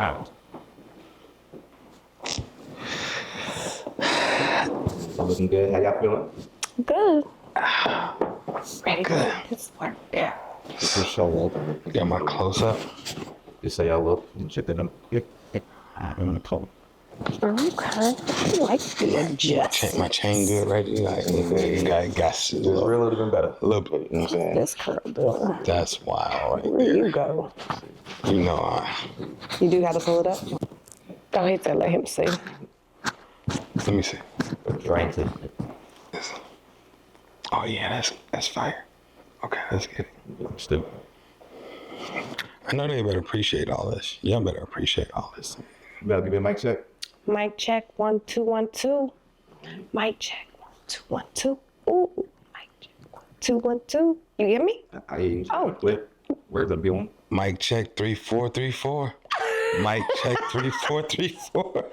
out. Looking good. How y'all feeling? Good. Ready to make this work. Yeah. Get your show up. Got my close up. Just say y'all look. You check that up. I'm in the color. Okay. I like the adjustment. My chain good, right? You got Just real little bit better. A little bit, you know what I'm saying? This curl doing. That's wild, right Where there. you go? You know, You do got to pull it up? Oh, he said let him see. let me see. Trying to. Oh yeah, that's fire. Okay, let's get it. Still. I know they better appreciate all this. Y'all better appreciate all this. You better give me a mic check. Mic check 1 2 1 2. Mic check 1 2 1 2. Ooh, mic check 1 2 1 2. You hear me? I hear you. Oh. Clip. Where's the B1? Mic check 3 4 3 4. Mic check 3 4 3 4.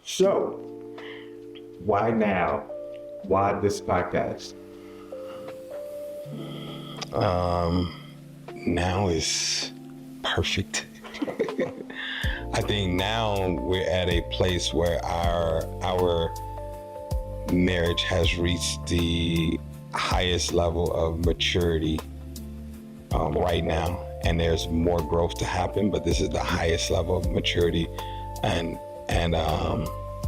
So, why now? Why this podcast? Now is perfect. I think now we're at a place where our marriage has reached the highest level of maturity right now, and there's more growth to happen, but this is the highest level of maturity and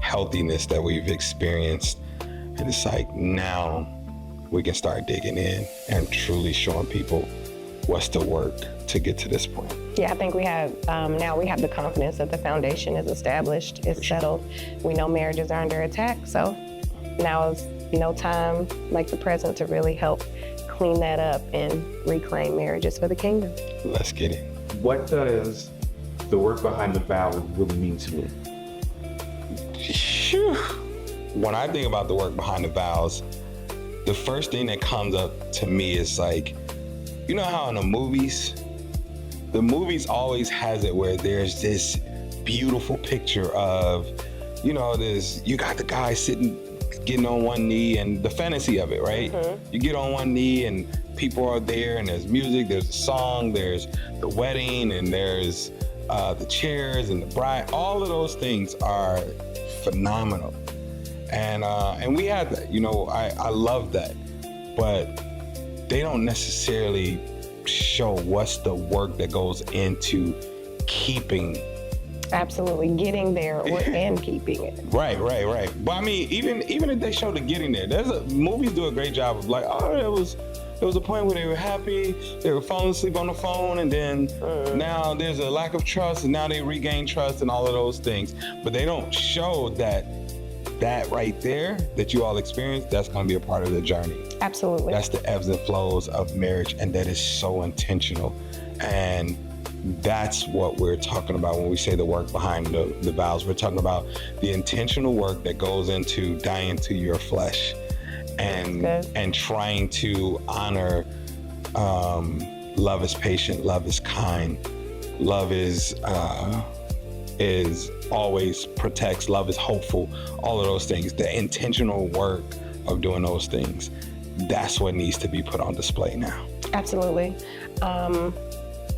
healthiness that we've experienced. And it's like now we can start digging in and truly showing people what's the work to get to this point. Yeah, I think we have, now we have the confidence that the foundation is established, it's settled. We know marriages are under attack, so now is no time like the present to really help clean that up and reclaim marriages for the kingdom. Let's get it. What does the work behind the vows really mean to me? Phew. When I think about the work behind the vows, the first thing that comes up to me is like, you know how in the movies always has it where there's this beautiful picture of, you know, you got the guy sitting, getting on one knee, and the fantasy of it, right? Mm-hmm. You get on one knee and people are there and there's music, there's a song, there's the wedding, and there's the chairs and the bride. All of those things are phenomenal. And we had that, you know, I love that, but they don't necessarily show what's the work that goes into keeping. Absolutely, getting there and keeping it. Right. But I mean, even if they show the getting there, movies do a great job of like, oh, there was a point where they were happy, they were falling asleep on the phone, and then now there's a lack of trust, and now they regain trust and all of those things. But they don't show that right there that you all experience, that's going to be a part of the journey. Absolutely. That's the ebbs and flows of marriage, and that is so intentional. And that's what we're talking about when we say the work behind the vows. We're talking about the intentional work that goes into dying to your flesh and trying to honor love is patient, love is kind, love is always protects, love is hopeful, all of those things. The intentional work of doing those things, that's what needs to be put on display now. Absolutely.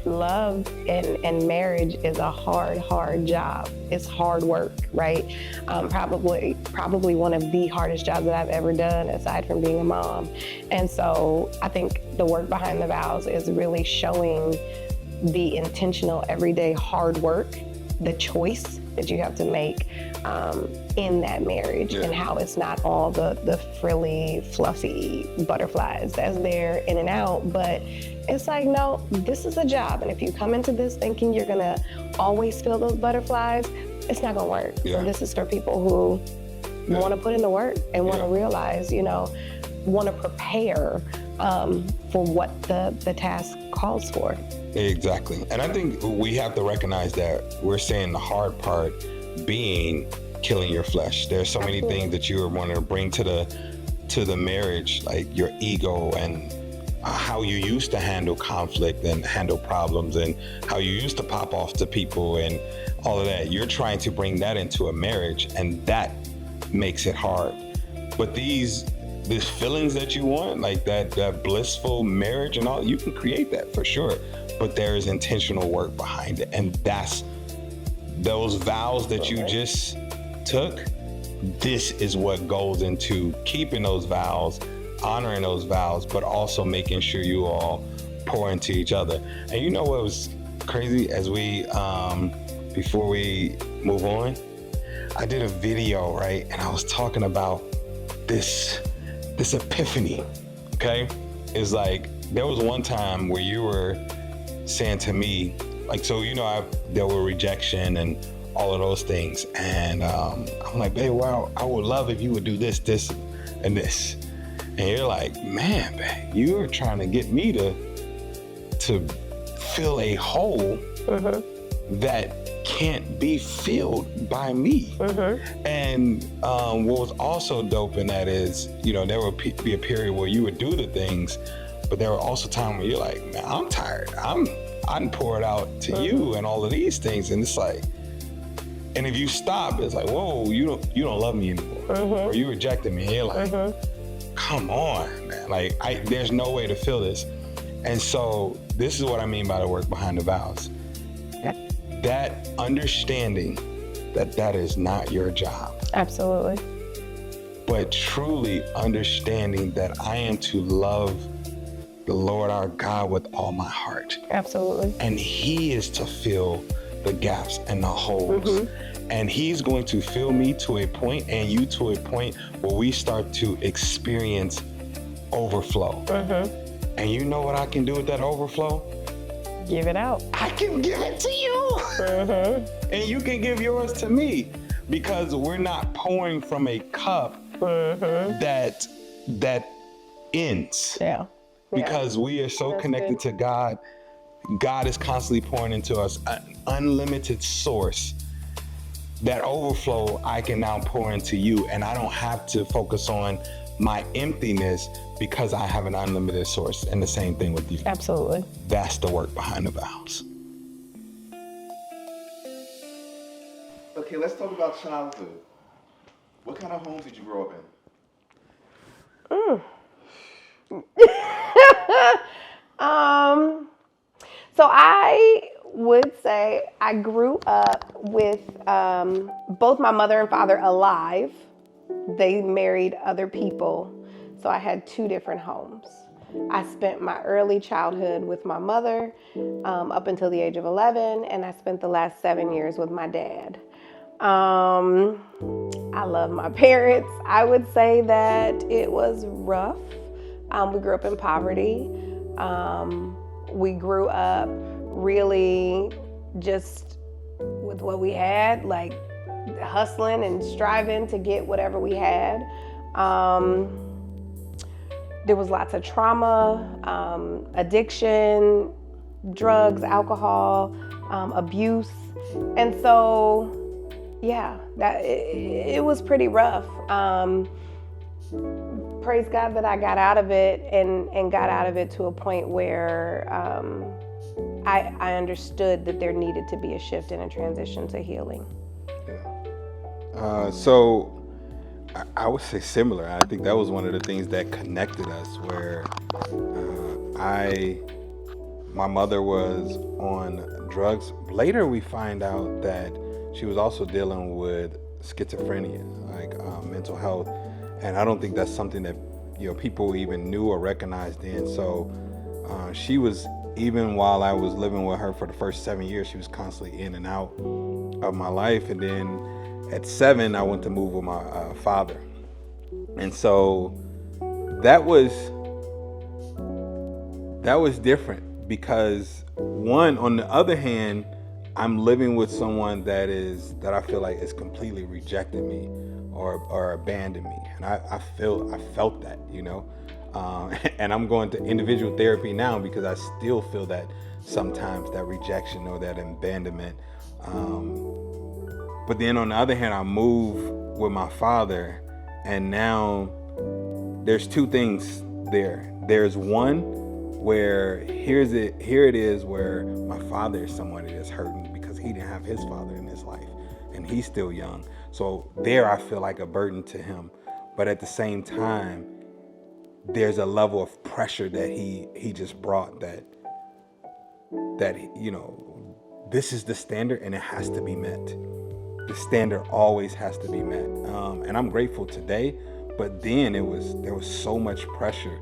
Love and marriage is a hard job. It's hard work, right? Probably one of the hardest jobs that I've ever done, aside from being a mom. And so I think the work behind the vows is really showing the intentional, everyday hard work, the choice that you have to make in that marriage, and how it's not all the frilly, fluffy butterflies that's there in and out, but it's like, no, this is a job. And if you come into this thinking you're gonna always feel those butterflies, it's not gonna work. So this is for people who want to put in the work and want to realize, want to prepare for what the task calls for. Exactly. And I think we have to recognize that we're saying the hard part being killing your flesh. There's so many things that you are wanting to bring to the marriage, like your ego and how you used to handle conflict and handle problems and how you used to pop off to people and all of that. You're trying to bring that into a marriage, and that makes it hard. But these feelings that you want, like that blissful marriage and all, you can create that for sure. But there is intentional work behind it. And that's those vows that you just took. This is what goes into keeping those vows, honoring those vows, but also making sure you all pour into each other. And you know what was crazy as we, before we move on, I did a video, right? And I was talking about this epiphany, okay? It's like, there was one time where you were saying to me, like, so, there were rejection and all of those things. And I'm like, babe, wow, I would love if you would do this, this, and this. And you're like, man, babe, you're trying to get me to fill a hole that can't be filled by me. And what was also dope in that is, there would be a period where you would do the things, but there were also times where you're like, man, I'm tired. I'm poured out to you and all of these things. And it's like, and if you stop, it's like, whoa, you don't love me anymore. Or you rejected me. And you're like, come on, man. Like, there's no way to fill this. And so this is what I mean by the work behind the vows. That understanding that is not your job. Absolutely. But truly understanding that I am to love the Lord our God with all my heart. Absolutely. And He is to fill the gaps and the holes. And He's going to fill me to a point and you to a point where we start to experience overflow. And you know what I can do with that overflow? Give it out. I can give it to you. And you can give yours to me, because we're not pouring from a cup that ends. Yeah. Because we are so connected to God. God is constantly pouring into us an unlimited source. That overflow I can now pour into you, and I don't have to focus on my emptiness because I have an unlimited source. And the same thing with you. Absolutely. That's the work behind the vows. Okay, let's talk about childhood. What kind of home did you grow up in? So I would say I grew up with both my mother and father alive. They married other people, so I had two different homes. I spent my early childhood with my mother up until the age of 11, and I spent the last 7 years with my dad. I love my parents. I would say that it was rough. We grew up in poverty. We grew up really just with what we had, like hustling and striving to get whatever we had. There was lots of trauma, addiction, drugs, alcohol, abuse. And so, yeah, it was pretty rough. Praise God that I got out of it and got out of it to a point where I understood that there needed to be a shift and a transition to healing. So I would say similar. I think that was one of the things that connected us, where my mother was on drugs. Later we find out that she was also dealing with schizophrenia, like mental health. And I don't think that's something that people even knew or recognized then. So she was, even while I was living with her for the first 7 years, she was constantly in and out of my life. And then at 7, I went to move with my father. And so that was different, because one, on the other hand, I'm living with someone that I feel like is completely rejecting me, or abandon me. And I felt that, you know. And I'm going to individual therapy now because I still feel that sometimes, that rejection or that abandonment. But then on the other hand, I move with my father, and now there's two things there. There's one where here it is where my father is someone that is hurting because he didn't have his father in his life and he's still young. So there I feel like a burden to him. But at the same time, there's a level of pressure that he just brought that, you know, this is the standard and it has to be met. The standard always has to be met. And I'm grateful today, but then there was so much pressure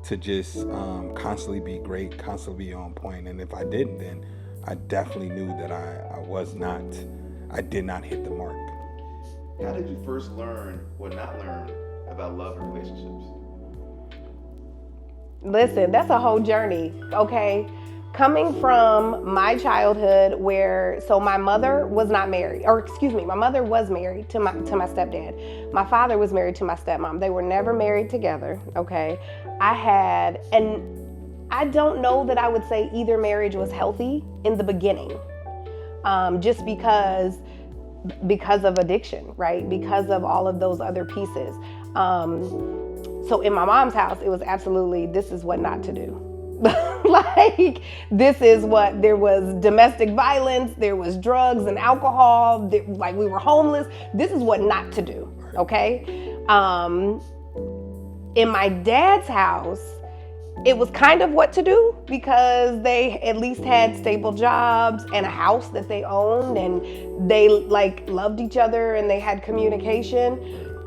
to just constantly be great, constantly be on point. And if I didn't, then I definitely knew that I did not hit the mark. How did you first learn or not learn about love and relationships? Listen, that's a whole journey, okay? Coming from my childhood so my mother was not married, my mother was married to my stepdad. My father was married to my stepmom. They were never married together, okay? And I don't know that I would say either marriage was healthy in the beginning, just because of addiction, right? Because of all of those other pieces. So in my mom's house, it was absolutely, this is what not to do. Like, there was domestic violence, there was drugs and alcohol, like we were homeless. This is what not to do, okay? In my dad's house, it was kind of what to do because they at least had stable jobs and a house that they owned, and they like loved each other and they had communication.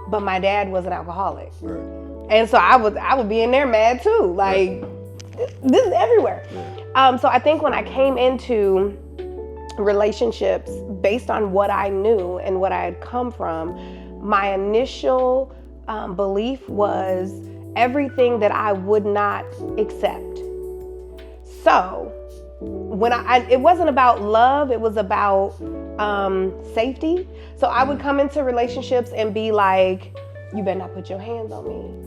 But my dad was an alcoholic. Right. And so I would be in there mad too. Like, this is everywhere. So I think when I came into relationships based on what I knew and what I had come from, my initial belief was everything that I would not accept. So when it wasn't about love, it was about safety. So I would come into relationships and be like, you better not put your hands on me.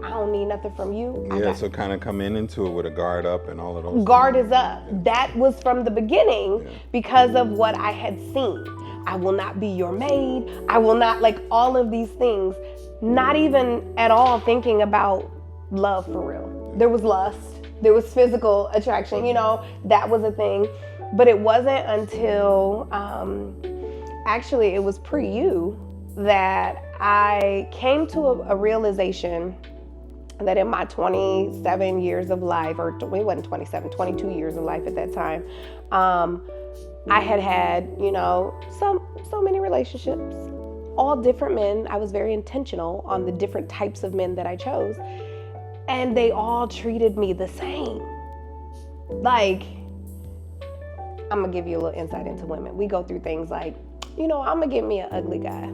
I don't need nothing from you. Yeah, so kind of come into it with a guard up and all of those Guard things. is up. Yeah. That was from the beginning because of what I had seen. I will not be your maid. I will not, like, all of these things. Not even at all thinking about love for real. There was lust. There was physical attraction. You know, that was a thing. But it wasn't until, actually it was pre-you, that I came to a realization that in my 27 years of life, or it wasn't 27, 22 years of life at that time, I had, you know, so many relationships, all different men. I was very intentional on the different types of men that I chose, and they all treated me the same. Like, I'm gonna give you a little insight into women. We go through things like, you know, I'm gonna get me an ugly guy.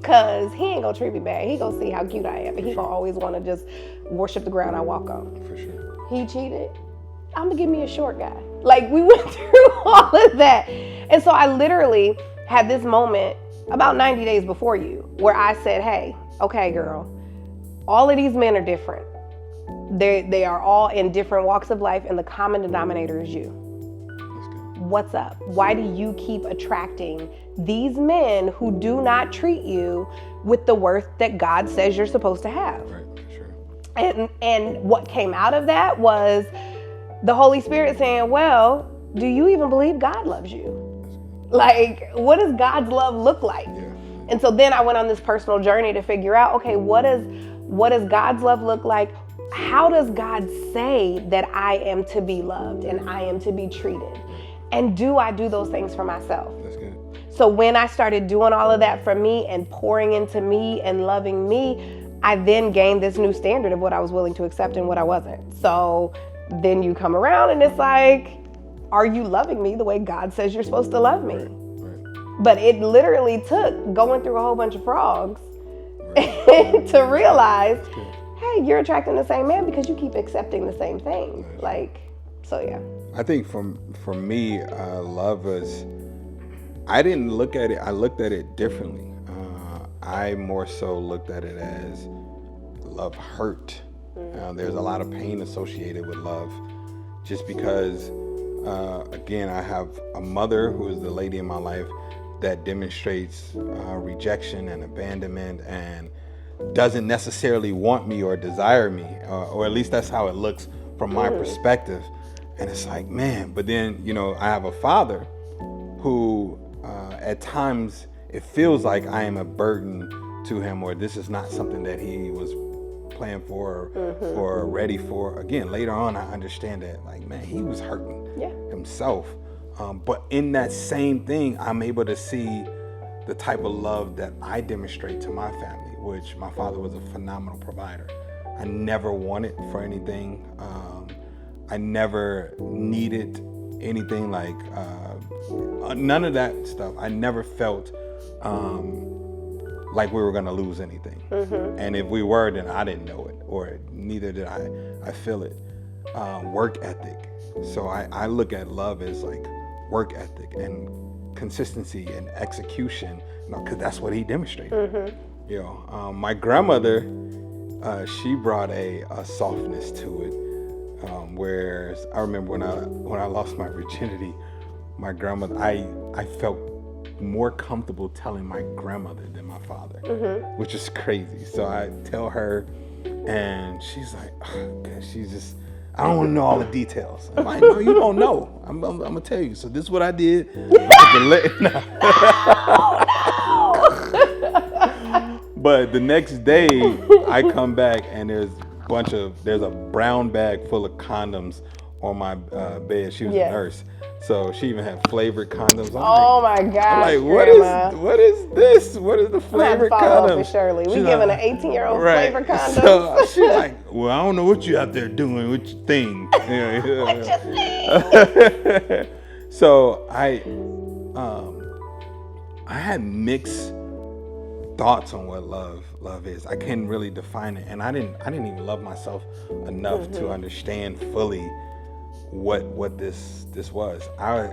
Cause he ain't gonna treat me bad. He gonna see how cute I am, and he gonna always wanna just worship the ground I walk on. For sure. He cheated. I'm gonna give me a short guy. Like, we went through all of that. And so I literally had this moment about 90 days before you, where I said, hey, okay, girl, all of these men are different. They are all in different walks of life, and the common denominator is you. What's up? Why do you keep attracting these men who do not treat you with the worth that God says you're supposed to have? Right, for sure. And what came out of that was the Holy Spirit saying, well, do you even believe God loves you? Like, what does God's love look like? Yeah. And so then I went on this personal journey to figure out, okay, what does God's love look like? How does God say that I am to be loved and I am to be treated? And do I do those things for myself? That's good. So when I started doing all of that for me and pouring into me and loving me, I then gained this new standard of what I was willing to accept and what I wasn't. So then you come around and it's like, are you loving me the way God says you're supposed to love me? Right. But it literally took going through a whole bunch of frogs to realize, hey, you're attracting the same man because you keep accepting the same thing. Like, so yeah. I think for me, love was, I didn't look at it, I looked at it differently. I more so looked at it as love hurt. There's a lot of pain associated with love, just because, again, I have a mother who is the lady in my life that demonstrates rejection and abandonment and doesn't necessarily want me or desire me, or at least that's how it looks from my perspective. And it's like, man, but then, I have a father who at times it feels like I am a burden to him, or this is not something that he was planned for or ready for. Again, later on, I understand that, like, man, he was hurting himself. But in that same thing, I'm able to see the type of love that I demonstrate to my family, which my father was a phenomenal provider. I never wanted for anything. I never needed anything, like none of that stuff. I never felt like we were gonna lose anything. And if we were, then I didn't know it, or neither did I feel it. Work ethic. So I look at love as like work ethic and consistency and execution, because that's what he demonstrated. My grandmother, she brought a softness to it. Whereas I remember when I lost my virginity, my grandmother, I felt more comfortable telling my grandmother than my father, which is crazy. So I tell her, and she's like, oh, God, she's just, I don't want to know all the details. I'm like, no, you don't know. I'm gonna tell you. So this is what I did. But the next day, I come back and there's a brown bag full of condoms on my bed. She was a nurse, so she even had flavored condoms. My gosh! I'm like, Grandma. what is this? What is the flavored condoms? Shirley, we giving an 18-year-old flavored condoms. So she's like, well, I don't know what you out there doing with your thing. What your thing? So I had mixed thoughts on what love is. I couldn't really define it, and I didn't even love myself enough to understand fully what this was. I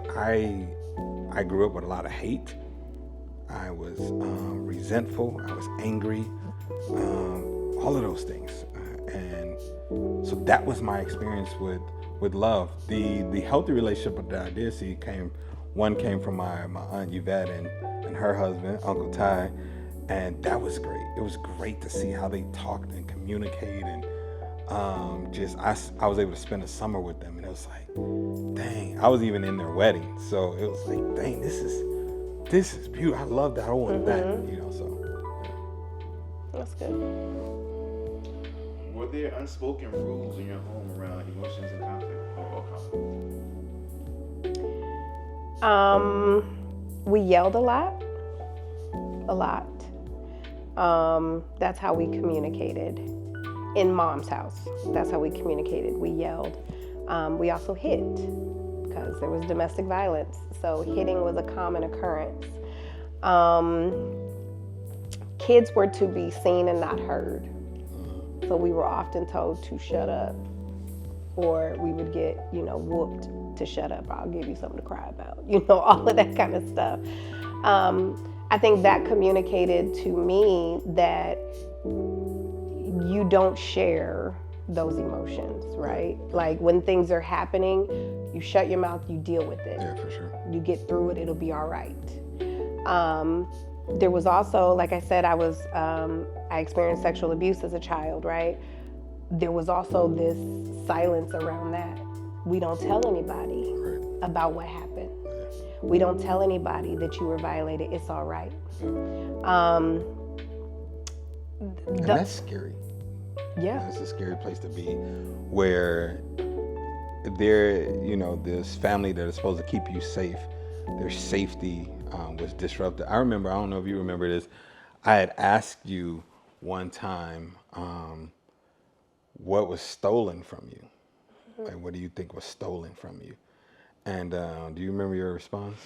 grew up with a lot of hate. I was resentful. I was angry. All of those things, and so that was my experience with love. The healthy relationship that I did see came from my aunt Yvette and her husband, Uncle Ty. And that was great. It was great to see how they talked and communicated, and I was able to spend a summer with them, and it was like, dang. I was even in their wedding, so it was like, dang, this is beautiful. I love that. I want that, So yeah. That's good. Were there unspoken rules in your home around emotions and conflict, or conflict? We yelled a lot. That's how we communicated in Mom's house. That's how we communicated. We yelled. We also hit because there was domestic violence. So hitting was a common occurrence. Kids were to be seen and not heard. So we were often told to shut up, or we would get, whooped to shut up. I'll give you something to cry about, all of that kind of stuff. I think that communicated to me that you don't share those emotions, right? Like when things are happening, you shut your mouth, you deal with it. Yeah, for sure. You get through it, it'll be all right. There was also, like I said, I experienced sexual abuse as a child, right? There was also this silence around that. We don't tell anybody about what happened. We don't tell anybody that you were violated. It's all right. And that's scary. Yeah. It's a scary place to be, where this family that is supposed to keep you safe, their safety was disrupted. I remember, I don't know if you remember this, I had asked you one time, what was stolen from you? Like, what do you think was stolen from you? And do you remember your response?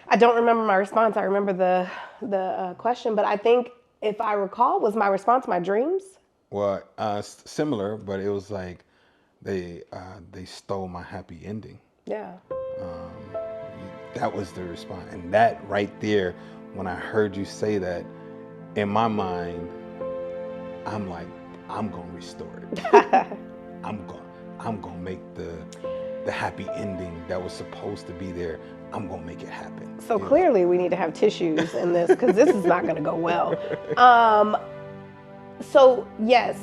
I don't remember my response. I remember the question, but I think if I recall, was my response my dreams? Well, similar, but it was like they stole my happy ending. Yeah. That was the response, and that right there, when I heard you say that, in my mind, I'm like, I'm gonna restore it. I'm gonna make the happy ending that was supposed to be there. I'm gonna make it happen. So clearly we need to have tissues in this because this is not gonna go well. So yes,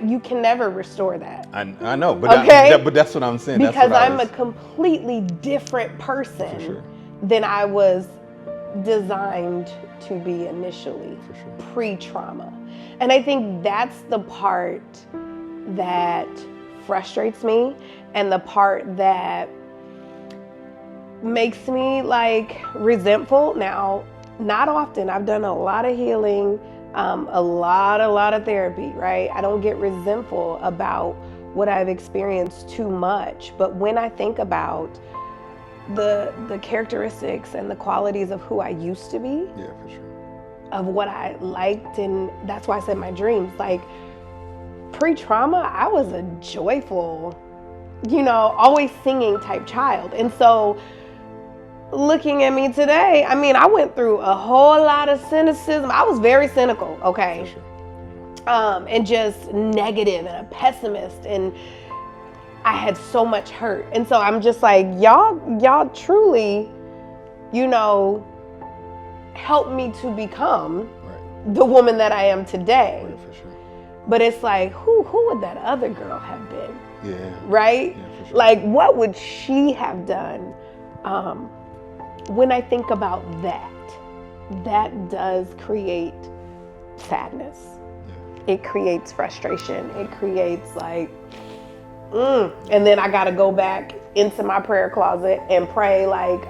you can never restore that. I know, but but that's what I'm saying. Because I'm a completely different person For sure. than I was designed to be initially, For sure. pre-trauma. And I think that's the part that frustrates me and the part that makes me like resentful. Now, not often. I've done a lot of healing, a lot of therapy, right? I don't get resentful about what I've experienced too much. But when I think about the characteristics and the qualities of who I used to be, Yeah, for sure. of what I liked, and that's why I said my dreams. Like pre-trauma, I was a joyful, always singing type child. And so looking at me today, I mean, I went through a whole lot of cynicism. I was very cynical, okay? For sure. And just negative and a pessimist, and I had so much hurt. And so I'm just like, y'all truly, helped me to become Right. the woman that I am today. Right, for sure. But it's like, who would that other girl have been? Yeah. Right? Yeah, for sure. Like, what would she have done? When I think about that does create sadness. Yeah. It creates frustration. It creates like, and then I got to go back into my prayer closet and pray like,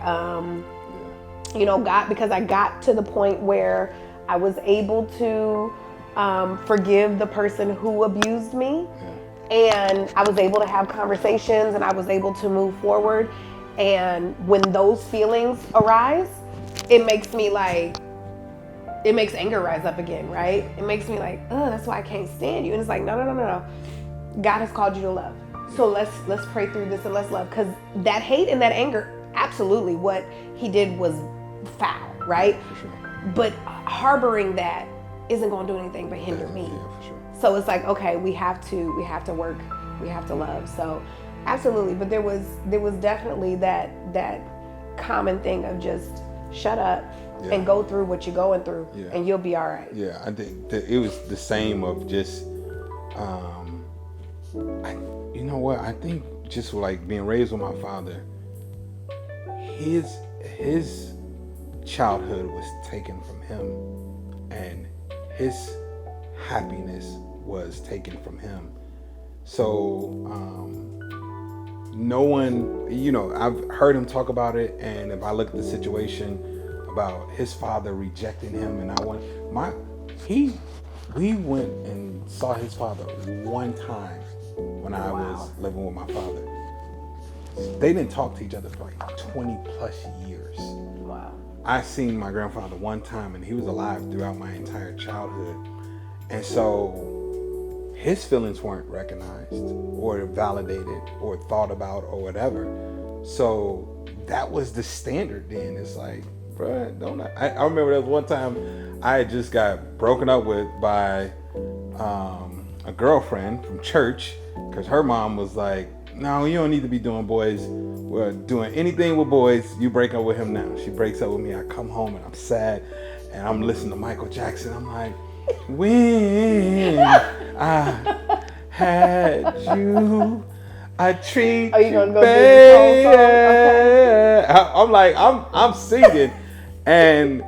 God, because I got to the point where I was able to forgive the person who abused me. Yeah. And I was able to have conversations and I was able to move forward. And when those feelings arise, it makes anger rise up again, right? It makes me like, oh, that's why I can't stand you. And it's like, no. God has called you to love. So let's pray through this and let's love. Because that hate and that anger, absolutely what he did was foul, right? For sure. But harboring that isn't going to do anything but hinder me. Yeah, for sure. So it's like, okay, we have to work, we have to love. So absolutely. But there was definitely that common thing of just shut up and go through what you're going through and you'll be all right. Yeah, I think that it was the same of just, I think just like being raised with my father, his childhood was taken from him and his happiness was taken from him. So no one, I've heard him talk about it, and if I look at the situation about his father rejecting him, and we went and saw his father one time when I was living with my father. They didn't talk to each other for like 20 plus years. Wow. I seen my grandfather one time, and he was alive throughout my entire childhood. And so his feelings weren't recognized or validated or thought about or whatever. So that was the standard then. It's like, bruh, I remember there was one time I had just got broken up with by a girlfriend from church, because her mom was like, no, you don't need to be doing doing anything with boys. You break up with him now. She breaks up with me. I come home and I'm sad and I'm listening to Michael Jackson. I'm like, when I had you, I treat Are you gonna go bad. do this whole song? Okay. I'm like, I'm singing, and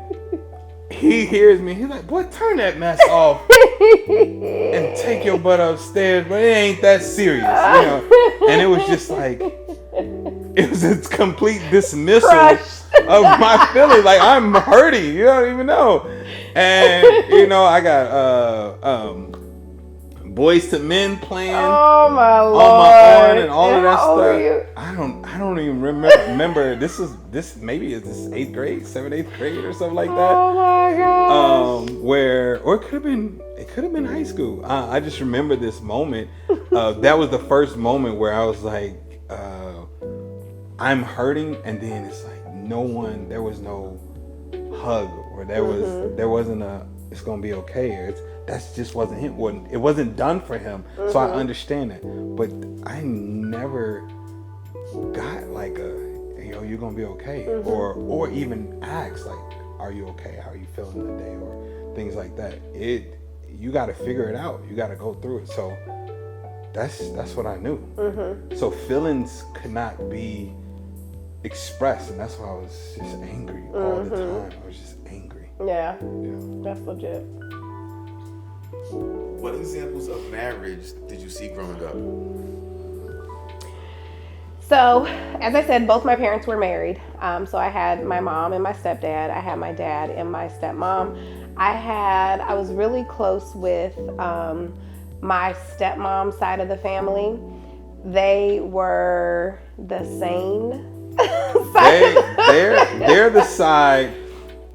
he hears me. He's like, boy, turn that mess off and take your butt upstairs. But it ain't that serious, And it was just like, it was a complete dismissal of my feelings. Like, I'm hurting. You don't even know. And I got Boys to Men playing Oh my Lord. on my arm and all of that How old stuff. are you? I don't even remember. This maybe is this 8th grade, 8th grade or something like that. Oh my gosh. Or it could have been high school. I just remember this moment. That was the first moment where I was like, I'm hurting, and then it's like there was no hug, or there wasn't it's gonna be okay. Or that's just wasn't him. It wasn't done for him. So I understand it. But I never got like you're gonna be okay, or even ask like, are you okay? How are you feeling today, or things like that. You got to figure it out. You got to go through it. So that's what I knew. So feelings could not be expressed, and that's why I was just angry all the time. I was just angry. Yeah. That's legit. What examples of marriage did you see growing up? So, as I said, both my parents were married. So I had my mom and my stepdad. I had my dad and my stepmom. I was really close with my stepmom side of the family. They were the sane side. They're the side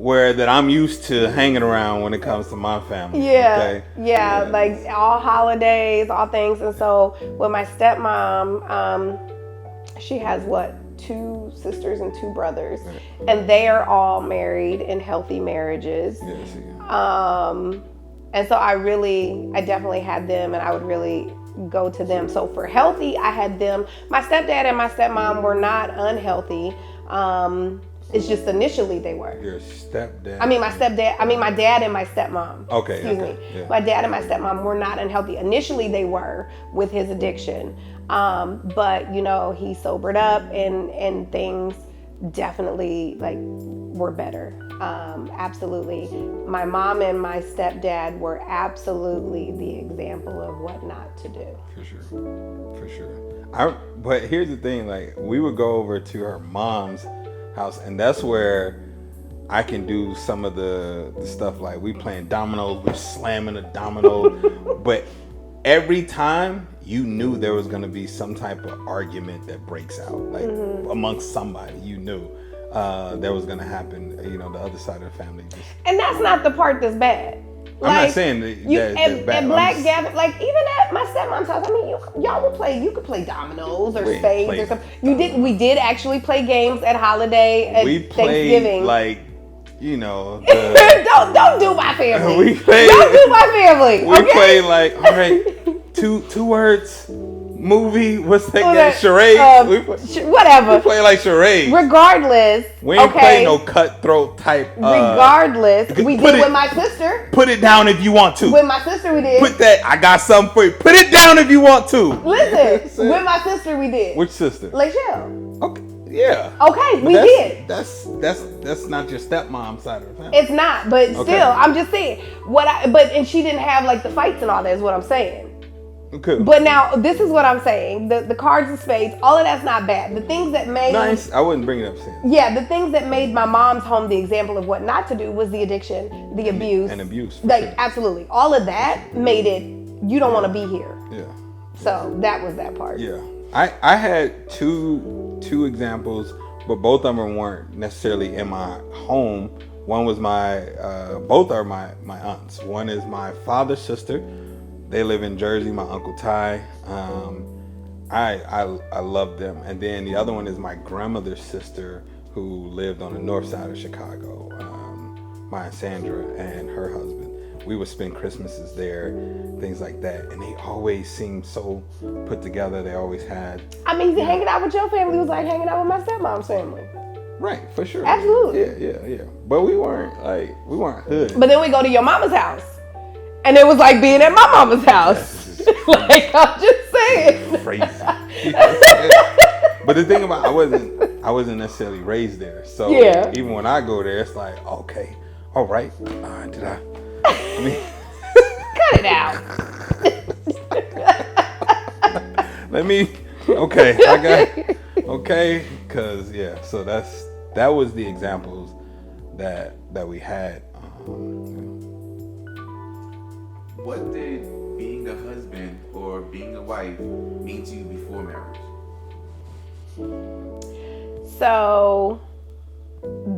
that I'm used to hanging around when it comes to my family. Yeah, yeah, like all holidays, all things. And so with my stepmom, she has 2 sisters and 2 brothers, and they are all married in healthy marriages. And so I definitely had them, and I would really go to them. So for healthy, I had them. My stepdad and my stepmom were not unhealthy. It's just initially they were. Your stepdad? My dad and my stepmom. Okay. Excuse me. Yeah. My dad and my stepmom were not unhealthy. Initially they were with his addiction. But he sobered up and things definitely were better. Absolutely. My mom and my stepdad were absolutely the example of what not to do. For sure. But here's the thing, we would go over to her mom's house, and that's where I can do some of the stuff, we playing dominoes, we're slamming a domino, but every time you knew there was going to be some type of argument that breaks out, amongst somebody. You knew there was going to happen, the other side of the family. And that's not the part that's bad. I'm not saying that bad. At Black Gather, even at my stepmom's house, you could play dominoes or spades or something. We did actually play games at holiday, at Thanksgiving. Don't do my family. Don't do my family. We play all right, two words. Movie, what's that? Charades. Whatever. We play charades. Regardless, we ain't play no cutthroat type. Regardless, we did with my sister. Put it down if you want to. With my sister, we did. Put that. I got something for you. Put it down if you want to. Listen, with my sister, we did. Which sister? Lachelle. Okay. Yeah. Okay, we did. That's not your stepmom's side of the family. It's not, but still, I'm just saying and she didn't have the fights and all that is what I'm saying. Okay. But now this is what I'm saying. The cards and spades, all of that's not bad. The things that made I wouldn't bring it up since. Yeah, the things that made my mom's home the example of what not to do was the addiction, the abuse. And abuse. Sure. Absolutely. All of that made it you don't want to be here. Yeah. So that was that part. Yeah. I had two examples, but both of them weren't necessarily in my home. One was both are my aunts. One is my father's sister. They live in Jersey, my Uncle Ty. I love them. And then the other one is my grandmother's sister who lived on the north side of Chicago, my Aunt Sandra and her husband. We would spend Christmases there, things like that. And they always seemed so put together. They always had... hanging out with your family was like hanging out with my stepmom's family. Right, for sure. Absolutely. Yeah. But we weren't hood. But then we go to your mama's house. And it was like being at my mama's house. I'm just saying. Crazy. But the thing about I wasn't necessarily raised there. So even when I go there, it's like, okay, all right. Cut it out. Cause so that was the examples that we had. What did being a husband or being a wife mean to you before marriage? So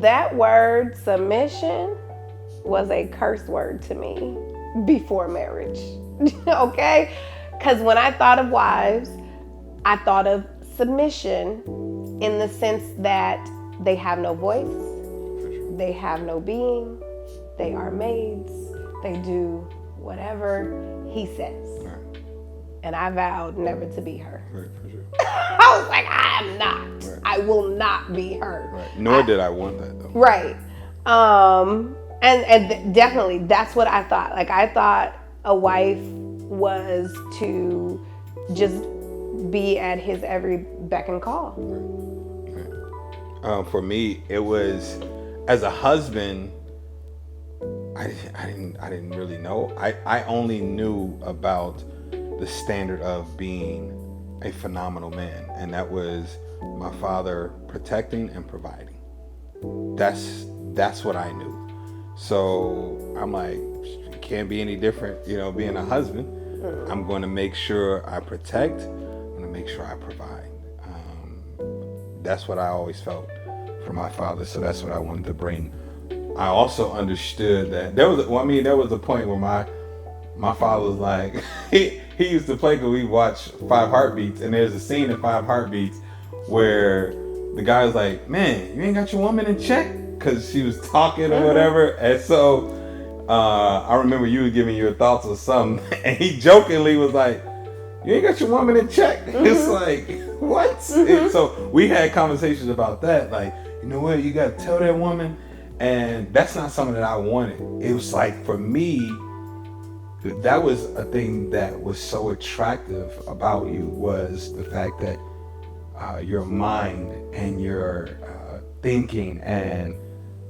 that word submission was a curse word to me before marriage. Okay? Because when I thought of wives, I thought of submission in the sense that they have no voice, they have no being, they are maids, they do whatever he says. Right. And I vowed never to be her. Right, for sure. I was like, I am not. Right. I will not be her. Right. Nor did I want that though. Right. Definitely that's what I thought. Like I thought a wife was to just be at his every beck and call. For me, it was as a husband. I didn't really know. I only knew about the standard of being a phenomenal man, and that was my father protecting and providing. That's what I knew. So I'm like, it can't be any different, being a husband. I'm going to make sure I protect. I'm going to make sure I provide. That's what I always felt from my father. So that's what I wanted to bring. I also understood that there was a point where my father was like, he used to play because we watched 5 Heartbeats, and there's a scene in 5 Heartbeats where the guy was like, man, you ain't got your woman in check? Because she was talking or whatever. And so I remember you were giving your thoughts or something, and he jokingly was like, you ain't got your woman in check? It's like, what? And so we had conversations about that, like, you know what, you got to tell that woman. And that's not something that I wanted. It was like, for me, that was a thing that was so attractive about you, was the fact that your mind and your thinking and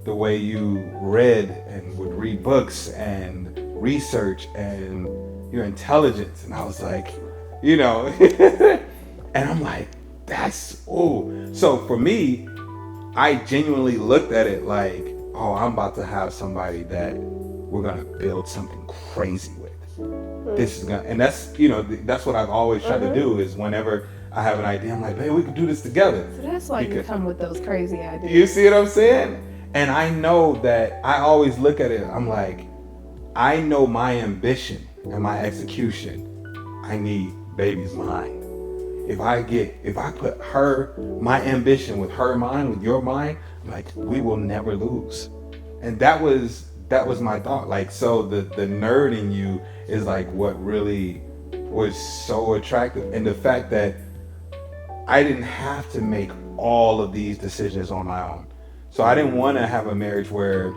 the way you read and would read books and research and your intelligence. And I was like, and I'm like, so for me, I genuinely looked at it like, oh, I'm about to have somebody that we're gonna build something crazy with. This is gonna, and that's, that's what I've always tried to do, is whenever I have an idea, I'm like, babe, we can do this together. So that's why you come with those crazy ideas. You see what I'm saying? And I know that I always look at it, I'm like, I know my ambition and my execution, I need baby's mind. If I put my ambition with her mind, with your mind, like, we will never lose. And that was my thought. Like, so the nerd in you is like what really was so attractive. And the fact that I didn't have to make all of these decisions on my own. So I didn't want to have a marriage where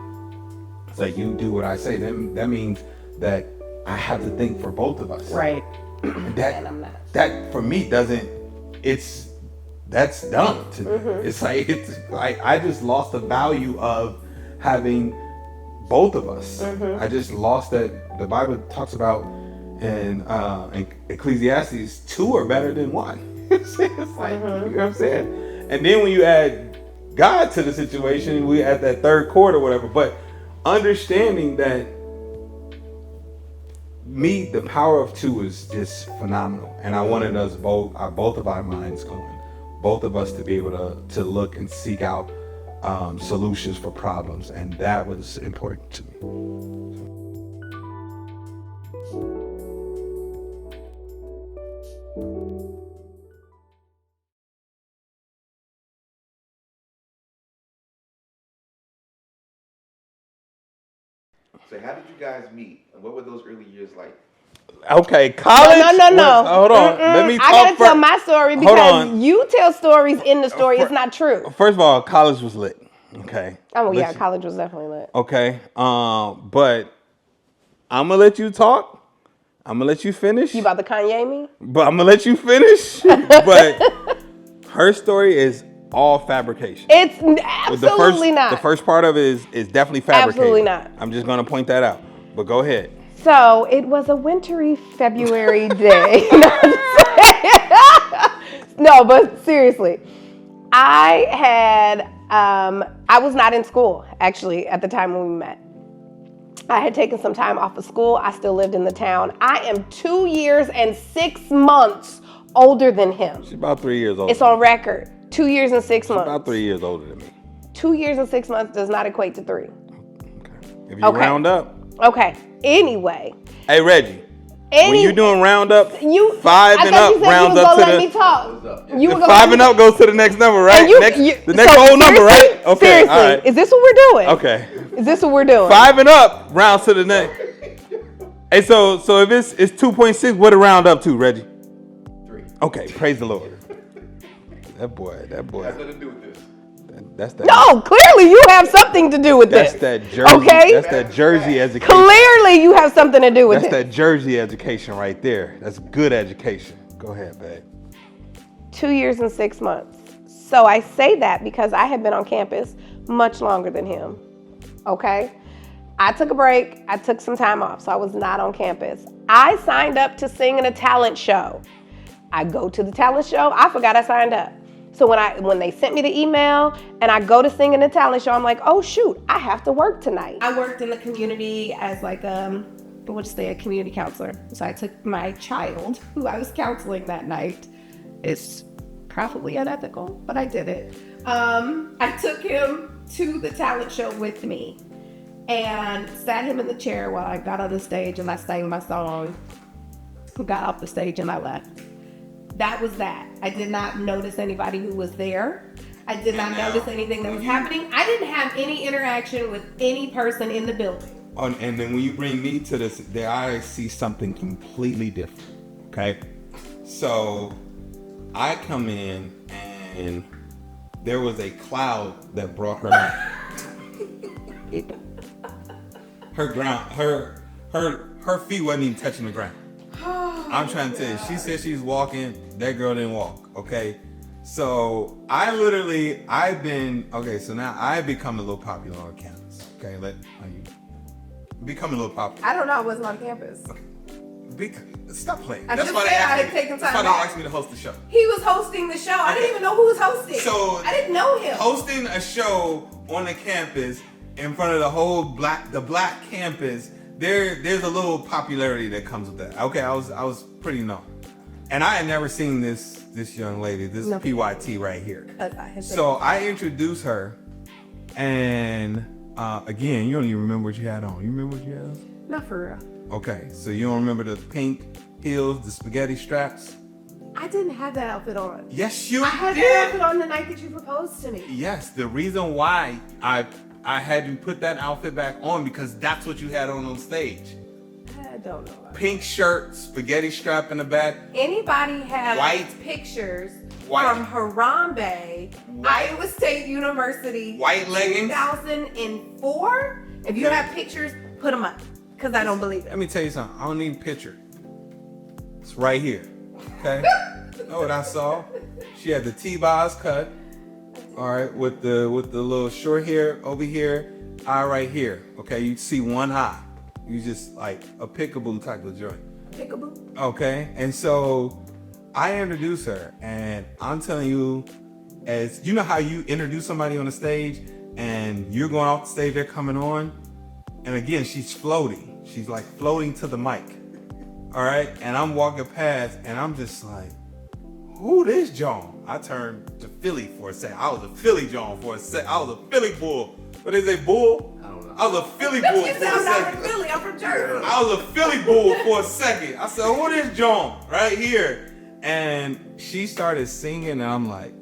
it's like, you do what I say. Then that means that I have to think for both of us. Right. And I'm not. That for me that's dumb to me. It's like I just lost the value of having both of us. I just lost that. The Bible talks about in Ecclesiastes, 2 are better than 1. It's like, you know what I'm saying? And then when you add God to the situation, we at that third chord or whatever. But understanding that the power of 2 is just phenomenal. And I wanted us both of our minds going, both of us to be able to look and seek out solutions for problems. And that was important to me. So how did you guys meet? And what were those early years like? Okay, college. No. Hold on. Let me talk. I gotta tell my story because you tell stories in the story. It's not true. First of all, college was lit. Okay. Oh yeah, college was definitely lit. Okay. But I'm gonna let you talk. I'm gonna let you finish. You about to Kanye me? But I'm gonna let you finish. But her story is all fabrication. It's absolutely not. The first part of it is definitely fabricated. Absolutely not. I'm just gonna point that out. But go ahead. So it was a wintry February day. No, but seriously, I was not in school actually at the time when we met. I had taken some time off of school. I still lived in the town. I am 2 years and 6 months older than him. She's about 3 years older. It's on record. 2 years and 6 months. About 3 years older than me. 2 years and 6 months does not equate to 3. Okay. If you round up. Okay. Anyway. Hey Reggie. When you doing round up, 5 and up rounds up to the. Let me talk. You were 5 and up goes to the next number, right? The next so whole number, right? Okay. Seriously, all right. is this what we're doing? Okay. Is this what we're doing? 5 and up rounds to the next. Hey, so if it's 2.6, what it round up to, Reggie? 3. Okay, praise the Lord. That boy. Has nothing to do with this. That's that. No, clearly you have something to do with That's this. that Jersey. Okay? That's that Jersey education. Clearly you have something to do with That's this. that Jersey education right there. That's good education. Go ahead, babe. 2 years and 6 months. So I say that because I had been on campus much longer than him. Okay? I took a break. I took some time off, so I was not on campus. I signed up to sing in a talent show. I go to the talent show. I forgot I signed up. So when they sent me the email and I go to sing in the talent show, I'm like, oh shoot, I have to work tonight. I worked in the community as like a community counselor. So I took my child, who I was counseling that night. It's probably unethical, but I did it. I took him to the talent show with me and sat him in the chair while I got on the stage and I sang my song, got off the stage and I left. That was that. I did not notice anybody who was there. I did not notice anything that was happening. I didn't have any interaction with any person in the building. And then when you bring me to this, there I see something completely different. Okay, so I come in and there was a cloud that brought her out. Her feet wasn't even touching the ground. I'm trying to tell you, she said she's walking, that girl didn't walk, okay? So so now I've become a little popular on campus, okay? Become a little popular. I don't know, I wasn't on campus. Stop playing. That's why they asked me to host the show. He was hosting the show. I didn't even know who was hosting. So I didn't know him. Hosting a show on the campus in front of the black campus, there's a little popularity that comes with that. Okay, I was pretty known. And I had never seen this young lady, this PYT right here. So I introduced her, and again, you don't even remember what you had on. You remember what you had on? Not for real. Okay, so you don't remember the pink heels, the spaghetti straps? I didn't have that outfit on. Yes, you I had did. that outfit on the night that you proposed to me. Yes, the reason why I had to put that outfit back on because that's what you had on stage. I don't know. Pink shirt, spaghetti strap in the back. Anybody have White. pictures White. from Harambe, Iowa State University, White leggings. 2004? If you have pictures, put them up, because I don't believe it. Let me tell you something. I don't need a picture. It's right here. Okay? Know what I saw? She had the T-Boz cut. All right, with the little short hair over here, eye right here. Okay, you see one eye. You just like a pickaboo type of joint. Pickaboo? Okay, and so I introduced her, and I'm telling you, as you know how you introduce somebody on the stage, and you're going off the stage, they're coming on, and again, she's floating. She's like floating to the mic. All right, and I'm walking past, and I'm just like, who this John? I turned to Philly for a second. I was a Philly John for a second. I was a Philly bull. What is a bull? I don't know. I was a Philly bull for a I'm not second. from Philly, I'm from Jersey. I was a Philly bull for a second. I said, who this John right here? And she started singing, and I'm like,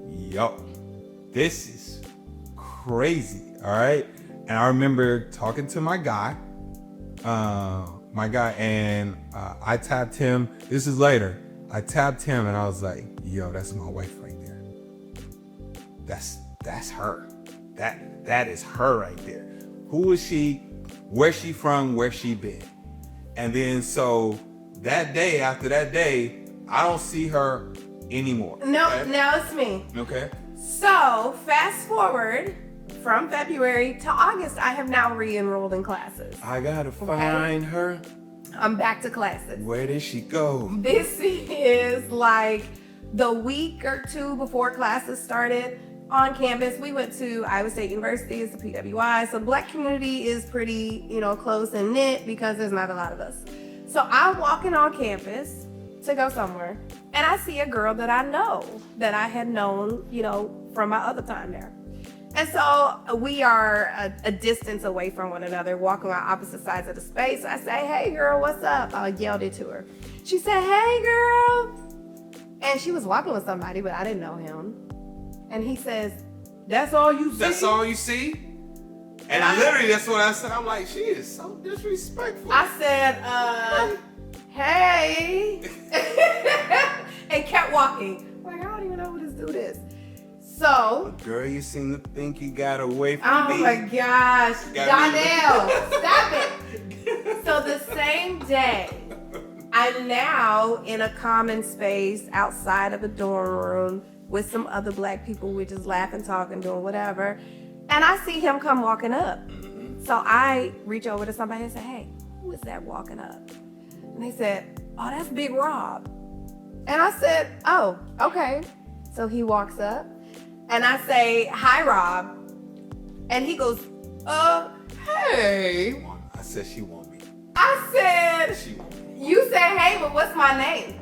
yo, this is crazy. All right. And I remember talking to my guy, and I tapped him. This is later. I tapped him and I was like, yo, that's my wife right there. That's her. That is her right there. Who is she? Where's she from? Where's she been? And then so that day, after that day, I don't see her anymore. No, okay? now it's me. Okay. So fast forward from February to August, I have now re-enrolled in classes. I gotta find her. I'm back to classes. Where did she go? This is like the week or two before classes started on campus. We went to Iowa State University, it's the PWI. So black community is pretty, close and knit because there's not a lot of us. So I'm walking on campus to go somewhere, and I see a girl that I know, that I had known, from my other time there. And so we are a distance away from one another, walking on opposite sides of the space. I say, hey girl, what's up? I yelled it to her. She said, hey girl. And she was walking with somebody, but I didn't know him. And he says, that's all you see? That's all you see? And I literally, that's what I said. I'm like, she is so disrespectful. I said, hey, and kept walking. Like, I don't even know who this dude is. So, Girl, you seem to think you got away from me. oh my gosh, Got me. Donnell, stop it. So the same day, I'm now in a common space outside of a dorm room with some other black people. We're just laughing, talking, doing whatever. And I see him come walking up. So I reach over to somebody and say, hey, who is that walking up? And they said, oh, that's Big Rob. And I said, oh, okay. So he walks up and I say, hi, Rob. And he goes, hey. I said she want me. I said, She want me. you said, hey, but what's my name?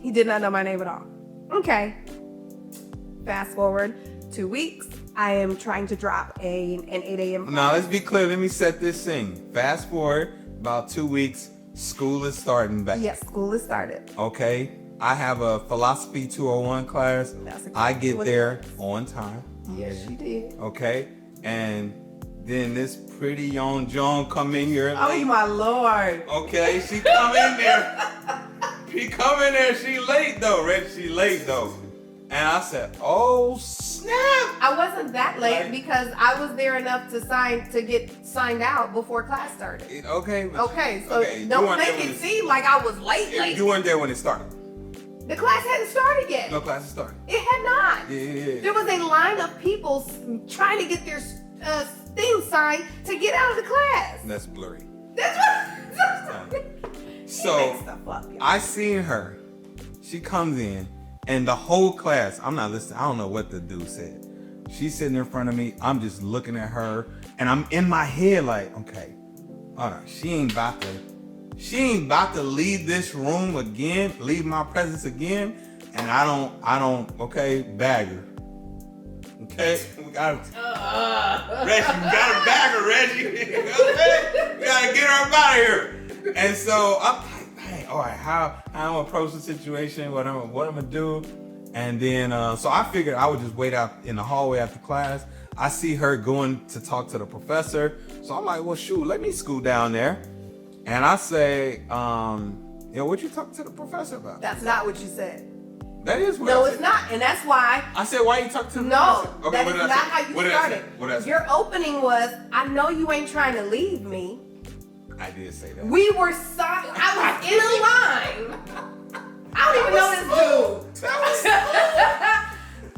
He did not know my name at all. Okay. Fast forward 2 weeks. I am trying to drop an 8 a.m. Now, let's be clear. Let me set this thing. Fast forward about 2 weeks. School is starting back. Yes, school has started. Okay. I have a philosophy 201 class. That's exactly I get what there it is. on time. Yes, you did. Okay. And then this pretty young Joan come in here. Oh, late. my Lord. Okay, she come in there. She come in there. She late though, Reggie. She late though. And I said, "Oh snap!" I wasn't that late Right. because I was there enough to get signed out before class started. Okay. Okay, so you don't weren't make there it when seem like I was late. You weren't there when it started. The class hadn't started yet. No classes started. It had not. Yeah. There was a line of people trying to get their thing signed to get out of the class. That's blurry. That's what. He So makes stuff up, y'all. I seen her. She comes in, and the whole class. I'm not listening. I don't know what the dude said. She's sitting in front of me. I'm just looking at her, and I'm in my head like, okay, all right, she ain't about to leave this room again, leave my presence again, and I don't. Okay, bag her. Okay, we gotta. Reggie, we gotta bag her, Reggie. Okay, we gotta get her up out of here. And so I'm like, hey, all right, how I'm gonna approach the situation, what I'm gonna do, and then so I figured I would just wait out in the hallway after class. I see her going to talk to the professor, so I'm like, well, shoot, let me scoot down there, and I say, what you talking to the professor about? That's not what you said. That is what No, I it's said. not, and that's why. I said, why you talking to the No, professor? that what is did I not say? how you What did I say? started. What did I say? Your opening was, I know you ain't trying to leave me. I did say that. We were I was in a line. I don't even know this dude.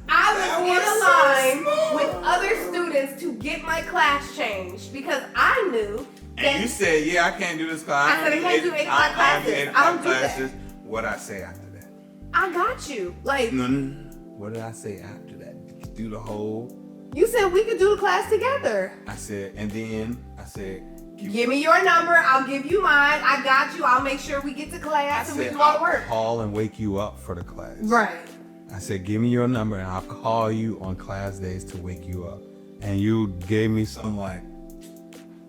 I was in a line with other students to get my class changed because I knew that. And you said, yeah, I can't do this class. I said I can't do 85 classes. I don't do that. What I say after that? I got you. Like, No. What did I say after that? Do the whole. you said we could do the class together. I said, and then I said, Give me your number. I'll give you mine. I got you. I'll make sure we get to class and we do all the work. Call and wake you up for the class. Right. I said, give me your number and I'll call you on class days to wake you up. And you gave me some like,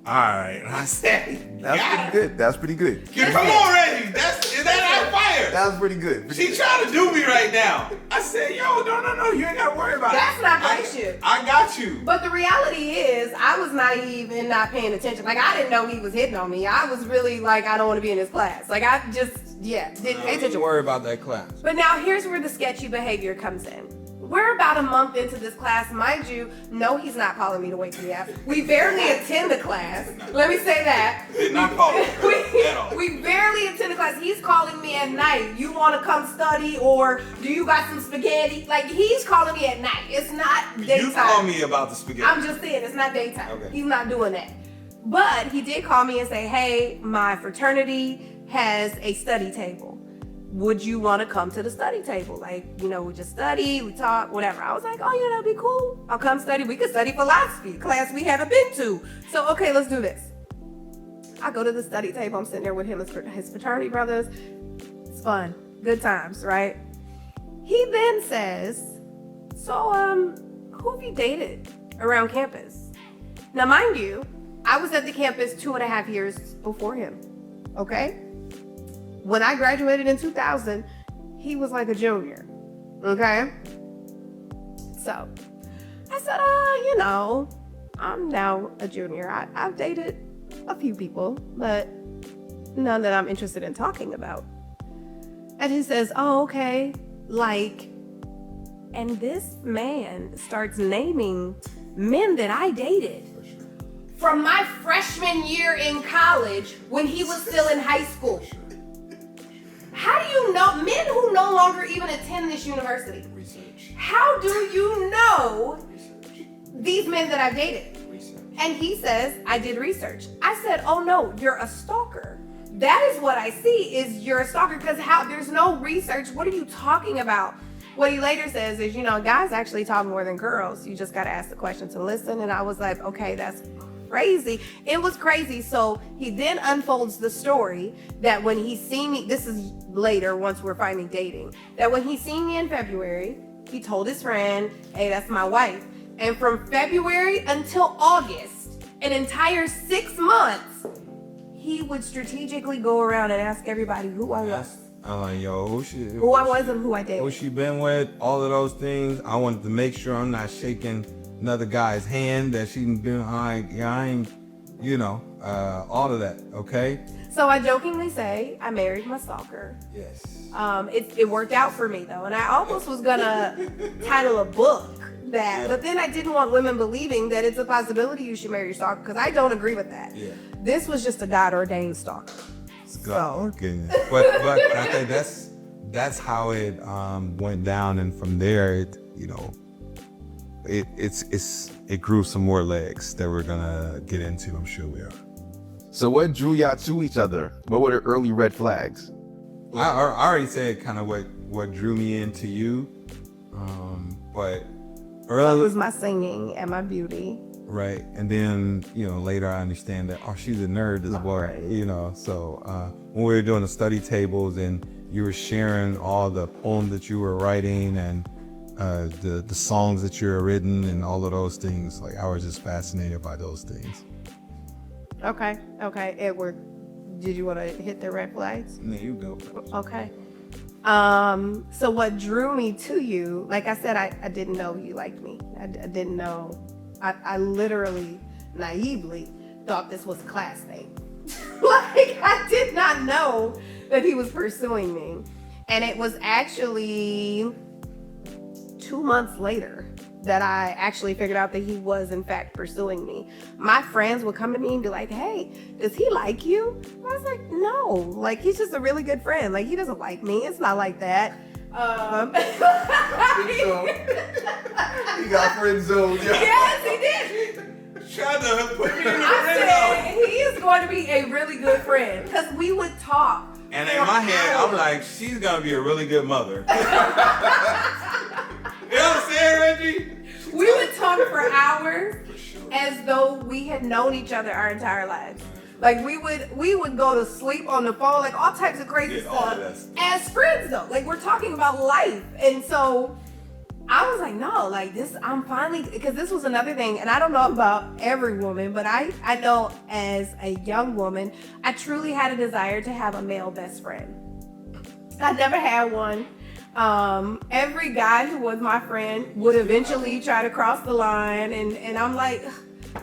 all right. And I said, That's pretty good. That's pretty good. Come on, Reggie. Is that on fire? That was pretty good. She trying to do me right now. I said, yo, no, you ain't gotta worry about That's it. not gracious. I got you. But the reality is, I was naive and not paying attention. Like, I didn't know he was hitting on me. I was really like, I don't want to be in his class. Like, I just, didn't pay Don't attention. worry about that class. But now here's where the sketchy behavior comes in. We're about a month into this class. Mind you, no, he's not calling me to wake me up. We barely attend the class. Let me say that. Did not call me at all. We barely attend the class. He's calling me at night. You want to come study or do you got some spaghetti? Like, he's calling me at night. It's not daytime. You call me about the spaghetti. I'm just saying, it's not daytime. Okay. He's not doing that. But he did call me and say, hey, my fraternity has a study table. Would you want to come to the study table? Like, we just study, we talk, whatever. I was like, oh yeah, that'd be cool. I'll come study. We could study philosophy, class we haven't been to. So, okay, let's do this. I go to the study table. I'm sitting there with him, his fraternity brothers. It's fun. Good times, right? He then says, so, who have you dated around campus? Now, mind you, I was at the campus 2.5 years before him, okay? When I graduated in 2000, he was like a junior, okay? So, I I said, I'm now a junior. I've dated a few people, but none that I'm interested in talking about. And he says, oh, okay, like, and this man starts naming men that I dated from my freshman year in college when he was still in high school. How do you know men who no longer even attend this university? Research. How do you know Research. these men that I've dated? Research. And he says, I did research. I said, oh no, you're a stalker. That is what I see, is you're a stalker, because there's no research. What are you talking about? What he later says is, guys actually talk more than girls. You just got to ask the question to listen. And I was like, okay, that's crazy. It was crazy. So he then unfolds the story that when he seen me, this is later once we're finally dating, that when he seen me in February, he told his friend, hey, that's my wife. And from February until August, an entire 6 months, he would strategically go around and ask everybody who I was. I'm like, yo, Who I was and who I dated. Who she been with, all of those things. I wanted to make sure I'm not shaking another guy's hand that she been like, yeah, I ain't, all of that, okay? So I jokingly say I married my stalker. Yes. It worked out for me though, and I almost was gonna title a book that, but then I didn't want women believing that it's a possibility you should marry your stalker, because I don't agree with that. Yeah. This was just a God ordained stalker. So. Goodness. But I think that's how it went down, and from there, it grew some more legs that we're gonna get into. I'm sure we are. So what drew y'all to each other? What were the early red flags? I already said kind of what drew me into you, but It early, was my singing and my beauty. right? And then later I understand that she's a nerd as well, Right. So when we were doing the study tables and you were sharing all the poems that you were writing and the songs that you were written and all of those things, like I was just fascinated by those things. Okay, Edward, did you want to hit the red flags? Yeah, you go. Okay. So what drew me to you, like I said, I didn't know you liked me. I didn't know. I literally, naively thought this was a class thing. Like, I did not know that he was pursuing me. And it was actually 2 months later that I actually figured out that he was in fact pursuing me. My friends would come to me and be like, hey, does he like you? I was like, no, like he's just a really good friend. Like he doesn't like me. It's not like that. He got friend zoned. Yes, he did. Trying to put me in I said he is going to be a really good friend, because we would talk. And in my head, I'm like, she's gonna be a really good mother. You know what I'm saying, Reggie? We would talk for hours as though we had known each other our entire lives. Like we would go to sleep on the phone, like all types of crazy Yeah, all of that stuff. stuff. As friends though, like we're talking about life. And so I was like, no, like this, I'm finally, because this was another thing, and I don't know about every woman, but I know as a young woman, I truly had a desire to have a male best friend. I never had one. Every guy who was my friend would eventually try to cross the line, and I'm like,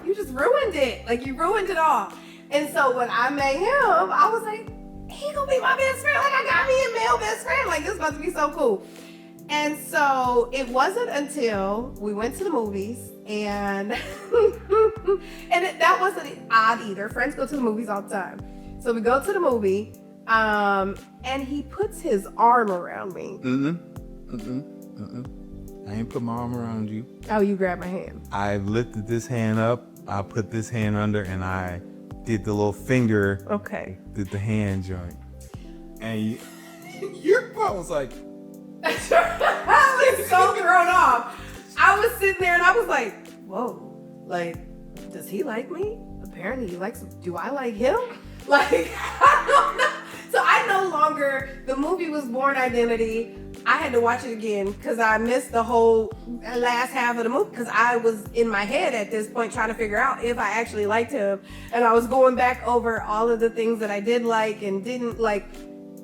you just ruined it. Like you ruined it all. And so when I met him, I was like, he gonna be my best friend. Like I got me a male best friend. Like this is about to be so cool. And so it wasn't until we went to the movies, and that wasn't odd either. Friends go to the movies all the time. So we go to the movie, and he puts his arm around me. I ain't put my arm around you. Oh, you grabbed my hand. I lifted this hand up, I put this hand under, and I did the little finger, Okay. did the hand joint. And your part was like, I was so thrown off. I was sitting there and I was like, whoa, like, does he like me? Apparently he likes me. Do I like him? Like, I don't know. So I no longer, the movie was Born Identity. I had to watch it again because I missed the whole last half of the movie, because I was in my head at this point trying to figure out if I actually liked him. And I was going back over all of the things that I did like and didn't like.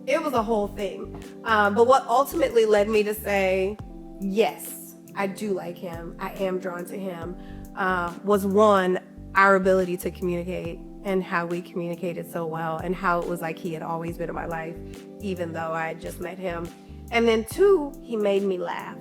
It was a whole thing. But what ultimately led me to say, yes, I do like him, I am drawn to him, was one, our ability to communicate and how we communicated so well and how it was like he had always been in my life, even though I had just met him. And then two, he made me laugh.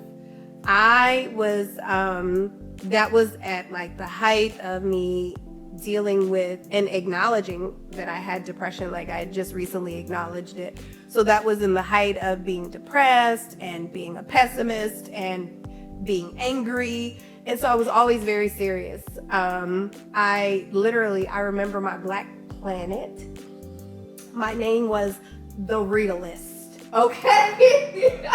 I was, that was at like the height of me dealing with and acknowledging that I had depression. Like I had just recently acknowledged it. So that was in the height of being depressed and being a pessimist and being angry. And so I was always very serious. I remember my Black Planet. My name was The Realist. Okay?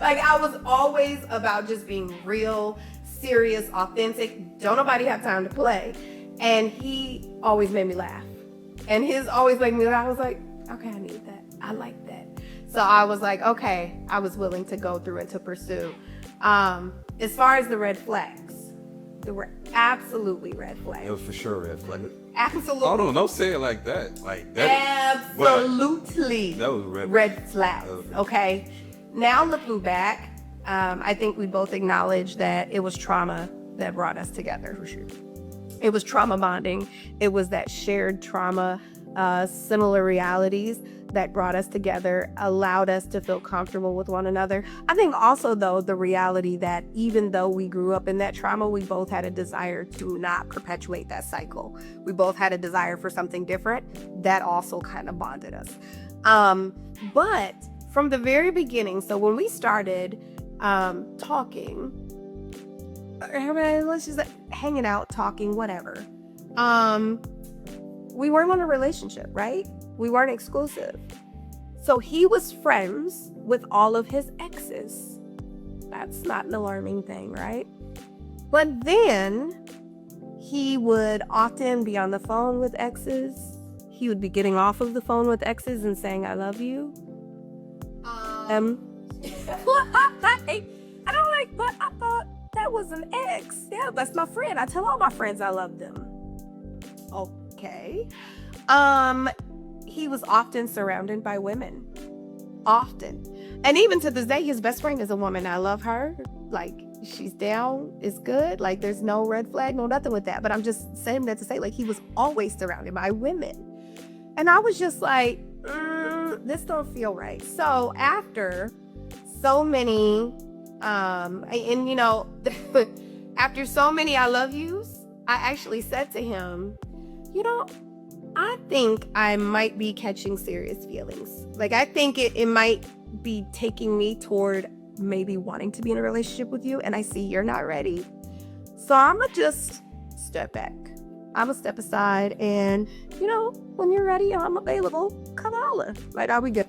Like I was always about just being real, serious, authentic. Don't nobody have time to play. And he always made me laugh. And his always made me laugh. I was like, okay, I need that. I like that. So I was like, okay, I was willing to go through and to pursue. As far as the red flags, there were absolutely red flags. It was for sure red flag. Absolutely. Hold on, don't say it like that. Like that. Absolutely. That was red flags. Okay. Now looking back, I think we both acknowledge that it was trauma that brought us together. For sure. It was trauma bonding. It was that shared trauma, similar realities that brought us together, allowed us to feel comfortable with one another. I think also, though, the reality that even though we grew up in that trauma, we both had a desire to not perpetuate that cycle. We both had a desire for something different. That also kind of bonded us. But from the very beginning, so when we started talking, let's just hanging out, talking, whatever. We weren't in a relationship, right? We weren't exclusive. So he was friends with all of his exes. That's not an alarming thing, right? But then he would often be on the phone with exes. He would be getting off of the phone with exes and saying, I love you. I don't like, but I thought that was an ex. Yeah, that's my friend. I tell all my friends I love them. Okay. He was often surrounded by women. Often. And even to this day, his best friend is a woman. I love her. Like, she's down. It's good. Like, there's no red flag, no nothing with that. But I'm just saying that to say, like, he was always surrounded by women. And I was just like, this don't feel right. So after so many, and you know, after so many I love yous, I actually said to him, you know, I think I might be catching serious feelings. Like, I think it might be taking me toward maybe wanting to be in a relationship with you, and I see you're not ready. So I'm gonna just step back. I'm gonna step aside, and, you know, when you're ready, I'm available. Come holler. Like, are we good?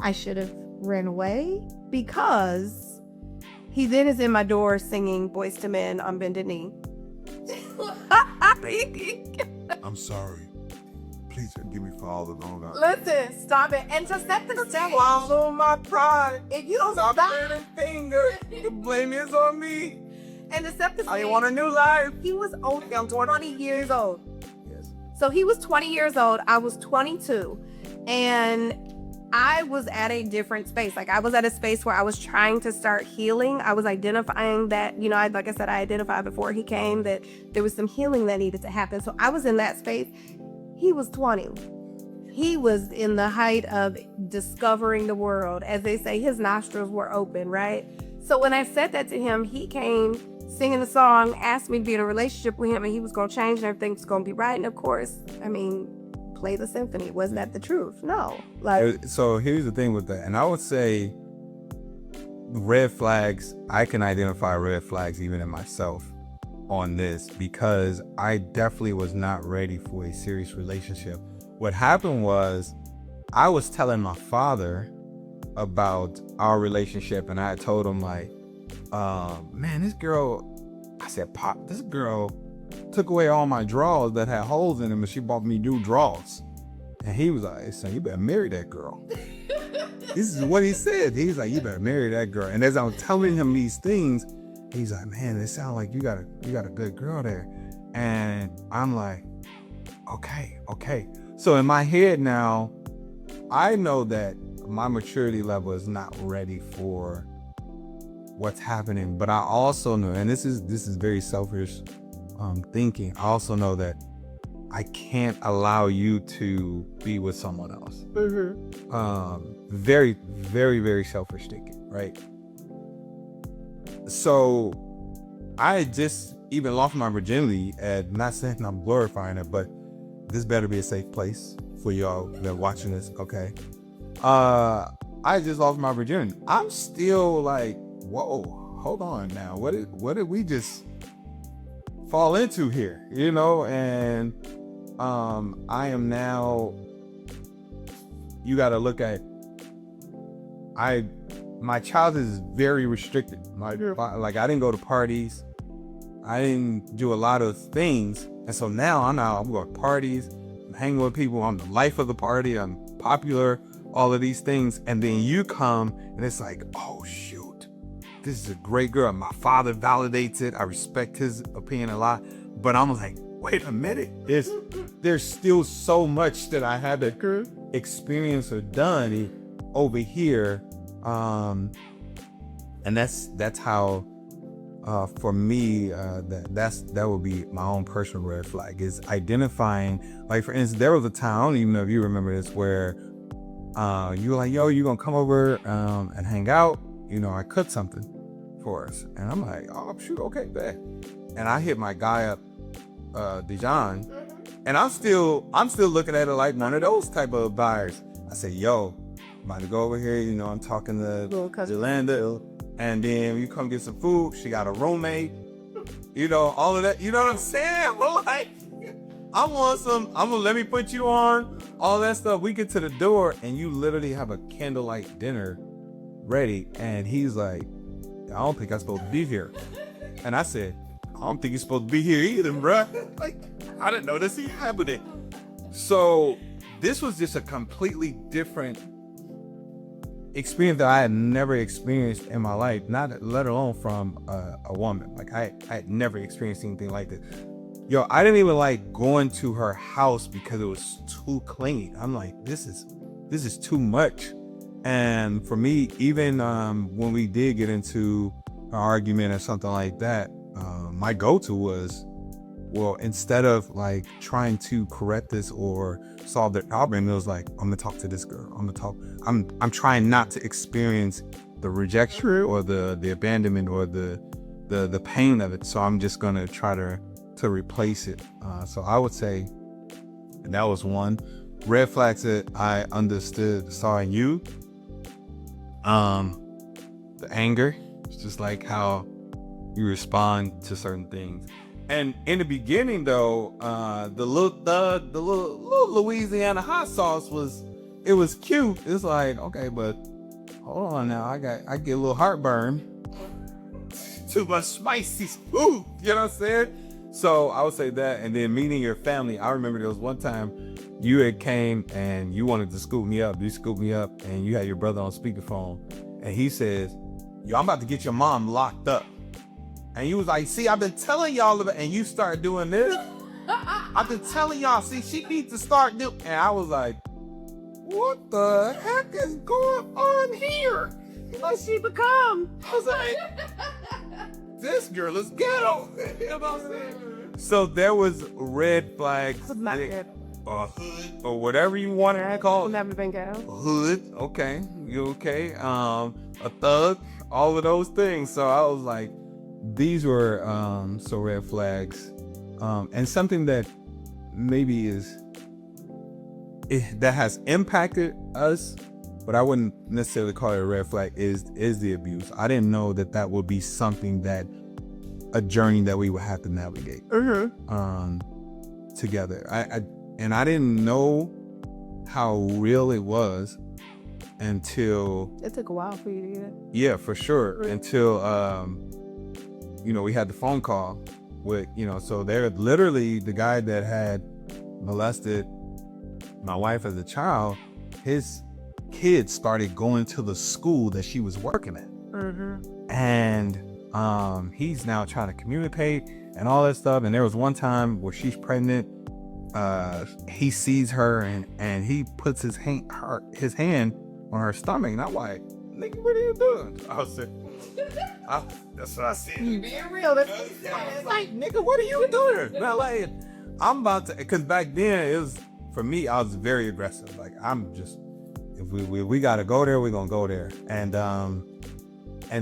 I should have ran away because he then is in my door singing Boys to Men on Bended Knee. I'm sorry. Please forgive me for all the wrong Listen, stop it. And to set the stage. Swallow my pride. If you don't stop pointing fingers, the blame is on me. And to set the stage. I want a new life. He was only 20 years old. Yes. So he was 20 years old. I was 22. And I was at a different space. Like, I was at a space where I was trying to start healing. I was identifying that, you know, like I said, I identified before he came that there was some healing that needed to happen. So I was in that space. He was 20. He was in the height of discovering the world. As they say, his nostrils were open, right? So when I said that to him, he came singing the song, asked me to be in a relationship with him, and he was going to change and everything was going to be right. And of course, I mean, play the symphony. Wasn't that the truth? No. Like, so here's the thing with that, and I would say red flags, I can identify red flags even in myself on this, because I definitely was not ready for a serious relationship. What happened was I was telling my father about our relationship, and I had told him, like, man, this girl, I said, Pop, this girl took away all my drawers that had holes in them, and she bought me new drawers. And he was like, hey, son, you better marry that girl. This is what he said. He's like, you better marry that girl. And as I'm telling him these things, he's like, man, it sounds like you got a good girl there. And I'm like, okay. So in my head now, I know that my maturity level is not ready for what's happening. But I also know, and this is very selfish thinking. I also know that I can't allow you to be with someone else. Very, very, very selfish thinking, right? So I just even lost my virginity, and not saying I'm glorifying it, but this better be a safe place for y'all that are watching this, okay? I just lost my virginity. I'm still like, whoa, hold on now. What did we just fall into here? You know, and I am now, you gotta look at, my childhood is very restricted. Like I didn't go to parties. I didn't do a lot of things. And so now I'm going to parties, I'm hanging with people, I'm the life of the party, I'm popular, all of these things. And then you come and it's like, oh shoot, this is a great girl. My father validates it. I respect his opinion a lot. But I'm like, wait a minute. There's still so much that I had to experience or done over here. And that's how, for me, that would be my own personal red flag, is identifying. Like, for instance, there was a time, I don't even know if you remember this, where you were like, yo, you gonna come over and hang out? You know, I cooked something for us. And I'm like, oh shoot, okay, bet. And I hit my guy up, Dijon, and I'm still looking at it like one of those type of buyers. I say, yo, I'm about to go over here, you know, I'm talking to Julanda, and then you come get some food. She got a roommate, you know, all of that. You know what I'm saying? Well, like, let me put you on, all that stuff. We get to the door and you literally have a candlelight dinner ready. And he's like, I don't think I'm supposed to be here. And I said, I don't think you're supposed to be here either, bruh. Like, I didn't know this happening. So this was just a completely different experience that I had never experienced in my life, not let alone from a woman. Like I had never experienced anything like this. Yo, I didn't even like going to her house because it was too clingy. I'm like, this is too much. And for me, even when we did get into an argument or something like that, my go-to was, well, instead of like trying to correct this or solve the problem, it was like, I'm gonna talk to this girl. I'm trying not to experience the rejection or the abandonment or the pain of it. So I'm just gonna try to replace it. So I would say that was one. Red flags that I saw in you. The anger. It's just like how you respond to certain things. And in the beginning, though, the little Louisiana hot sauce was cute. It's like, okay, but hold on now, I get a little heartburn. Too much spicy food, you know what I'm saying? So I would say that. And then meeting your family, I remember there was one time you had came and you wanted to scoop me up. You scooped me up and you had your brother on speakerphone, and he says, yo, I'm about to get your mom locked up. And you was like, see, I've been telling y'all about, and you start doing this. I've been telling y'all, see, she needs to start doing. And I was like, what the heck is going on here? What's she become? I was like, this girl is ghetto. You know what I'm saying? So there was red flags. Not good. Or hood, or whatever you want to call it. Never been ghetto. Hood, okay, you okay? A thug, all of those things. So I was like, these were so red flags, and something that maybe that has impacted us, but I wouldn't necessarily call it a red flag, is the abuse. I didn't know that would be something a journey that we would have to navigate together. I didn't know how real it was until it took a while for you to get it. Yeah, for sure. Until we had the phone call with, so they're literally the guy that had molested my wife as a child, his kids started going to the school that she was working at. And he's now trying to communicate and all that stuff. And there was one time where she's pregnant. He sees her and he puts his hand on her stomach, and I'm like, nigga, what are you doing? I said, that's what I said. You being real? That's what he said. It's like, nigga, what are you doing? And I'm like, I'm about to, because back then it was, for me, I was very aggressive. Like, I'm just, if we got to go there, we're gonna go there. And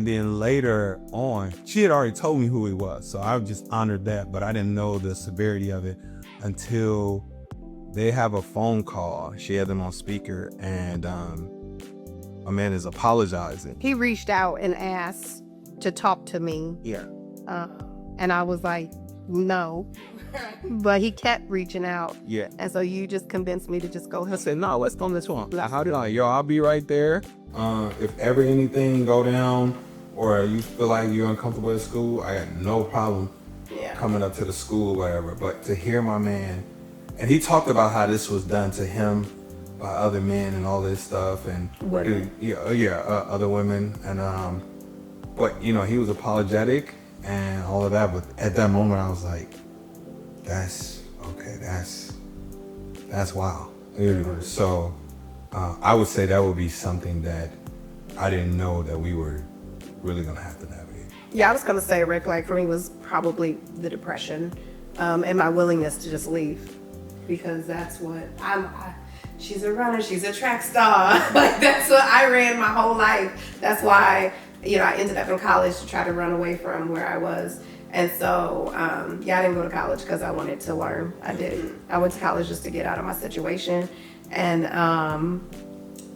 then later on, she had already told me who he was, so I just honored that, but I didn't know the severity of it until they have a phone call. She had them on speaker, and a man is apologizing. He reached out and asked to talk to me. Yeah. And I was like, no. But he kept reaching out. Yeah. And so you just convinced me to just go I ahead. said, no, let's go on this one. How did I? Yo, I'll be right there. If ever anything go down or you feel like you're uncomfortable at school, I got no problem coming up to the school or whatever. But to hear my man, and he talked about how this was done to him by other men and all this stuff, and Women. other women, and but you know, he was apologetic and all of that. But at that moment, I was like, that's wild. So I would say that would be something that I didn't know that we were really gonna have to navigate. Yeah, I was going to say a red flag for me was probably the depression and my willingness to just leave. Because that's what she's a runner, she's a track star. Like, that's what I ran my whole life. That's why, I ended up in college to try to run away from where I was. And so, I didn't go to college because I wanted to learn. I didn't. I went to college just to get out of my situation. And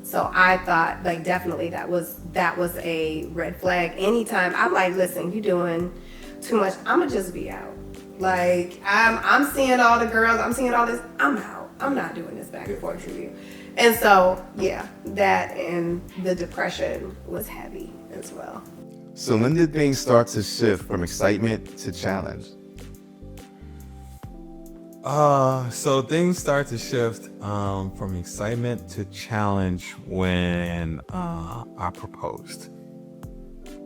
so I thought, like, definitely that was a red flag. Anytime I'm like, listen, you're doing too much, I'ma just be out. Like, I'm seeing all the girls, I'm seeing all this, I'm out. I'm not doing this back and forth with you. And so, yeah, that and the depression was heavy as well. So when did things start to shift from excitement to challenge? So things start to shift from excitement to challenge when I proposed.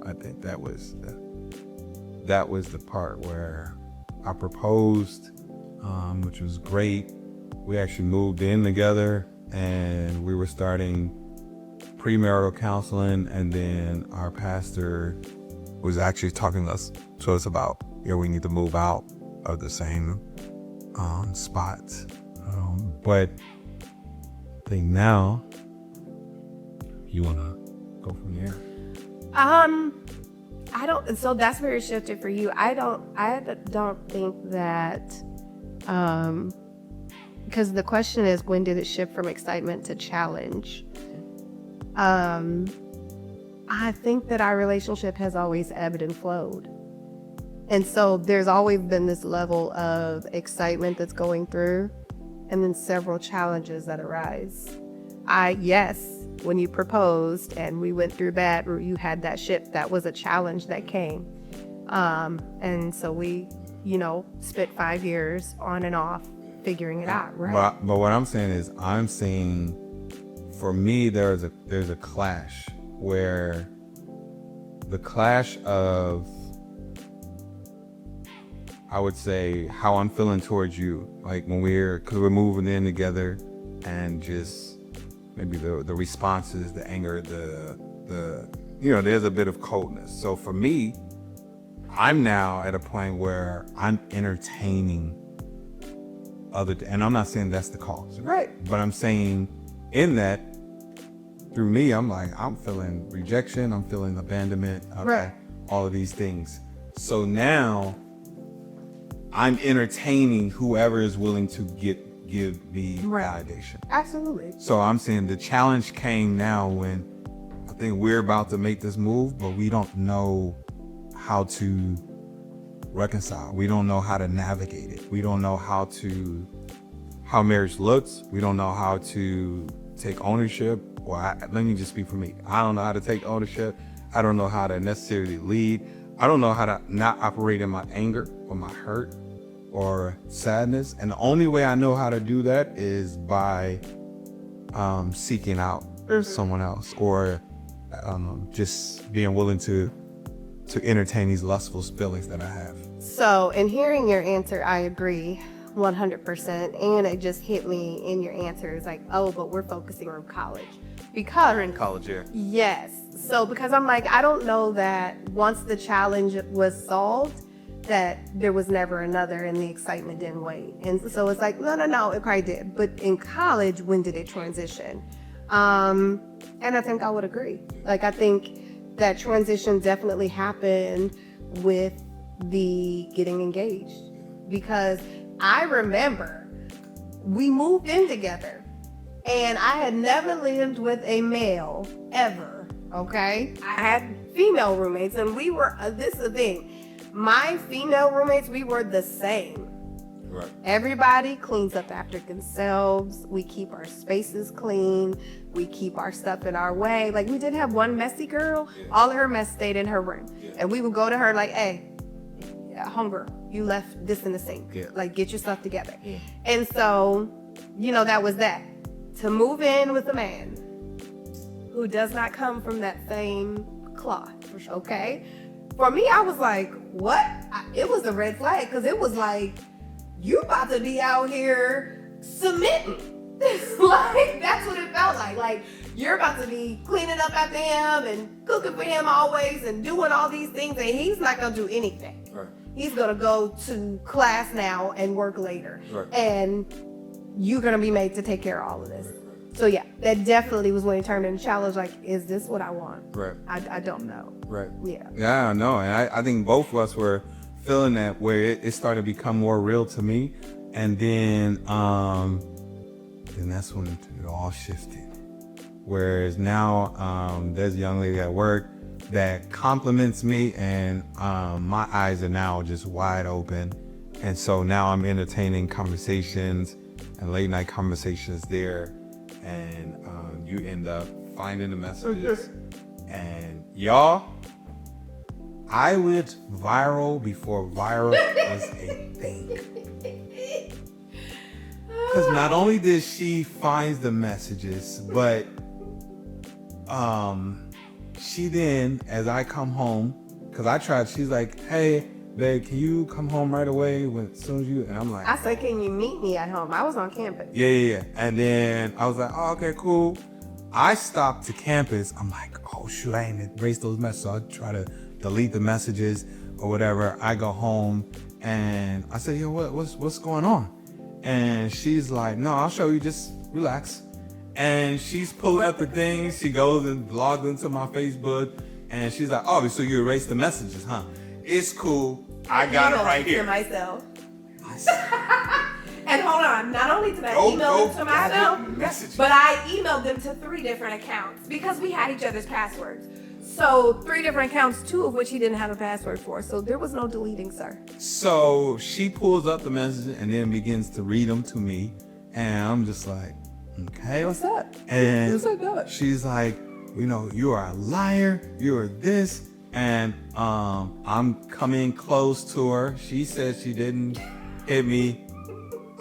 I think that was the part where I proposed, which was great. We actually moved in together, and we were starting premarital counseling, and then our pastor was actually talking to us about, we need to move out of the same spots. But I think now you want to go from there. I don't. So that's where it shifted for you. I don't think that. Because the question is, when did it shift from excitement to challenge? I think that our relationship has always ebbed and flowed. And so there's always been this level of excitement that's going through, and then several challenges that arise. When you proposed and we went through that, or you had that shift, that was a challenge that came. And so we, spent 5 years on and off figuring it out, right? But what I'm saying is, I'm seeing, for me, there's a clash where the clash of, I would say, how I'm feeling towards you, like when cause we're moving in together, and just maybe the responses, the anger, there's a bit of coldness. So for me, I'm now at a point where I'm entertaining and I'm not saying that's the cause, right? But I'm saying in that, through me, I'm like, I'm feeling rejection, I'm feeling abandonment, right? All of these things. So now I'm entertaining whoever is willing to give me validation. Absolutely. So I'm saying the challenge came now when I think we're about to make this move, but we don't know how to reconcile. We don't know how to navigate it. We don't know how marriage looks. We don't know how to take ownership. Let me just speak for me. I don't know how to take ownership. I don't know how to necessarily lead. I don't know how to not operate in my anger or my hurt or sadness. And the only way I know how to do that is by seeking out someone else, or just being willing to entertain these lustful feelings that I have. So in hearing your answer, I agree 100%. And it just hit me in your answer. It's like, oh, but we're focusing on college. because You're in college, yeah. yes. So because I'm like, I don't know that once the challenge was solved, that there was never another and the excitement didn't wane. And so it's like, no, it probably did. But in college, when did it transition? And I think I would agree. Like, I think that transition definitely happened with the getting engaged. Because I remember we moved in together and I had never lived with a male ever, okay? I had female roommates and we were, this is the thing, my female roommates, we were the same. Right. Everybody cleans up after themselves. We keep our spaces clean. We keep our stuff in our way. Like, we did have one messy girl. Yeah. All of her mess stayed in her room. Yeah. And we would go to her like, hey, homegirl, you left this in the sink. Yeah. Like, get your stuff together. Yeah. And so, that was that. To move in with a man who does not come from that same cloth, okay? For me, I was like, what? It was a red flag, because it was like, you about to be out here submitting. Like, that's what it felt like. Like, you're about to be cleaning up after him and cooking for him always and doing all these things, and he's not gonna do anything. Right. He's gonna go to class now and work later. Right. And you're gonna be made to take care of all of this. So yeah, that definitely was when it turned into a challenge. Like, is this what I want? Right. I don't know. Right. Yeah. Yeah, I know. And I think both of us were feeling that, where it started to become more real to me. And then that's when it all shifted. Whereas now there's a young lady at work that compliments me, and my eyes are now just wide open. And so now I'm entertaining conversations and late night conversations there. And you end up finding the messages. And y'all, I went viral before viral was a thing. Because not only did she find the messages, but she then, as I come home, because I tried, she's like, hey, babe, can you come home right away as soon as you, and I'm like, I said, can you meet me at home? I was on campus. yeah. And then I was like, oh, okay, cool. I stopped to campus. I'm like, oh shoot, I ain't erased those messages. So I try to delete the messages or whatever. I go home and I said, yo, what's going on? And she's like, no, I'll show you, just relax. And she's pulling up the things. She goes and logs into my Facebook and she's like, oh, so you erased the messages, huh? It's cool. I got it right here. To myself. And hold on, not only did I email them to myself, but I emailed them to 3 different accounts because we had each other's passwords. So 3 different accounts, 2 of which he didn't have a password for. So there was no deleting, sir. So she pulls up the messages and then begins to read them to me. And I'm just like, okay, what's up? And What's up, God? she's like, you are a liar. You are this. And I'm coming close to her. She said she didn't hit me.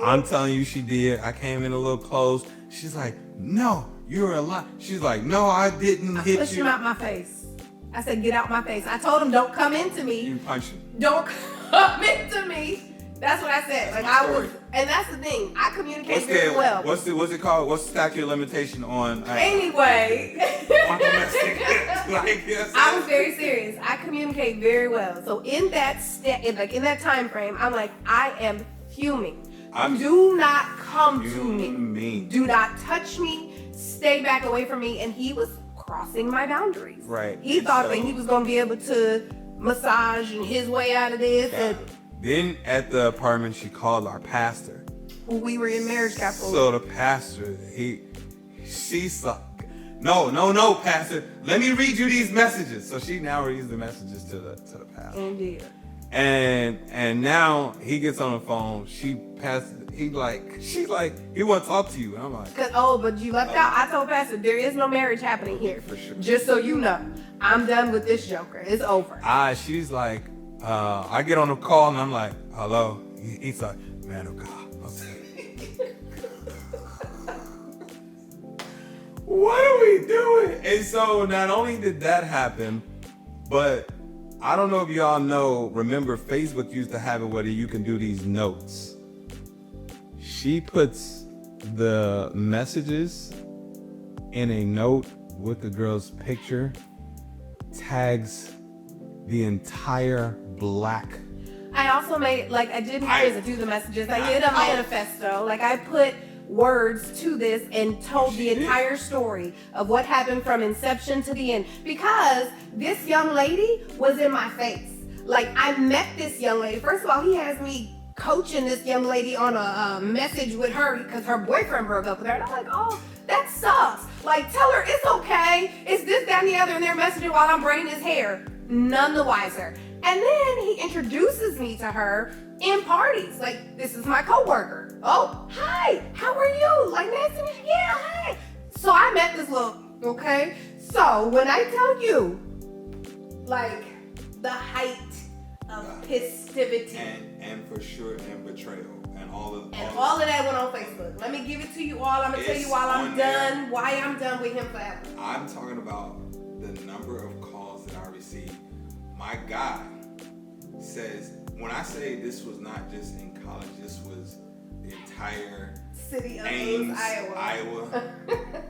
I'm telling you she did. I came in a little close. She's like, no, you're a liar. She's like, no, I didn't hit Pushed you. him out my face. I said, get out my face. I told him, don't come into me. You punched him. Don't come into me. That's what I said. Like, I was, and that's the thing. I communicate very well. What's it called? What's the statute of limitation on? Anyway. Like, yes, I was very serious. I communicate very well. So in that in that time frame, I'm like, I am fuming. Do not come to me. Do not touch me. Stay back away from me. And he was crossing my boundaries. Right. He thought that he was going to be able to massage his way out of this. And then at the apartment, she called our pastor. we were in marriage couple. So the pastor, she's like, no, pastor, let me read you these messages. So she now reads the messages to the pastor. Indeed. And now he gets on the phone. He want to talk to you. And I'm like, But you left out. I told Pastor, there is no marriage happening here. For sure. Just so you know, I'm done with this joker. It's over. She's like, I get on the call and I'm like, hello. He's like, man of God. What are we doing? And so not only did that happen, but I don't know if y'all remember Facebook used to have it where you can do these notes. She puts the messages in a note with the girl's picture tags the entire black. I also made, like, I didn't just do the messages. I did a manifesto. Like, I put words to this and told the entire story of what happened from inception to the end. Because this young lady was in my face. Like, I met this young lady. First of all, he has me coaching this young lady on a message with her because her boyfriend broke up with her. And I'm like, oh, that sucks. Like, tell her it's okay. It's this, that, and the other. And they're messaging while I'm braiding his hair. None the wiser. And then he introduces me to her in parties. Like, this is my coworker. Oh, hi, how are you? Like, nice to meet you. Yeah, hi. So I met this little, okay? So when I tell you, like, the height of festivity. And for sure, and betrayal. And all of that went on Facebook. Let me give it to you all. I'm going to tell you while I'm done, why I'm done with him forever. I'm talking about the number of calls that I received. My guy says, when I say this was not just in college, this was the entire city of Ames, Iowa.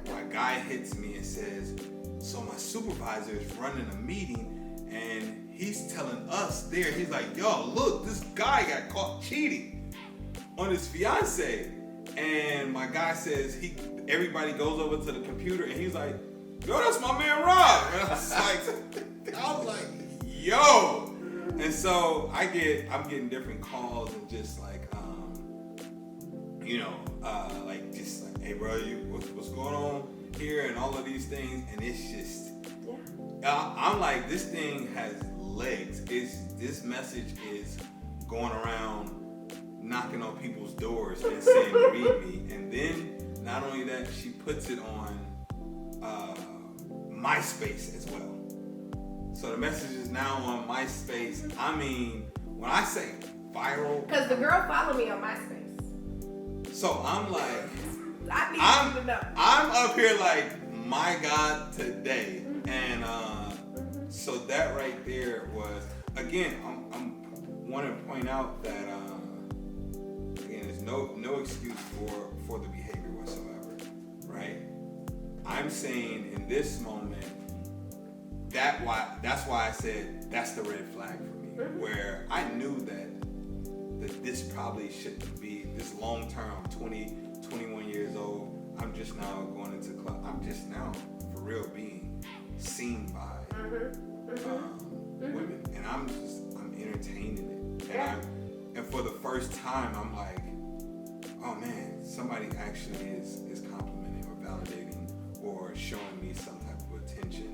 My guy hits me and says, so my supervisor is running a meeting and he's telling us there, he's like, yo, look, this guy got caught cheating on his fiance. And my guy says, everybody goes over to the computer and he's like, yo, that's my man Rob. And I was like, yo. And so I'm getting different calls and just like, like just like, hey bro, what's going on here and all of these things. And it's just, I'm like, this thing has legs. This message is going around knocking on people's doors and saying, read me. And then not only that, she puts it on MySpace as well. So the message is now on MySpace. I mean, when I say viral, because the girl followed me on MySpace. So I'm like, I need you to know. I'm up here like, my God, today. And so that right there was, again, I'm want to point out that again, there's no excuse for the behavior whatsoever, right? I'm saying in this moment, that's why I said that's the red flag for me, where I knew that this probably shouldn't be this long term. I'm 20, 21 years old. I'm just now going into club. I'm just now for real being seen by women, and I'm entertaining it, and for the first time I'm like, oh man, somebody actually is complimenting or validating or showing me some type of attention.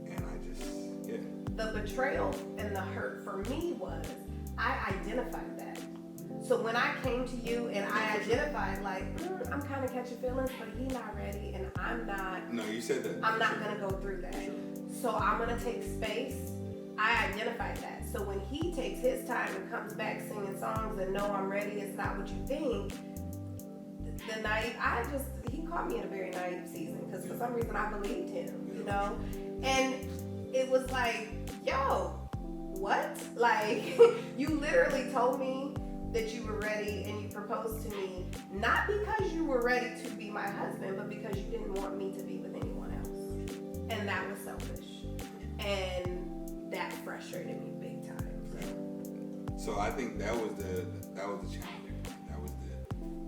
And I just, the betrayal and the hurt for me was, I identified that. So when I came to you and I identified, like, I'm kind of catching feelings, but he's not ready, and I'm not. No, you said that. I'm not gonna go through that. So I'm gonna take space. I identified that. So when he takes his time and comes back singing songs and no, I'm ready, it's not what you think. The night he caught me in a very naive season because for some reason I believed him, you know? And it was like, yo, what? Like, you literally told me that you were ready and you proposed to me, not because you were ready to be my husband, but because you didn't want me to be with anyone else. And that was selfish. And that frustrated me big time. So I think that was the challenging part. That was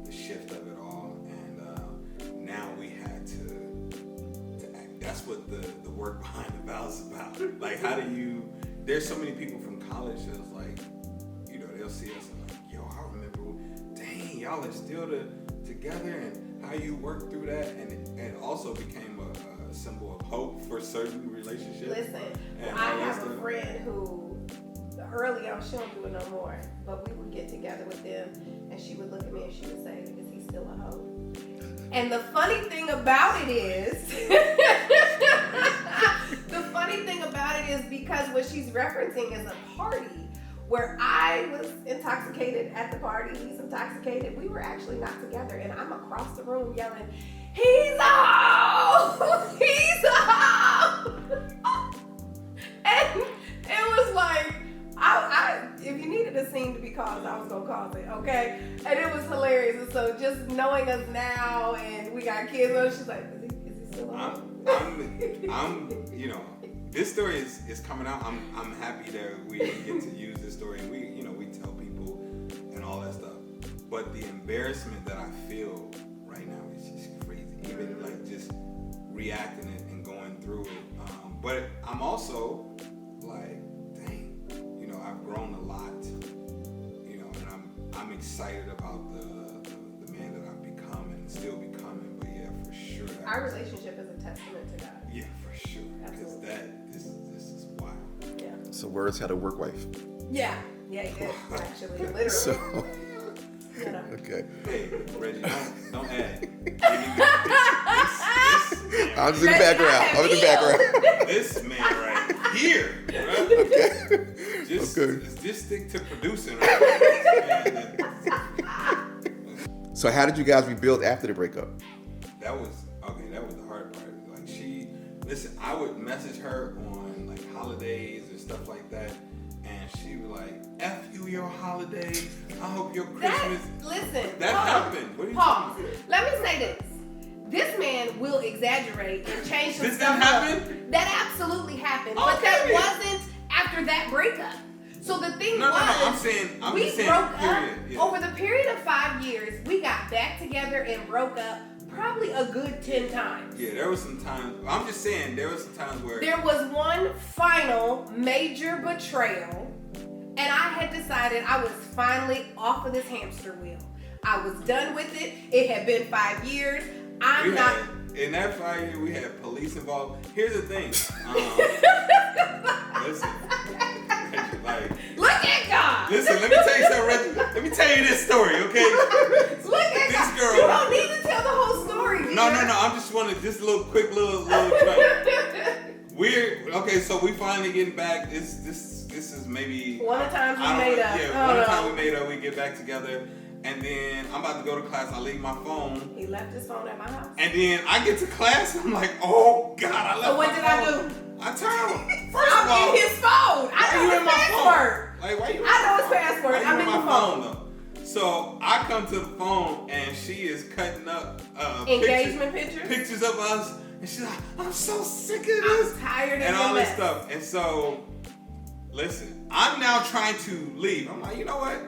the shift of it all. And now we had to act. That's what the work behind the vows is about. Like, how do you, there's so many people from college that's like, they'll see us and like, yo, I remember, dang, y'all are still together, and how you work through that, and it also became a symbol of hope for certain relationships. Listen, I have a friend who, early on, she don't do it no more, but we would get together with them, and she would look at me and she would say, is he still a hoe? And the funny thing about it is, because what she's referencing is a party where I was intoxicated at the party, he's intoxicated. We were actually not together, and I'm across the room yelling, he's a hoe! He's a hoe! And it was like, if you needed a scene to be caused, I was gonna cause it, okay? And it was hilarious. And so just knowing us now, and we got kids, and she's like, is he I'm, you know, this story is coming out. I'm happy that we get to use this story and we tell people and all that stuff. But the embarrassment that I feel right now is just crazy. Even like just reacting it and going through it. But I'm also like, dang, you know, I've grown a lot, you know, and I'm excited about the man that I've become and still becoming. But yeah, for sure. Our relationship is a testament to God. Yeah, for sure. Because this is wild. Yeah. So Words had a work wife. Yeah. Yeah, he did. Actually, literally. So, You know. okay. Hey, Reggie, don't add. I'm just in the background. This man right here, right? Okay. Just stick to producing. Right? So how did you guys rebuild after the breakup? That was the hard part. Like listen, I would message her on like holidays and stuff like that, and she would like, F you your holidays. I hope your Christmas. That happened. What are you talking about? Let me say this. This man will exaggerate and change some This stuff didn't happen? up. That absolutely happened. But that wasn't after that breakup. So the thing No, I'm was, saying we just saying, broke period. up. Yeah. Over the period of 5 years, we got back together and broke up probably a good 10 times. Yeah, there was some times. I'm just saying there was some times where There was one final major betrayal, and I had decided I was finally off of this hamster wheel. I was done with it. It had been 5 years. In that 5 years, we had police involved. Here's the thing. Listen, like, Look at God. listen. Let me tell you something, Reggie. Let me tell you this story, okay? Look at This God. girl- You don't need to tell the whole story. No. dear. I'm just wanting just a little quick little joint. Okay. So we finally getting back. This is maybe One of the times we I don't made know, up. Yeah, Oh, one of the no. times we made up. We get back together, and then I'm about to go to class. I leave my phone. He left his phone at my house. And then I get to class, I'm like, oh God, I left So what my did I phone. do? I tell him, first of all, I'm in his phone. I why know you his in my password. phone? Like, why you? I know his password. Why you I'm in in my the phone. though? So I come to the phone and she is cutting up Engagement pictures? pictures of us, and she's like, I'm so sick of this, I'm tired of and your all this mess. stuff. And so, listen, I'm now trying to leave. I'm like, you know what?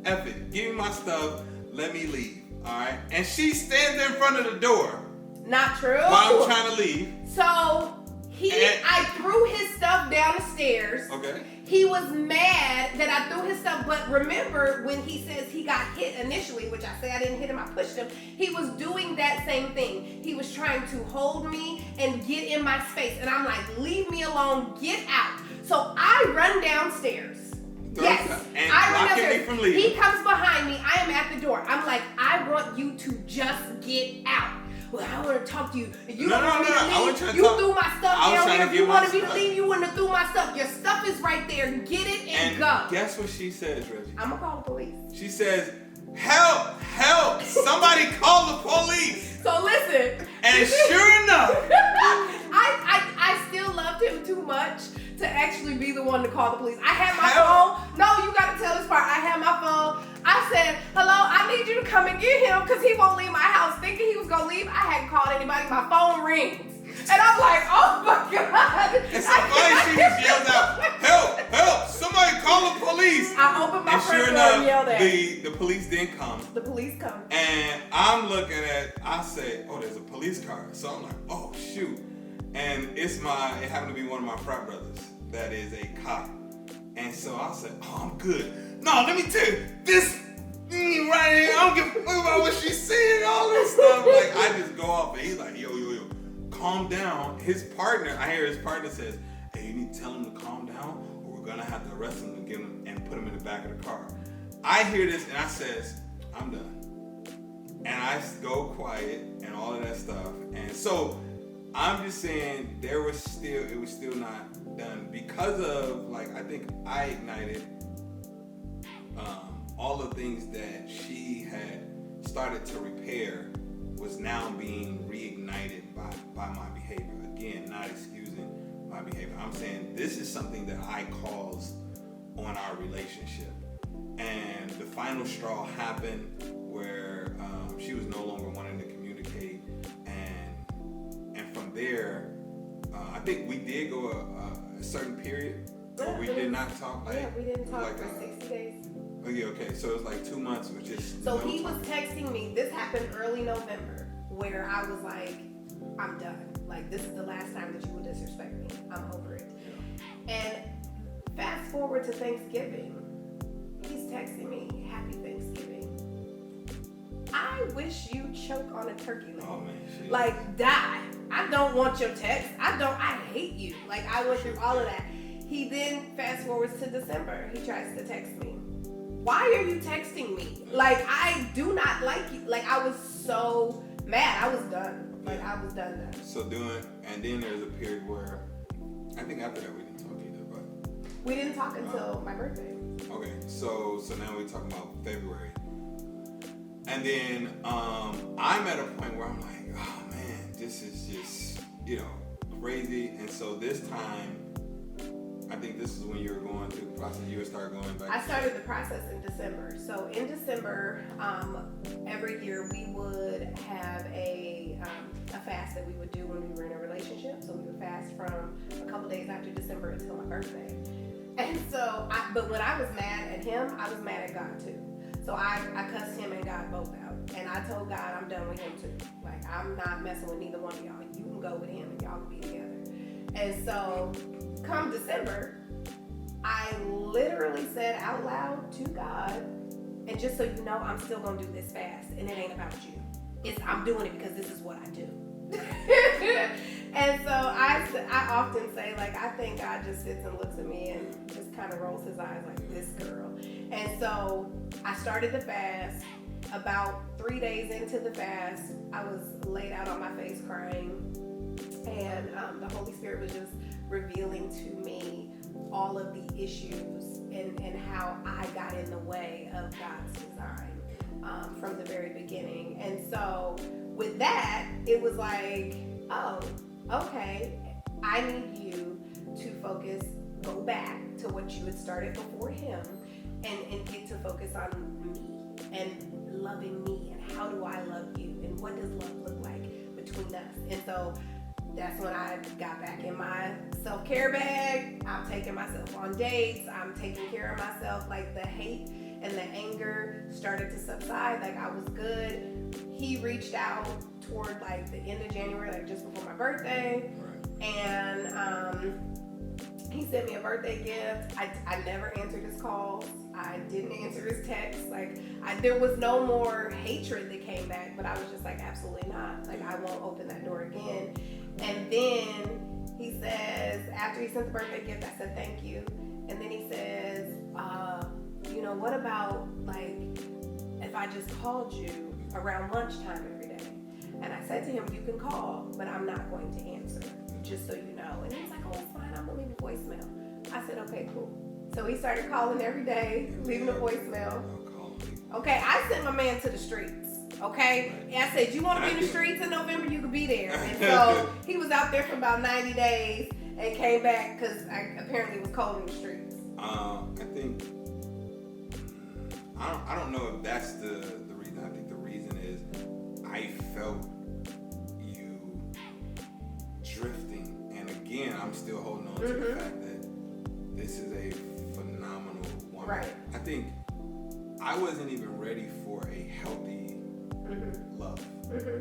F it, give me my stuff, let me leave. All right. And she stands in front of the door Not true. while I'm trying to leave. So I threw his stuff down the stairs. Okay. He was mad that I threw his stuff, but remember when he says he got hit initially, which I say I didn't hit him, I pushed him, he was doing that same thing. He was trying to hold me and get in my space. And I'm like, leave me alone, get out. So I run downstairs. Yes, And I run blocking me downstairs. from leaving. He comes behind me, I am at the door. I'm like, I want you to just get out. Well, I want to talk to you. You No, don't want me to I wasn't leave. trying to You talk. threw my stuff I was down trying there. to If you get my wanted me to stuff. leave, you wouldn't have threw my stuff. Your stuff is right there. Get it and And go. guess what she says, Reggie? I'm going to call the police. She says, help, somebody call the police. So listen. And sure enough, I still loved him too much to actually be the one to call the police. I had my Help. phone. No, you got to tell this part. I had my phone. I said, hello, I need you to come and get him because he won't leave my house. Thinking he was going to leave, I hadn't called anybody. My phone rings. And I'm like, oh my God. and somebody she just yells out, help, somebody call the police. I opened my And front sure door and enough, yelled at him. the police didn't come. The police come. And I'm looking I said, oh, there's a police car. So I'm like, oh, shoot. And it happened to be one of my frat brothers that is a cop. And so I said, oh, I'm good. No, let me tell you, this right here, I don't give a fuck about what she's saying, all this stuff. Like, I just go off and he's like, yo, calm down. His partner, I hear his partner says, hey, you need to tell him to calm down or we're gonna have to arrest him and get him and put him in the back of the car. I hear this and I says, I'm done. And I go quiet and all of that stuff. And so I'm just saying it was still not done because of, like, I think I ignited all the things that she had started to repair was now being reignited by my behavior. Again, not excusing my behavior. I'm saying this is something that I caused on our relationship. And the final straw happened where she was no longer wanting to communicate. And there, I think we did go a certain period where we did not talk. Like, Yeah, we didn't talk like, for 60 days. Oh yeah, okay. So it was like 2 months, which is So no he was talking. texting me. This happened early November, where I was like, I'm done. Like, this is the last time that you will disrespect me. I'm over it. And fast forward to Thanksgiving, he's texting me, Happy Thanksgiving. I wish you choke on a turkey leg. Oh man, shit. Like, die. I don't want your text. I hate you. Like, I went through all of that. He then fast forwards to December. He tries to text me. Why are you texting me? Like, I do not like you. Like, I was so mad. I was done. Like, I was done. So and then there's a period where, I think after that we didn't talk either, but. We didn't talk until my birthday. Okay, so now we're talking about February. And then I'm at a point where I'm like, oh man, this is just, crazy. And so this time, I think this is when you were going through the process. You would start going back. I started the process in December. So in December, every year we would have a fast that we would do when we were in a relationship. So we would fast from a couple days after December until my birthday. And so, but when I was mad at him, I was mad at God too. So I cussed him and God both out. And I told God I'm done with him too. Like, I'm not messing with neither one of y'all. You can go with him and y'all can be together. And so come December, I literally said out loud to God, and just so you know, I'm still gonna do this fast, and it ain't about you. I'm doing it because this is what I do. And so I often say, like, I think God just sits and looks at me and just kind of rolls his eyes like, this girl. And so I started the fast. About 3 days into the fast, I was laid out on my face crying, and the Holy Spirit was just revealing to me all of the issues and how I got in the way of God's design from the very beginning. And so with that, it was like, oh, okay, I need you to focus, go back to what you had started before him, and get to focus on me and loving me, and how do I love you, and what does love look like between us. And so that's when I got back in my self-care bag. I'm taking myself on dates. I'm taking care of myself. Like, the hate and the anger started to subside. Like, I was good. He reached out toward like the end of January, like just before my birthday. Right. And he sent me a birthday gift. I never answered his calls. I didn't answer his texts. Like, there was no more hatred that came back, but I was just like, absolutely not. Like, I won't open that door again. And then he says, after he sent the birthday gift, I said, thank you. And then he says, what about, like, if I just called you around lunchtime every day? And I said to him, you can call, but I'm not going to answer, just so you know. And he was like, oh, it's fine, I'm gonna leave a voicemail. I said, okay, cool. So he started calling every day, leaving a voicemail. Okay, I sent my man to the streets. Okay, and I said, you want to be in the streets in November? You could be there. And so he was out there for about 90 days and came back because I apparently was cold in the streets. I don't know if that's the reason. I think the reason is I felt you drifting, and again, I'm still holding on to the fact that this is a phenomenal woman. Right. I think I wasn't even ready for a healthy love, because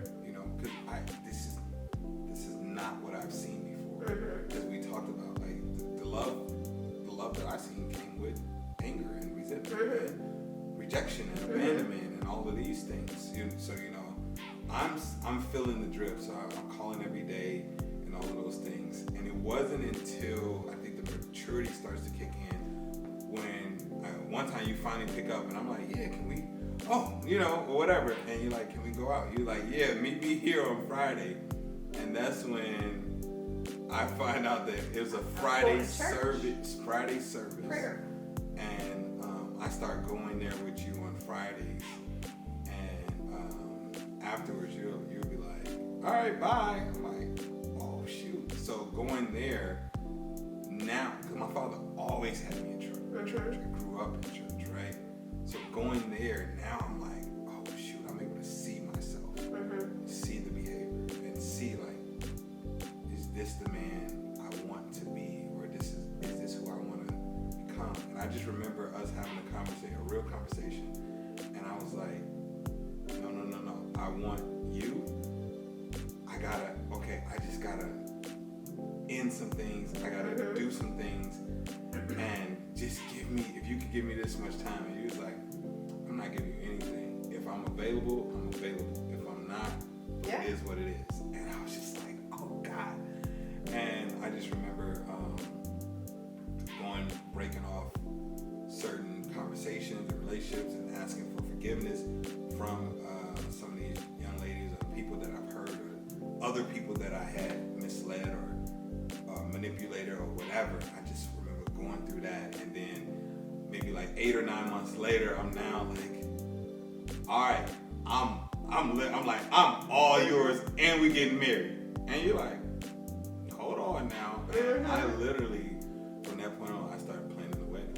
this is not what I've seen before. As we talked about, like the love that I seen came with anger and resentment, and rejection and abandonment, and all of these things. So I'm feeling the drift. So I'm calling every day and all of those things. And it wasn't until I think the maturity starts to kick in when one time you finally pick up, and I'm like, yeah, can we? Oh, or whatever. And you're like, can we go out? You're like, yeah, meet me here on Friday. And that's when I find out that it was a Friday service. Prayer. And I start going there with you on Fridays. And afterwards, you'll be like, all right, bye. I'm like, oh, shoot. So going there now, because my father always had me in church. I grew up in church, right? So going there now, I'm like, oh shoot, I'm able to see myself, see the behavior, and see like I just remember us having a real conversation, and I was like, no. I want you. I just gotta end some things. I gotta do some things, and just if you could give me this much time. And he was like, I'm not giving you anything. If I'm available, I'm available. If I'm not, it is what it is. And I was just like, oh God. And I just remember breaking off certain conversations and relationships and asking for forgiveness from some of these young ladies or people that I've heard or other people that I had misled or manipulated or whatever. I just remember going through that, and then maybe like 8 or 9 months later, I'm now like, all right, I'm all yours, and we getting married. And you're like, hold on now. And I literally, from that point on, I started planning the wedding.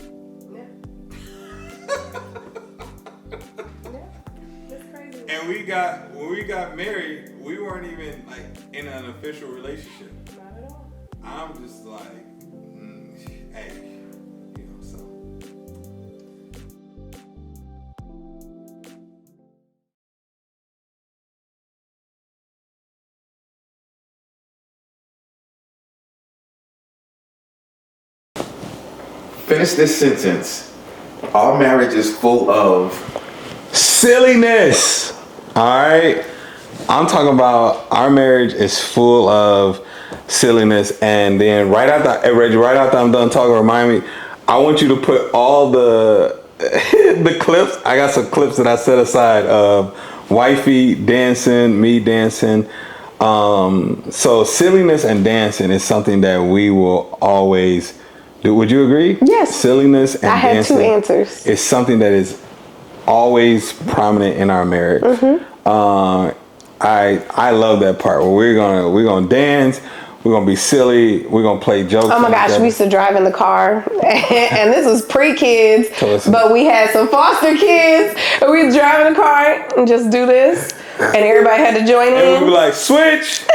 That's crazy. And when we got married, we weren't even like in an official relationship. Not at all. I'm just like, hey, so. Finish this sentence. Our marriage is full of Silliness. All right. I'm talking about our marriage is full of silliness. And then right after I'm done talking, remind me, I want you to put all the clips. I got some clips that I set aside of wifey dancing, me dancing. So silliness and dancing is something that we will always do. Would you agree? Yes. Silliness and I had dancing two answers. is something that is always prominent in our marriage. I love that part where we're gonna dance, we're gonna be silly, we're gonna play jokes. Oh my gosh, we used to drive in the car, and this was pre-kids, but we had some foster kids, and we'd drive in the car and just do this, and everybody had to join in. And we'd be like, switch!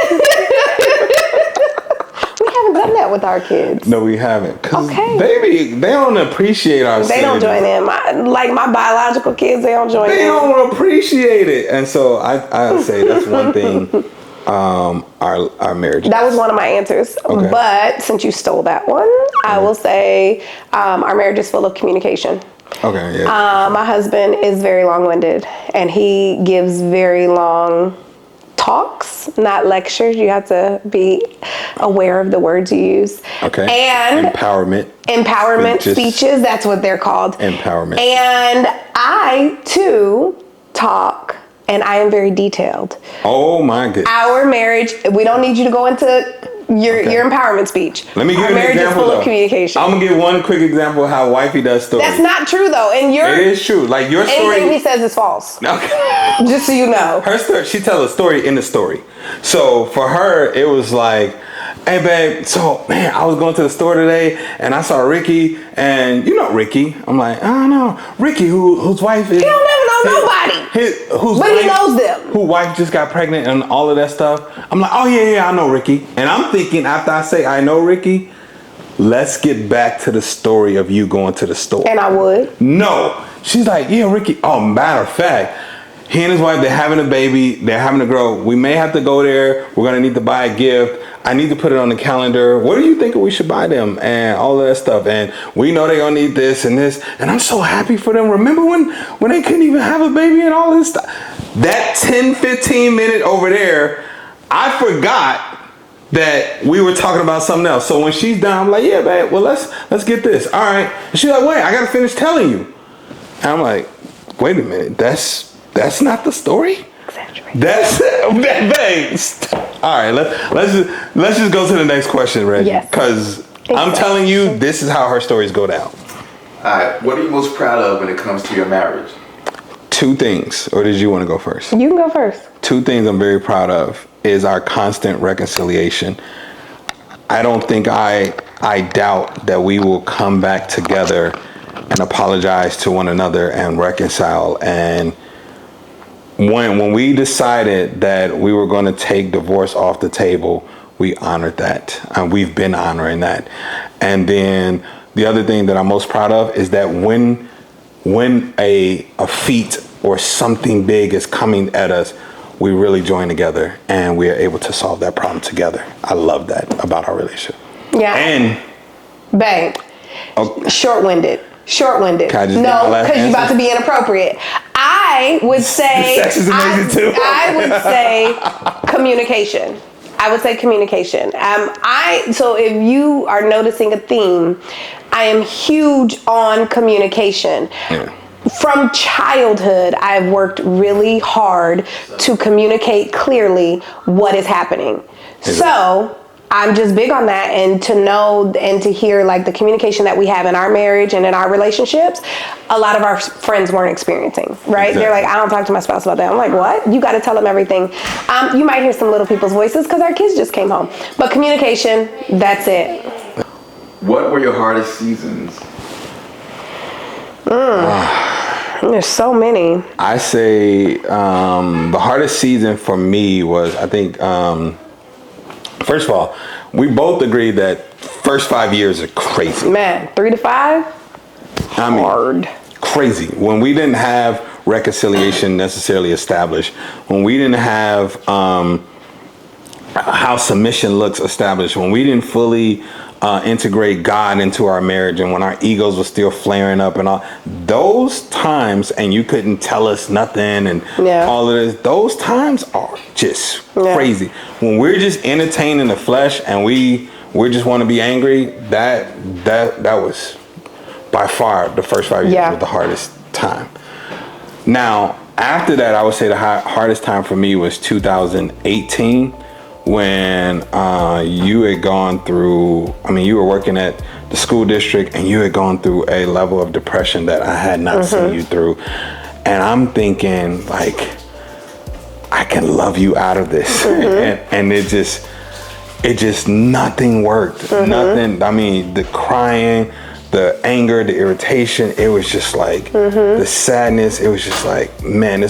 We haven't done that with our kids. No, we haven't. Cause Okay. baby, they don't appreciate our They don't join in. My biological kids, they don't join in. They don't appreciate it. And so I say that's one thing, our marriage. That was one of my answers. Okay. But since you stole that one, I will say our marriage is full of communication. Okay, yeah. My husband is very long-winded, and he gives very long talks, not lectures. You have to be aware of the words you use. Okay. And empowerment speeches, that's what they're called. Empowerment. And I too talk, and I am very detailed. Oh my goodness. Our marriage, we don't need you to go into your empowerment speech. Let me give you an marriage example. is full of communication. I'm gonna give one quick example of how wifey does stories. That's not true though. And It is true. Like your story. anything he says is false. Okay. Just so you know. Her story, she tells a story in the story. So for her, it was like, hey babe, so man, I was going to the store today and I saw Ricky, and you know Ricky. I'm like, I don't know. Ricky, whose wife is. He don't never know nobody. But he knows them. Whose wife just got pregnant and all of that stuff. I'm like, oh yeah, I know Ricky. And I'm thinking after I say I know Ricky, let's get back to the story of you going to the store. And I would. No. She's like, yeah, Ricky. Oh, matter of fact, he and his wife, they're having a baby. They're having a girl. We may have to go there. We're going to need to buy a gift. I need to put it on the calendar. What do you think we should buy them? And all of that stuff. And we know they're going to need this and this. And I'm so happy for them. Remember when they couldn't even have a baby and all this stuff? That 10, 15 minute over there, I forgot that we were talking about something else. So when she's done, I'm like, yeah, babe, well, let's get this. All right. And she's like, wait, I got to finish telling you. And I'm like, wait a minute. That's not the story? Exaggerate. That's babe. All right, let's just go to the next question, Reggie. Yes. Because I'm telling you, this is how her stories go down. All right, what are you most proud of when it comes to your marriage? Two things, or did you want to go first? You can go first. Two things I'm very proud of is our constant reconciliation. I don't think I doubt that we will come back together and apologize to one another and reconcile. And when we decided that we were going to take divorce off the table, we honored that, and we've been honoring that. And then the other thing that I'm most proud of is that when a feat or something big is coming at us, we really join together and we are able to solve that problem together. I love that about our relationship. Yeah. And babe, short-winded. Can I just No, because you're about to be inappropriate. I would say sex is amazing too. I would say communication. So if you are noticing a theme, I am huge on communication. Yeah. From childhood, I've worked really hard to communicate clearly what is happening. So I'm just big on that, and to know and to hear like the communication that we have in our marriage and in our relationships, a lot of our friends weren't experiencing, right? Exactly. They're like, I don't talk to my spouse about that. I'm like, what? You got to tell them everything. You might hear some little people's voices because our kids just came home. But communication, that's it. What were your hardest seasons? There's so many. I say the hardest season for me was, I think, first of all, we both agree that first 5 years are crazy. Man, 3 to 5? Hard. Crazy. When we didn't have reconciliation necessarily established, when we didn't have how submission looks established, when we didn't fully integrate God into our marriage, and when our egos were still flaring up and all those times, and you couldn't tell us nothing and all of this, those times are just crazy. When we're just entertaining the flesh and we just want to be angry, that was by far the first 5 years was the hardest time. Now after that, I would say the hardest time for me was 2018, when you had gone through, you were working at the school district and you had gone through a level of depression that I had not seen you through. And I'm thinking, like, I can love you out of this. And it just, nothing worked. Nothing, the crying, the anger, the irritation, it was just like the sadness. It was just like, man,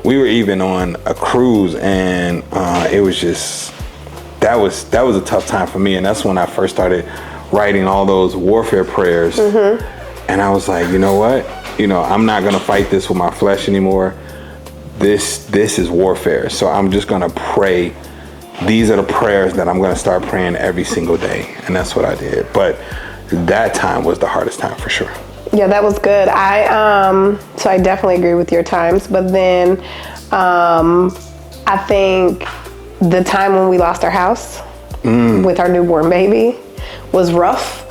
we were even on a cruise, and it was just, that was a tough time for me. And that's when I first started writing all those warfare prayers. And I was like, you know what? I'm not gonna fight this with my flesh anymore. This is warfare. So I'm just gonna pray. These are the prayers that I'm gonna start praying every single day. And that's what I did. But that time was the hardest time for sure. Yeah, that was good. So I definitely agree with your times, but then I think the time when we lost our house with our newborn baby was rough.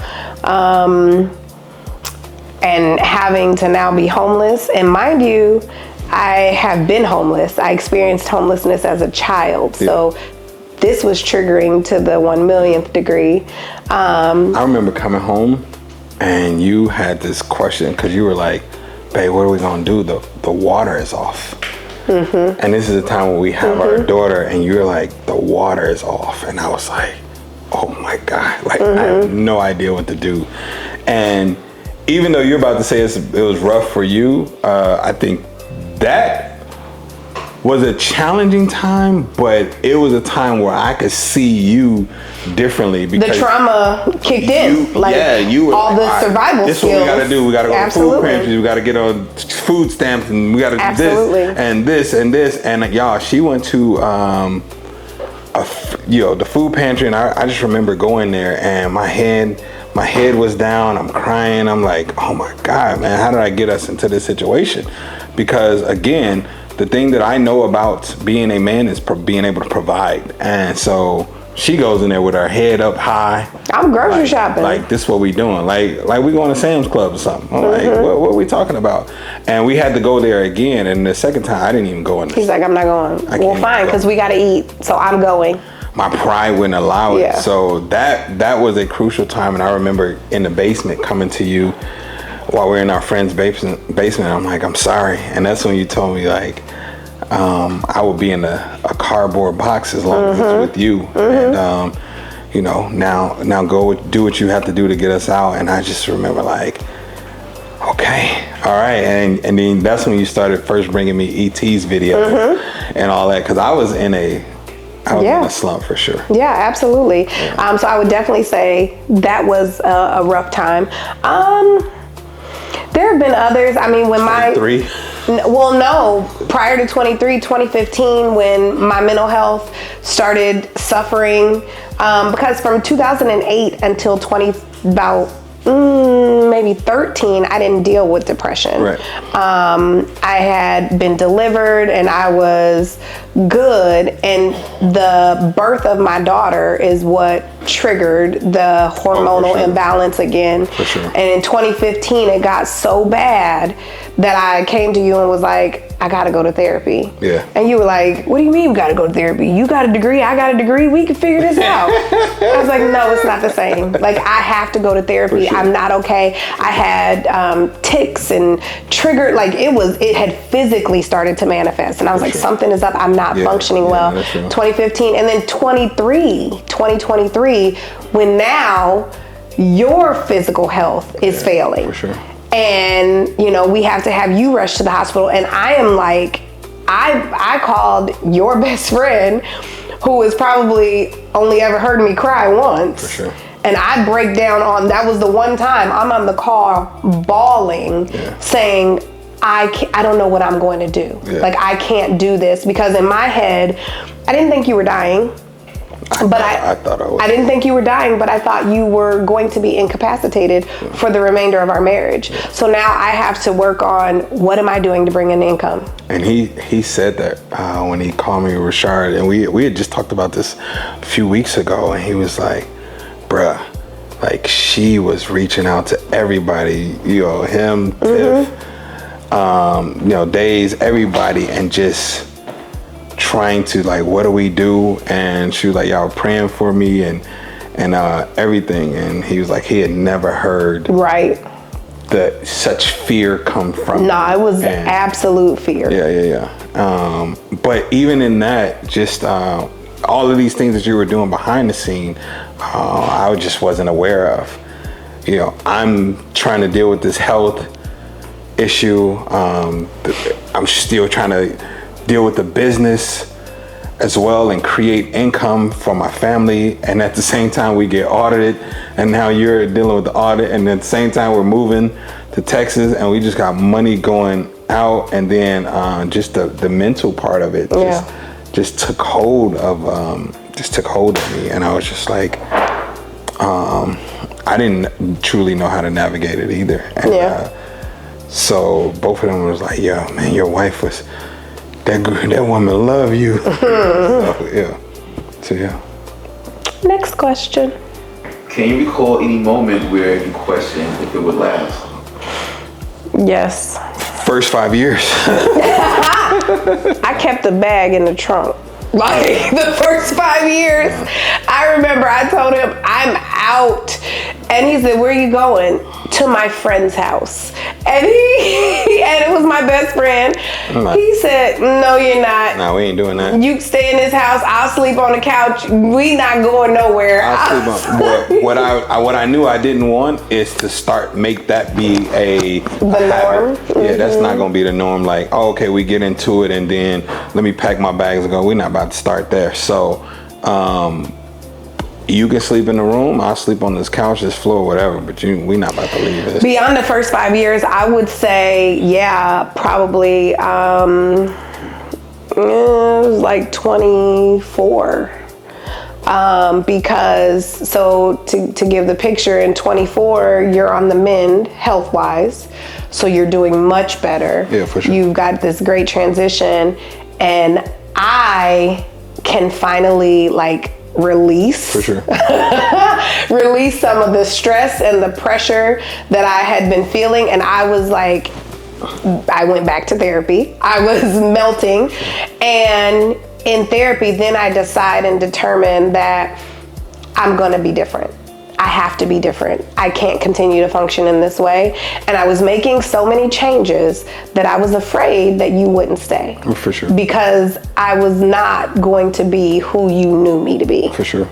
And having to now be homeless, and mind you, I have been homeless. I experienced homelessness as a child. So this was triggering to the 1,000,000th degree. I remember coming home and you had this question, because you were like, babe, what are we gonna do? The water is off. And this is the time when we have our daughter, and you're like, the water is off. And I was like, oh my God, like I have no idea what to do. And even though you're about to say it was rough for you, I think that was a challenging time, but it was a time where I could see you differently, because the trauma kicked in. You were all the survival this skills. This is what we gotta do. We gotta go to food pantries. We gotta get on food stamps, and we gotta do this and this and this. And y'all, she went to the food pantry, and I just remember going there, and my head was down. I'm crying. I'm like, oh my God, man, how did I get us into this situation? Because again, the thing that I know about being a man is being able to provide. And so she goes in there with her head up high. I'm grocery shopping. Like, this is what we doing. Like we going to Sam's Club or something. I'm like, what are we talking about? And we had to go there again. And the second time, I didn't even go in there. He's like, I'm not going. Well, fine, because we got to eat. So I'm going. My pride wouldn't allow it. So that was a crucial time. And I remember in the basement coming to you while we're in our friend's basement. I'm like, I'm sorry. And that's when you told me, like, I would be in a cardboard box as long as it's with you. And, now go do what you have to do to get us out. And I just remember, like, okay, all right. And then that's when you started first bringing me ET's video and all that. Because I was in a I was Yeah. in a slump for sure. Yeah, absolutely. So I would definitely say that was a rough time. There have been others. I mean, when prior to 2015, when my mental health started suffering, because from 2008 until maybe 13, I didn't deal with depression. Right. I had been delivered and I was good, and the birth of my daughter is what triggered the hormonal imbalance again. For sure. And in 2015, it got so bad that I came to you and was like, I gotta go to therapy. Yeah. And you were like, what do you mean we gotta go to therapy? You got a degree, I got a degree, we can figure this out. I was like, no, it's not the same. Like, I have to go to therapy. Sure. I'm not okay. I had tics and triggered, like it had physically started to manifest. And I was like, something is up, I'm not functioning well. 2015, and then 2023, when now your physical health is failing. For sure. And, you know, we have to have you rush to the hospital. And I am like, I called your best friend, who has probably only ever heard me cry once. For sure. And I break down that was the one time I'm on the car bawling, saying, I don't know what I'm going to do. Yeah. Like, I can't do this, because in my head, I didn't think you were dying. I thought I was. I didn't think you were dying, but I thought you were going to be incapacitated for the remainder of our marriage. So now I have to work on, what am I doing to bring in income? And he said that when he called me, Rashard, and we had just talked about this a few weeks ago, and he was like, bruh, like, she was reaching out to everybody, you know, him, Tiff, you know, Days, everybody, and just trying to, like, what do we do? And she was like, y'all praying for me and everything. And he was like, he had never heard such fear come from. No, it was absolute fear. Yeah. But even in that, just all of these things that you were doing behind the scene, I just wasn't aware of. You know, I'm trying to deal with this health issue. I'm still trying to deal with the business as well and create income for my family. And at the same time, we get audited. And now you're dealing with the audit. And at the same time, we're moving to Texas, and we just got money going out. And then just the mental part of it just took hold of me. And I was just like, I didn't truly know how to navigate it either. And, so both of them was like, yo, man, your wife was, that woman love you. So yeah. Next question. Can you recall any moment where you questioned if it would last? Yes. First 5 years. I kept the bag in the trunk. Like, the first 5 years, I remember I told him, I'm out. And he said, where are you going? To my friend's house. And it was my best friend. He said, no, you're not. No, we ain't doing that. You stay in this house. I'll sleep on the couch. We not going nowhere. I'll sleep on. What I knew I didn't want is to make that be the norm. Yeah, that's not gonna be the norm. Like, oh, okay, we get into it, and then let me pack my bags and go. We're not about to start there. So, you can sleep in the room. I'll sleep on this couch, this floor, whatever. But we not about to leave this. Beyond the first 5 years, I would say, probably it was like 24. Because to give the picture, in 24, you're on the mend health-wise, so you're doing much better. Yeah, for sure. You've got this great transition, and I can finally release. For sure. Release some of the stress and the pressure that I had been feeling, and I was like, I went back to therapy. I was melting, and in therapy, then I decide and determine that I'm gonna be different. I have to be different. I can't continue to function in this way. And I was making so many changes that I was afraid that you wouldn't stay. For sure. Because I was not going to be who you knew me to be. For sure.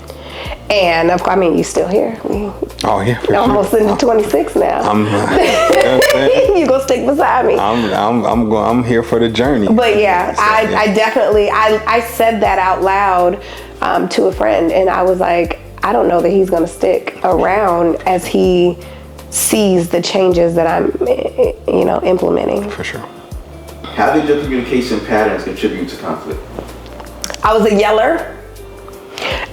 And of course, I mean, you still here. We Oh yeah, for almost sure. in 26 now. I'm, you know what I'm saying? You gonna stick beside me. I'm here for the journey. But yeah, I definitely, I said that out loud to a friend, and I was like, I don't know that he's gonna stick around as he sees the changes that I'm, implementing. For sure. How did your communication patterns contribute to conflict? I was a yeller,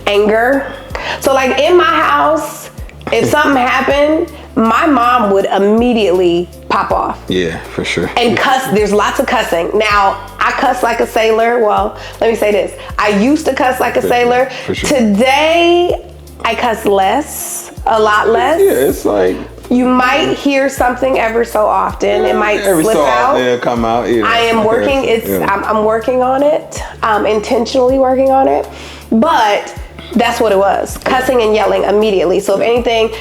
anger. So like in my house, if something happened, my mom would immediately pop off. Yeah, for sure. And cuss, there's lots of cussing. Now, I cuss like a sailor. Well, let me say this. I used to cuss like a sailor. For sure. Today, I cuss less, a lot less. Yeah, it's like You might hear something ever so often. It might every slip so out. often it'll come out. You know. I am working. I'm working on it. Intentionally working on it. But that's what it was. Cussing and yelling immediately. So if anything,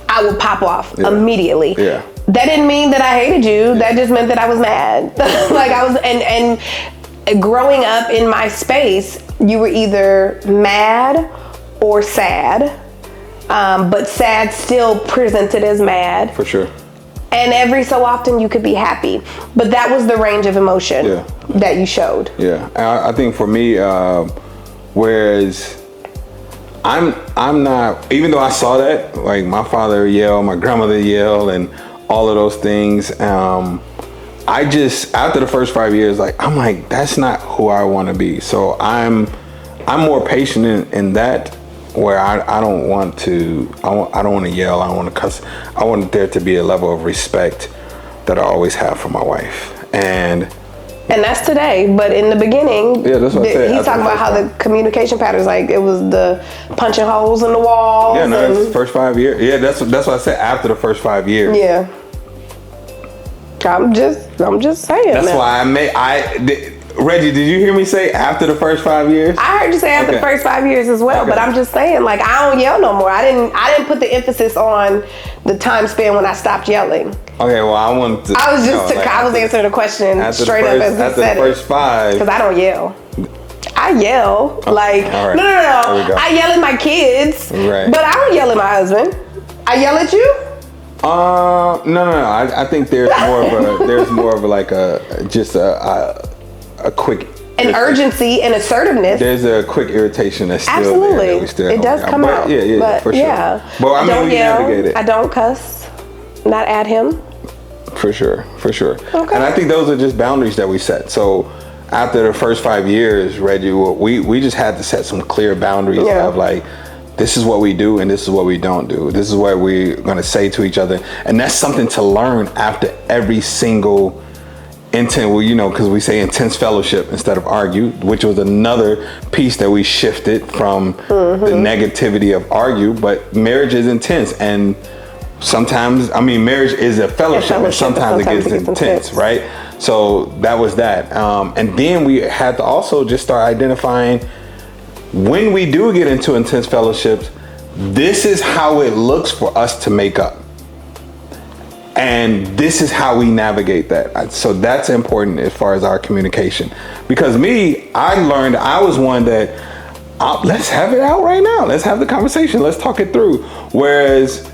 I would pop off immediately. Yeah. That didn't mean that I hated you. That just meant that I was mad. Like I was, and growing up in my space, you were either mad or sad. But sad still presented as mad. For sure. And every so often you could be happy. But that was the range of emotion that you showed. Yeah, I think for me, whereas I'm not, even though I saw that, like my father yell, my grandmother yell, and all of those things, I just, after the first 5 years, I'm like, that's not who I want to be. So I'm more patient in that, where I don't want to, I don't want to yell, I don't want to cuss. I want there to be a level of respect that I always have for my wife. And that's today, but in the beginning, that's what I said. He's talking about how the communication patterns, like it was the punching holes in the walls. Yeah, no, that's the first 5 years. Yeah, that's what I said, after the first 5 years. Yeah. I'm just saying. That's why Reggie, did you hear me say after the first 5 years? I heard you say after the first 5 years as well, but I'm just saying, like, I don't yell no more. I didn't put the emphasis on the time span when I stopped yelling. Okay, well, I wanted to. I was answering the question straight up as you said it. After the first 5. Because I don't yell. I yell. Like, all right. No. There we go. I yell at my kids, Right. but I don't yell at my husband. I yell at you? No. I think there's more of a quick. An urgency and assertiveness. There's a quick irritation that's still Absolutely. there. That we still it does come out. Yeah, but for sure. Yeah. But I mean, we navigate it. I don't cuss. Not at him. For sure. Okay. And I think those are just boundaries that we set. So after the first 5 years, Reggie, we just had to set some clear boundaries of like, this is what we do and this is what we don't do. This is what we're going to say to each other. And that's something to learn after every single because we say intense fellowship instead of argue, which was another piece that we shifted from the negativity of argue. But marriage is intense, and sometimes, marriage is a fellowship, and sometimes it gets intense, right? So that was that. And then we had to also just start identifying, when we do get into intense fellowships, this is how it looks for us to make up. And this is how we navigate that. So that's important as far as our communication. Because I learned I was one that, let's have it out right now. Let's have the conversation. Let's talk it through. Whereas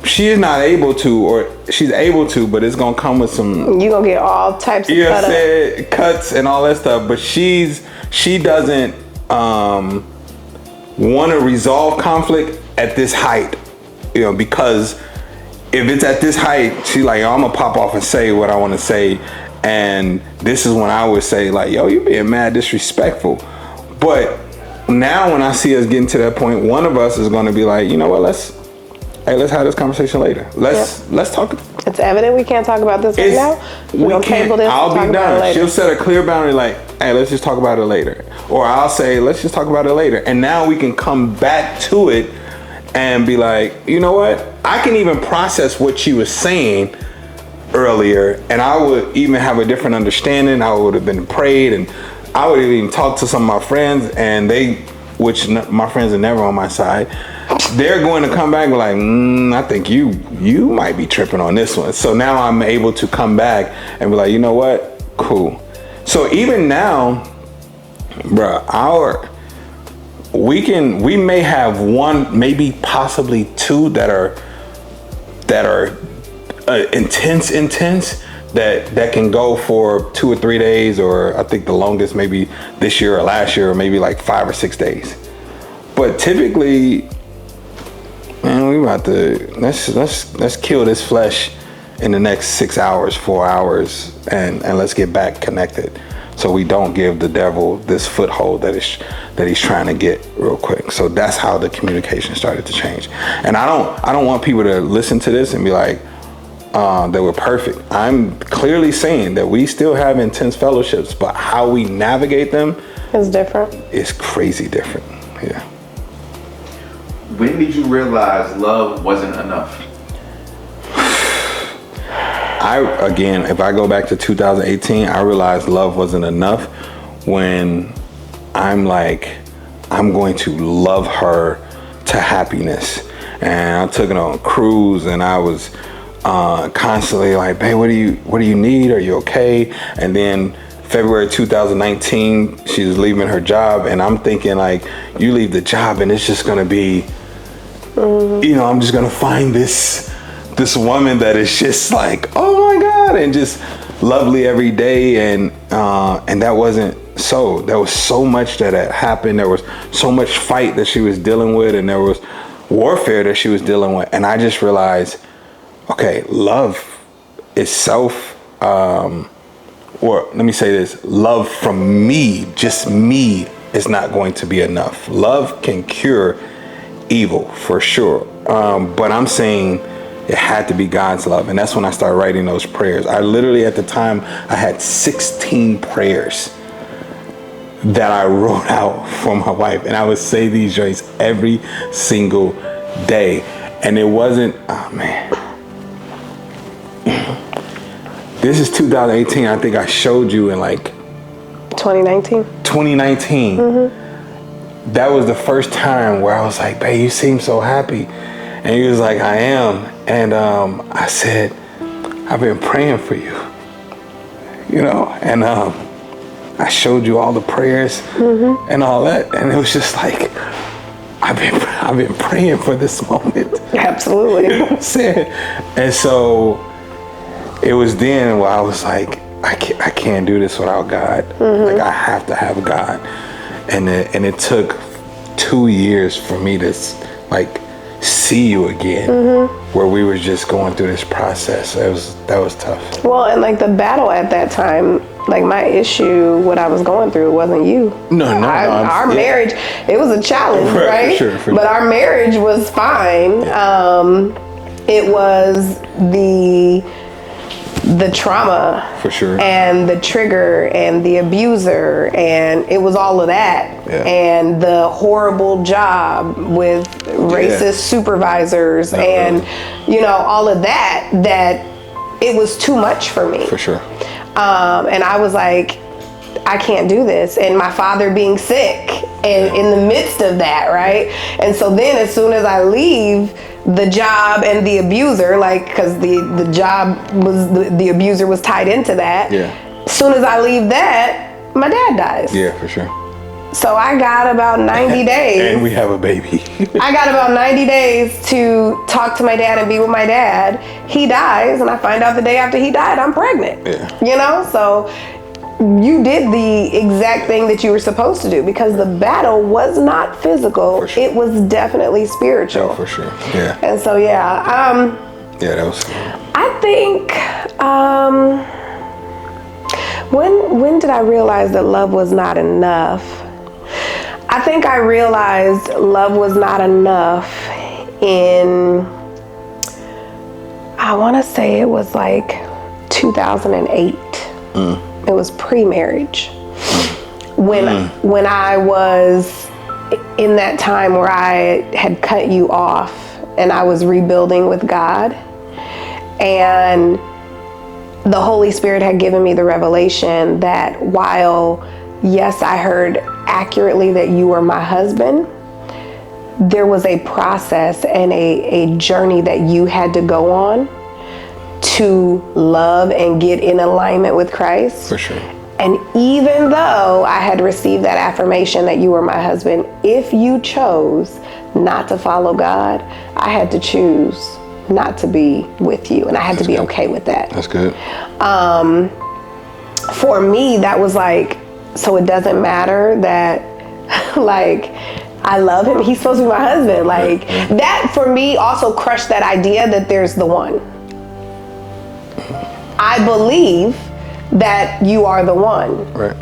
she is not able to, or she's able to, but it's going to come with some... You're going to get all types of cuts and all that stuff. But she doesn't want to resolve conflict at this height, because... if it's at this height, she's like, I'm gonna pop off and say what I want to say, and this is when I would say, like, yo, you're being mad disrespectful. But now when I see us getting to that point, one of us is gonna be like, you know what, let's have this conversation later. Let's talk. It's evident we can't talk about this right now. We're gonna table this. I'll be done. She'll set a clear boundary, like, hey, let's just talk about it later, or I'll say, let's just talk about it later, and now we can come back to it and be like, you know what? I can even process what she was saying earlier, and I would even have a different understanding. I would have been prayed, and I would have even talked to some of my friends, and my friends are never on my side. They're going to come back and be like, I think you might be tripping on this one. So now I'm able to come back and be like, you know what? Cool. So even now, bruh, we may have one, maybe possibly two that are intense that can go for 2 or 3 days, or I think the longest maybe this year or last year, or maybe like 5 or 6 days. But typically, man, we about to let's kill this flesh in the next 6 hours, 4 hours, and let's get back connected, so we don't give the devil this foothold that he's trying to get real quick. So that's how the communication started to change. And I don't want people to listen to this and be like, that we're perfect. I'm clearly saying that we still have intense fellowships, but how we navigate them It's different. is crazy different. Yeah. When did you realize love wasn't enough? Again, if I go back to 2018, I realized love wasn't enough when I'm like, I'm going to love her to happiness. And I took it on a cruise, and I was constantly like, babe, what do you need? Are you okay? And then February 2019, she was leaving her job, and I'm thinking like, you leave the job and it's just gonna be, I'm just gonna find this woman that is just like, oh my God, and just lovely every day. And that wasn't so. There was so much that had happened. There was so much fight that she was dealing with, and there was warfare that she was dealing with. And I just realized, okay, love itself, or let me say this, love from me, just me, is not going to be enough. Love can cure evil for sure. But I'm saying it had to be God's love. And that's when I started writing those prayers. I literally, at the time, I had 16 prayers that I wrote out for my wife. And I would say these joints every single day. And it wasn't, oh man. This is 2018. I think I showed you in like 2019. 2019. Mm-hmm. That was the first time where I was like, babe, you seem so happy. And he was like, I am. And I said, I've been praying for you. And I showed you all the prayers and all that. And it was just like, I've been praying for this moment. Absolutely. You know what I'm saying? And so it was then where I was like, I can't do this without God. Like, I have to have God. And it took 2 years for me to like see you again, where we were just going through this process. That was tough. Well, and like the battle at that time, like my issue, what I was going through wasn't you. No. Our marriage, it was a challenge, right? For sure. But our marriage was fine. It was the trauma, for sure, and the trigger and the abuser, and it was all of that, and the horrible job with racist supervisors, and all of that it was too much for me, for sure. And I was like, I can't do this. And my father being sick, and in the midst of that, right? And so then as soon as I leave the job and the abuser, like, because the job was, the abuser was tied into that. Yeah. As soon as I leave that, my dad dies. Yeah, for sure. So I got about 90 days. And we have a baby. I got about 90 days to talk to my dad and be with my dad. He dies, and I find out the day after he died, I'm pregnant. Yeah. So you did the exact thing that you were supposed to do, because the battle was not physical. For sure. It was definitely spiritual. Oh, for sure. Yeah. And so, that was. I think, when did I realize that love was not enough? I think I realized love was not enough in, I want to say it was like 2008. It was pre-marriage. When I was in that time where I had cut you off and I was rebuilding with God, and the Holy Spirit had given me the revelation that while, yes, I heard accurately that you were my husband, there was a process and a journey that you had to go on to love and get in alignment with Christ. For sure. And even though I had received that affirmation that you were my husband, if you chose not to follow God, I had to choose not to be with you. And I had to be okay with that. That's good. For me, that was like, so it doesn't matter that, like, I love him. He's supposed to be my husband. Like, that for me also crushed that idea that there's the one. I believe that you are the one. Right.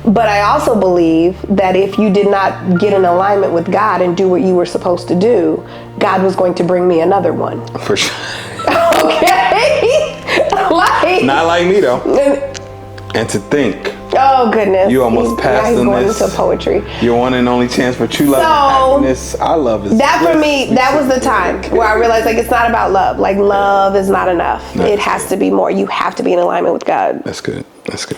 But I also believe that if you did not get in alignment with God and do what you were supposed to do, God was going to bring me another one. For sure. Okay? Like, Not like me though. And to think, oh goodness. you almost passed he's on going this. into poetry. Your one and only chance for true love and happiness. I love is That for me, that was the time where I realized, like, it's not about love. Like, love is not enough. No. It has to be more. You have to be in alignment with God. That's good. That's good.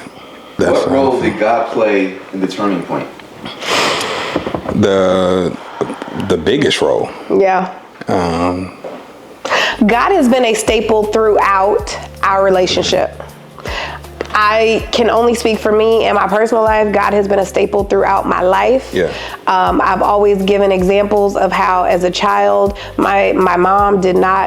What role did God play in the turning point? The biggest role. Yeah. God has been a staple throughout our relationship. I can only speak for me in my personal life. God has been a staple throughout my life. Yeah. I've always given examples of how, as a child, my mom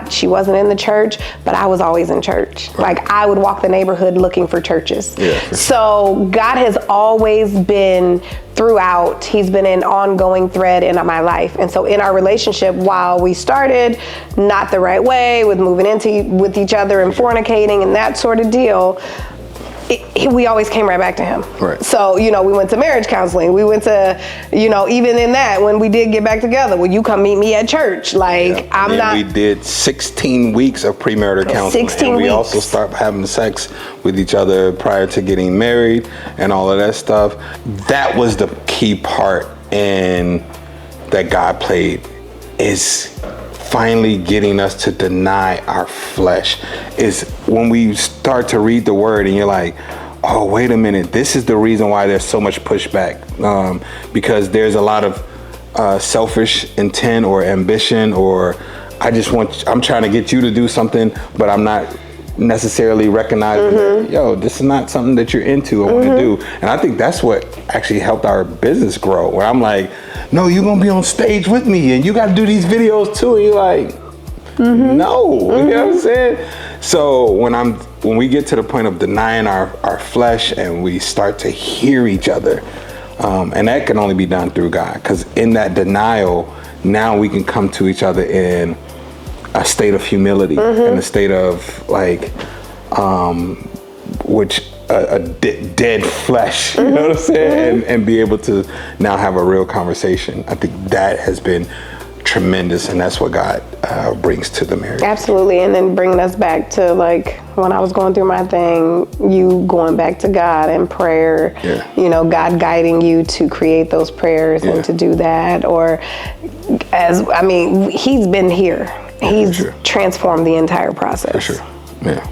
she wasn't in the church, but I was always in church. Right. Like, I would walk the neighborhood looking for churches. Yeah, for sure. So God has always been throughout. He's been an ongoing thread in my life. And so in our relationship, while we started not the right way with moving with each other and fornicating and that sort of deal, we always came right back to him. Right. So, we went to marriage counseling. We went to, even in that, when we did get back together, will you come meet me at church? Like, Yeah. We did 16 weeks of premarital counseling. 16 and we weeks. also started having sex with each other prior to getting married and all of that stuff. That was the key part in that God played, is finally getting us to deny our flesh. Is when we start to read the word and you're like, oh, wait a minute, this is the reason why there's so much pushback, because there's a lot of selfish intent or ambition, or I'm trying to get you to do something, but I'm not necessarily recognizing that, yo, this is not something that you're into or want to do. And I think that's what actually helped our business grow, where I'm like, no, you're gonna be on stage with me and you gotta do these videos too. And you're like, no, you know what I'm saying? So when we get to the point of denying our flesh and we start to hear each other, and that can only be done through God, because in that denial, now we can come to each other in a state of humility, in a state of like, dead flesh, you know what I'm saying? And be able to now have a real conversation. I think that has been tremendous, and that's what God brings to the marriage. Absolutely. And then bringing us back to, like, when I was going through my thing, you going back to God in prayer, God guiding you to create those prayers and to do that. Or he's been here. He's transformed the entire process. For sure. Yeah.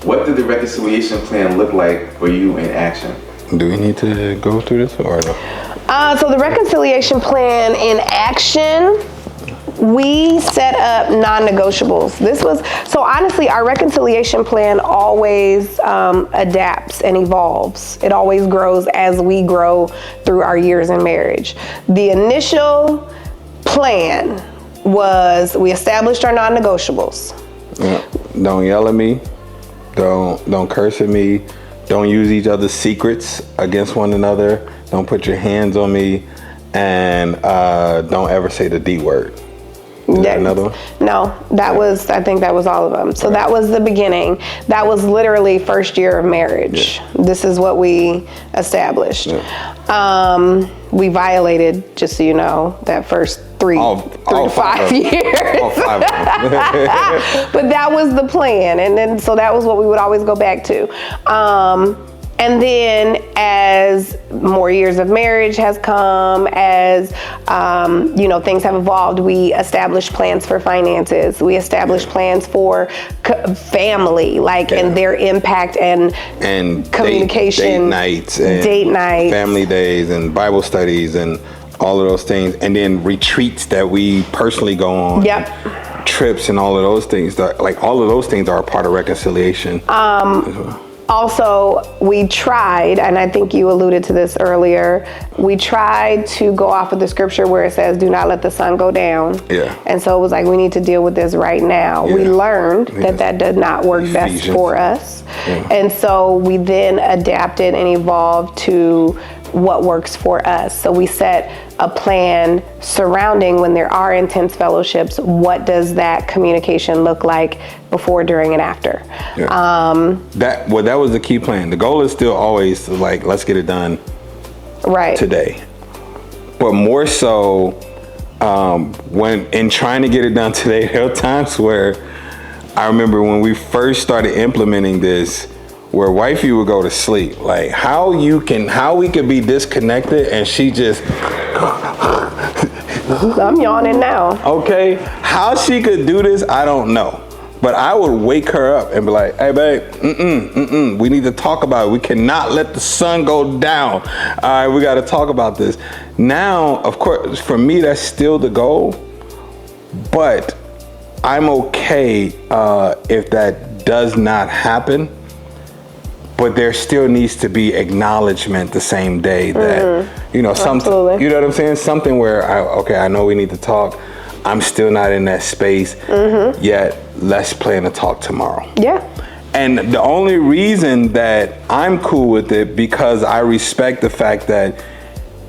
What did the reconciliation plan look like for you in action? Do we need to go through this or no? So the reconciliation plan in action, we set up non-negotiables. So honestly, our reconciliation plan always adapts and evolves. It always grows as we grow through our years in marriage. The initial plan was, we established our non-negotiables. Yeah. Don't yell at me. Don't curse at me. Don't use each other's secrets against one another. Don't put your hands on me. And don't ever say the D word. Is that another one? No, I think that was all of them. So that was the beginning. That was literally first year of marriage. Yeah. This is what we established. Yeah. We violated, just so you know, that first three to 5 years. All 5 of them. But that was the plan. And then, so that was what we would always go back to. And then as more years of marriage has come, as, things have evolved, we established plans for finances. We established plans for family, and their impact and communication. Date nights. Family days and Bible studies and all of those things. And then retreats that we personally go on. Yep. Trips and all of those things. All of those things are a part of reconciliation. Also, we tried, and I think you alluded to this earlier, we tried to go off of the scripture where it says, do not let the sun go down. Yeah. And so it was like, we need to deal with this right now. Yeah. We learned that did not work best for us. Yeah. And so we then adapted and evolved to what works for us. So we set a plan surrounding when there are intense fellowships, what does that communication look like before, during, and after? Yeah. That was the key plan. The goal is still always like, let's get it done today. But more so, when in trying to get it done today, there are times where I remember when we first started implementing this, where wifey would go to sleep. Like how we could be disconnected and she just I'm yawning now. Okay, how she could do this, I don't know. But I would wake her up and be like, hey babe, we need to talk about it. We cannot let the sun go down. All right, we gotta talk about this. Now, of course, for me, that's still the goal, but I'm okay if that does not happen. But there still needs to be acknowledgement the same day that, something, you know what I'm saying? Something where, I know we need to talk. I'm still not in that space yet. Let's plan to talk tomorrow. Yeah. And the only reason that I'm cool with it, because I respect the fact that,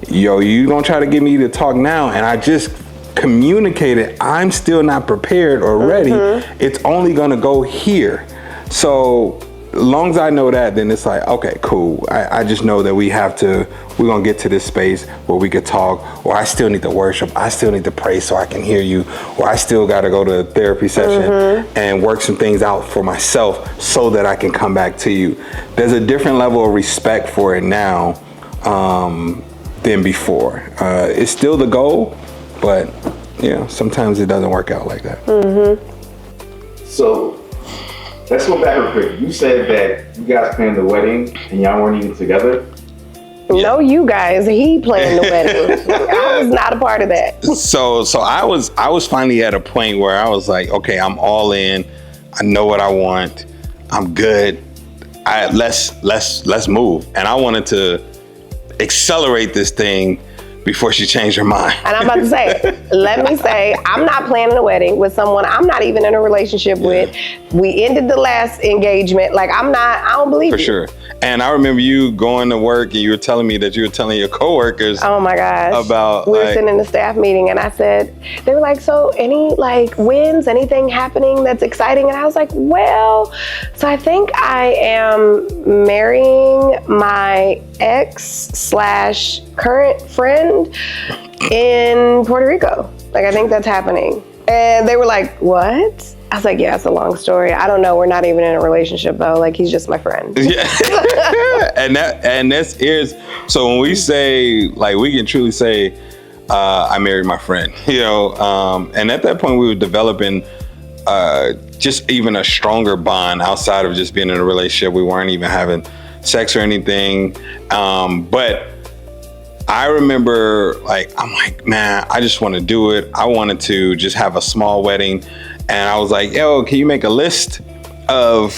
you don't try to get me to talk now. And I just communicated, I'm still not prepared or ready. It's only gonna go here. So, as long as I know that, then it's like, okay, cool. I just know that we're gonna get to this space where we could talk, or I still need to worship, I still need to pray so I can hear you, or I still gotta go to a therapy session and work some things out for myself so that I can come back to you. There's a different level of respect for it now than before. It's still the goal, but sometimes it doesn't work out like that. So let's go back real quick. You said that you guys planned the wedding and y'all weren't even together. No, you guys. He planned the wedding. I was not a part of that. So I was finally at a point where I was like, okay, I'm all in. I know what I want. I'm good. Let's move. And I wanted to accelerate this thing before she changed her mind. And I'm about to say, let me say, I'm not planning a wedding with someone I'm not even in a relationship with. We ended the last engagement. Like, I don't believe For you. sure. And I remember you going to work and you were telling me that you were telling your coworkers. Oh my gosh. About we were sitting in the staff meeting and I said, they were like, so any wins, anything happening that's exciting? And I was like, well, so I think I am marrying my ex/current friend in Puerto Rico. Like, I think that's happening. And they were like, what? I was like, yeah, it's a long story. I don't know. We're not even in a relationship though. Like, he's just my friend. Yeah. So when we say, like, we can truly say, I married my friend, and at that point we were developing just even a stronger bond outside of just being in a relationship. We weren't even having sex or anything. But I remember, I'm like, man, I just want to do it. I wanted to just have a small wedding. And I was like, yo, can you make a list of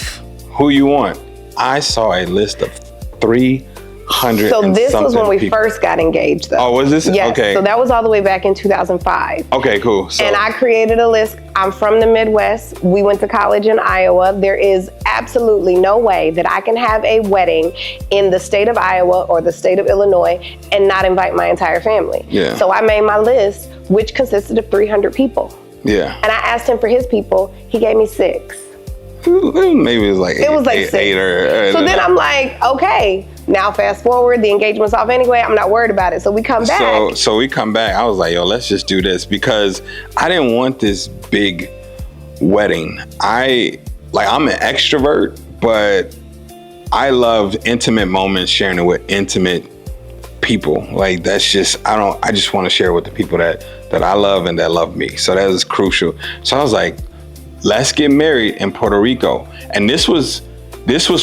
who you want? I saw a list of 300. So this was when we people. first got engaged, though. Oh, was this? Yes. Okay. So that was all the way back in 2005. Okay, cool. So, and I created a list. I'm from the Midwest. We went to college in Iowa. There is absolutely no way that I can have a wedding in the state of Iowa or the state of Illinois and not invite my entire family. Yeah. So I made my list, which consisted of 300 people. Yeah. And I asked him for his people. He gave me 6. Maybe it was like eight, 6. or so then I'm like, okay, now fast forward, the engagement's off anyway. I'm not worried about it. So we come back. So we come back. I was like, yo, let's just do this, because I didn't want this big wedding. I'm an extrovert, but I love intimate moments, sharing it with intimate people. Like, that's just, I just want to share with the people that I love and that love me. So that is crucial. So I was like, let's get married in Puerto Rico. And this was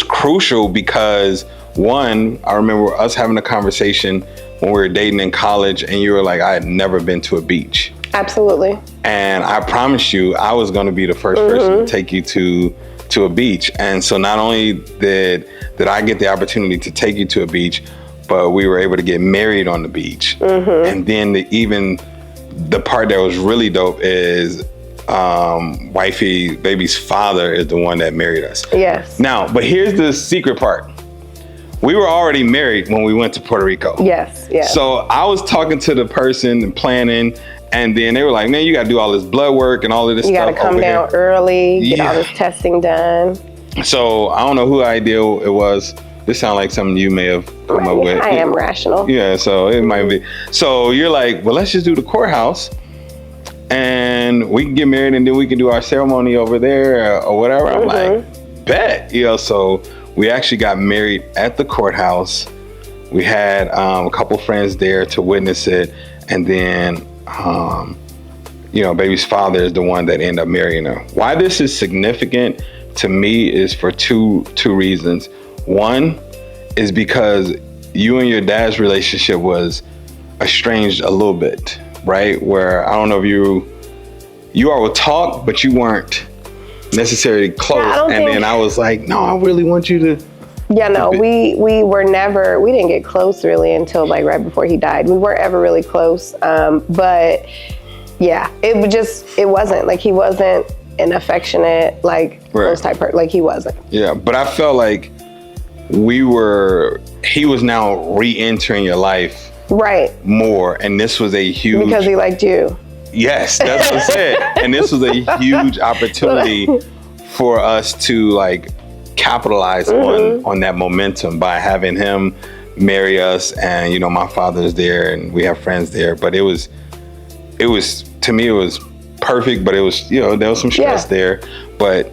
crucial because, one, I remember us having a conversation when we were dating in college and you were like, I had never been to a beach. Absolutely. And I promised you I was going to be the first person to take you to a beach. And so not only did I get the opportunity to take you to a beach, but we were able to get married on the beach. And then even the part that was really dope is wifey, baby's father is the one that married us. Yes. Now, but here's the secret part. We were already married when we went to Puerto Rico. Yes. So I was talking to the person and planning, and then they were like, man, you got to do all this blood work and all of this you stuff. You got to come down early, get all this testing done. So I don't know whose idea it was. This sounds like something you may have come up with. I am rational. Yeah, so it might be. So you're like, well, let's just do the courthouse and we can get married and then we can do our ceremony over there or whatever. I'm like, bet. So we actually got married at the courthouse. We had a couple friends there to witness it. And then, baby's father is the one that ended up marrying her. Why this is significant to me is for two reasons. One is because you and your dad's relationship was estranged a little bit, right? Where I don't know if you all would talk, but you weren't necessarily close. Then I was like, no, I really want you to. Yeah, no, we didn't get close really until like right before he died. We weren't ever really close. But yeah, it wasn't like he wasn't an affectionate, like close type person. Like he wasn't. Yeah, but I felt like he was now re-entering your life more, and this was a huge, because he liked you. Yes, that's what I said. And this was a huge opportunity for us to like capitalize on that momentum by having him marry us. And my father's there and we have friends there, but it was to me it was perfect, but it was there was some stress there, but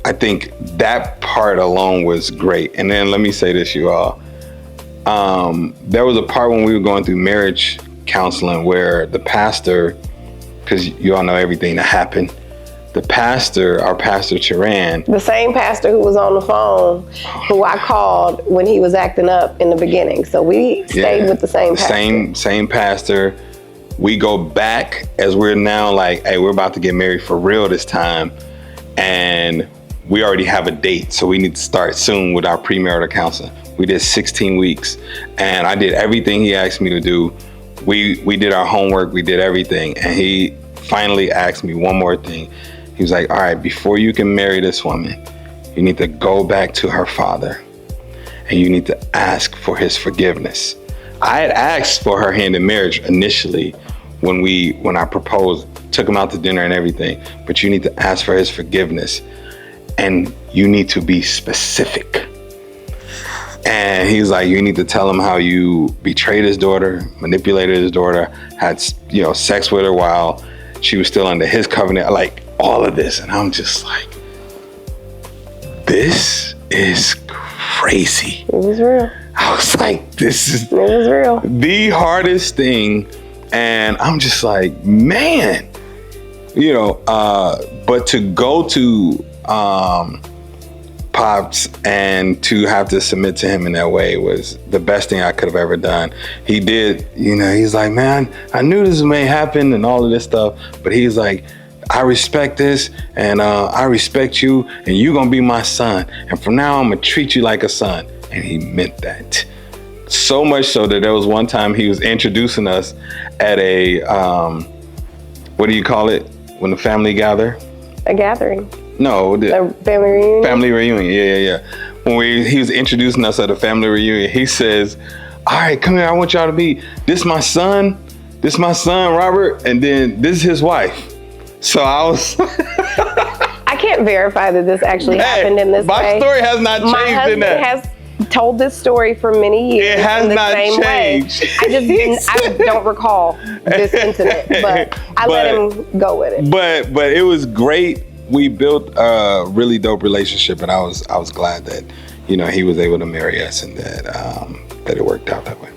I think that part alone was great. And then let me say this, you all. There was a part when we were going through marriage counseling where the pastor, because you all know everything that happened, our pastor Charan. The same pastor who was on the phone, who I called when he was acting up in the beginning. So we stayed with the same pastor. Same pastor. We go back as we're now like, hey, we're about to get married for real this time. And we already have a date, so we need to start soon with our premarital counseling. We did 16 weeks, and I did everything he asked me to do. We did our homework, we did everything, and he finally asked me one more thing. He was like, all right, before you can marry this woman, you need to go back to her father, and you need to ask for his forgiveness. I had asked for her hand in marriage initially when I proposed, took him out to dinner and everything, but you need to ask for his forgiveness. And you need to be specific. And he's like, you need to tell him how you betrayed his daughter, manipulated his daughter, had sex with her while she was still under his covenant, like all of this. And I'm just like, this is crazy. It was real. I was like, this is it was real. The hardest thing. And I'm just like, man, but to go to Pops and to have to submit to him in that way was the best thing I could have ever done. He did, he's like, man, I knew this may happen and all of this stuff, but he's like, I respect this and I respect you and you're gonna be my son. And from now on, I'm gonna treat you like a son. And he meant that. So much so that there was one time he was introducing us at a, what do you call it? When the family gather? A gathering. No, a family reunion. Family reunion, yeah. When he was introducing us at a family reunion, he says, "All right, come here. I want y'all to be this my son, Robert, and then this is his wife." So I was. I can't verify that this actually happened in this way. My story has not changed. My husband in that. has told this story for many years. It has in the not same changed. Way. I don't recall this incident, but I let him go with it. But it was great. We built a really dope relationship, and I was glad that he was able to marry us and that it worked out that way.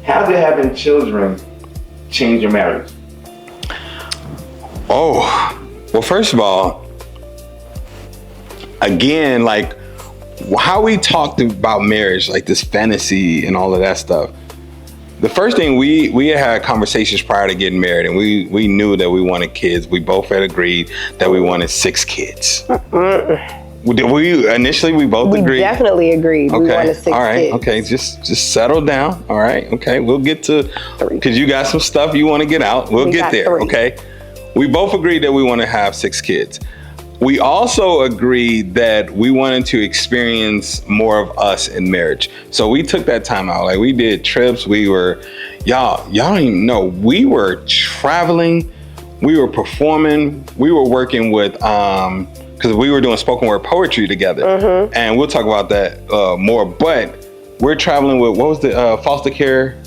How did having children change your marriage? Oh, well, first of all, again, like how we talked about marriage, like this fantasy and all of that stuff. The first thing we had conversations prior to getting married, and we knew that we wanted kids. We both had agreed that we wanted 6 kids. We initially both agreed. We definitely agreed. Okay. We wanted 6 all right. kids. Okay. Just settle down. All right. Okay. We'll get to 3. because you got some stuff you want to get out. We'll We get got there. 3. Okay. We both agreed that we want to have 6 kids. We also agreed that we wanted to experience more of us in marriage. So we took that time out. Like we did trips. We were, y'all don't even know. We were traveling. We were performing. We were working with, because we were doing spoken word poetry together. And we'll talk about that more. But we're traveling with, what was the foster care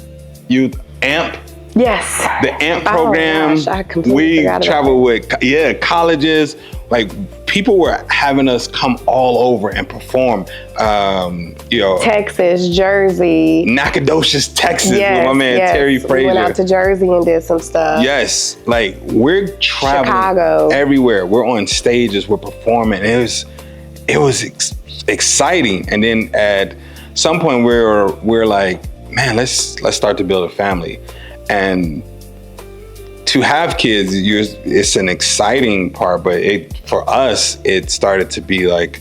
youth, AMP? Yes. The AMP program. Gosh, I completely we forgot about traveled with colleges. Like people were having us come all over and perform. Texas, Jersey. Nacogdoches, Texas, with my man Terry Frazier. We went out to Jersey and did some stuff. Yes, like we're traveling Chicago. everywhere. We're on stages. We're performing. It was exciting. And then at some point we're like, man, let's start to build a family. And to have kids, it's an exciting part, but for us, it started to be like,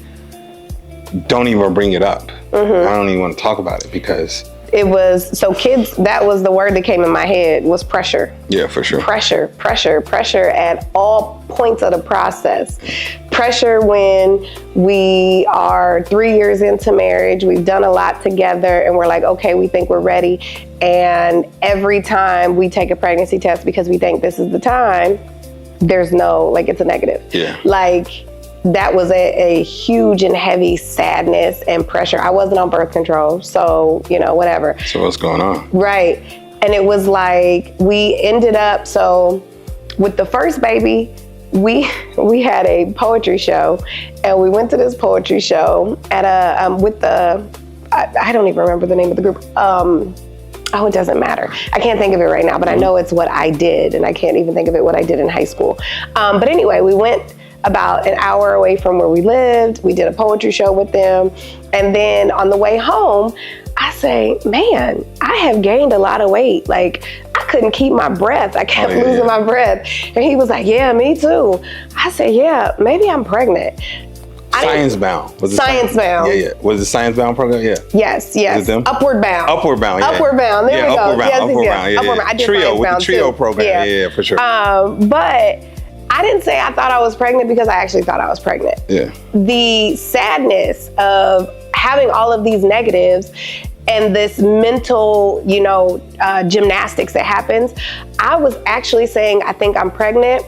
don't even bring it up. I don't even want to talk about it because it was, so kids, that was the word that came in my head, was pressure. Yeah, for sure. Pressure at all points of the process. Pressure when we are 3 years into marriage, we've done a lot together and we're like, okay, we think we're ready. And every time we take a pregnancy test because we think this is the time, there's no, like it's a negative. Yeah. Like that was a huge and heavy sadness and pressure. I wasn't on birth control, so, whatever. So what's going on? Right. And it was like, we ended up, so with the first baby, we had a poetry show, and we went to this poetry show at I don't even remember the name of the group. It doesn't matter. I can't think of it right now, but I know it's what I did, and I can't even think of it what I did in high school. But anyway, we went about an hour away from where we lived. We did a poetry show with them. And then on the way home, I say, man, I have gained a lot of weight. Like, I couldn't keep my breath. I kept losing my breath. And he was like, yeah, me too. I said, yeah, maybe I'm pregnant. Science Bound. Was it Science Bound. Yeah. Was it Science Bound program? Yeah. Yes. Was it them? Upward Bound. Upward Bound, yeah. Upward Bound. There we go. Upward Bound, Yes, Upward yes. Bound. Yeah, Upward Bound. I did Trio, Science with Bound the Trio too. program. Yeah, for sure. But I didn't say I thought I was pregnant because I actually thought I was pregnant. Yeah. The sadness of having all of these negatives and this mental, gymnastics that happens, I was actually saying, I think I'm pregnant,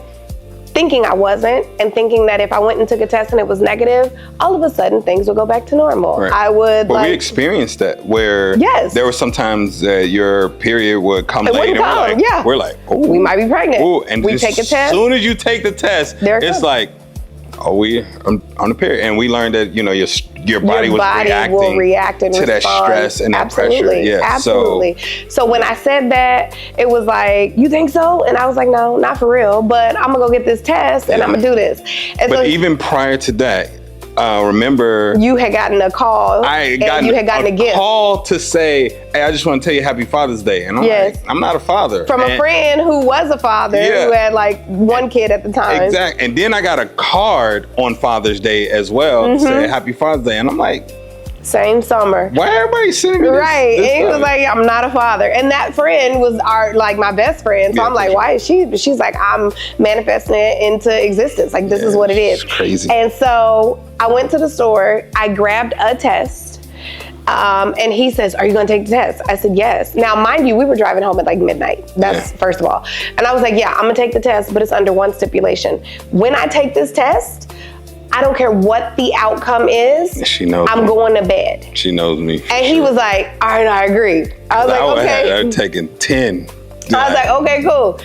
thinking I wasn't, and thinking that if I went and took a test and it was negative, all of a sudden things would go back to normal. Right. I would we experienced that where there were sometimes your period would come late and we're like, oh, we might be pregnant. Ooh, and we take a test. As soon as you take the test, it's like, we on the period, and we learned that your body will react and to that stress and that pressure. Yeah, absolutely. So when I said that, it was like, you think so? And I was like, no, not for real. But I'm gonna go get this test and I'm gonna do this. And but even prior to that, remember you had gotten a call. You had gotten a gift. Call to say, hey, I just want to tell you Happy Father's Day. And I'm like, I'm not a father. From a friend who was a father who had like one kid at the time. Exactly. And then I got a card on Father's Day as well to say Happy Father's Day. And I'm like, same summer. Why everybody sending me this? Right. This and he was like, I'm not a father. And that friend was my best friend. So I'm like, why is she? She's like, I'm manifesting it into existence. Like, this is what it is. It's crazy. And so I went to the store, I grabbed a test. And he says, are you gonna take the test? I said, yes. Now, mind you, we were driving home at like midnight. That's first of all. And I was like, yeah, I'm gonna take the test, but it's under one stipulation. When I take this test, I don't care what the outcome is. She knows I'm going to bed. She knows me. And he was like, all right, I agree. I was like, okay. I would have taken 10. I was like, okay, cool.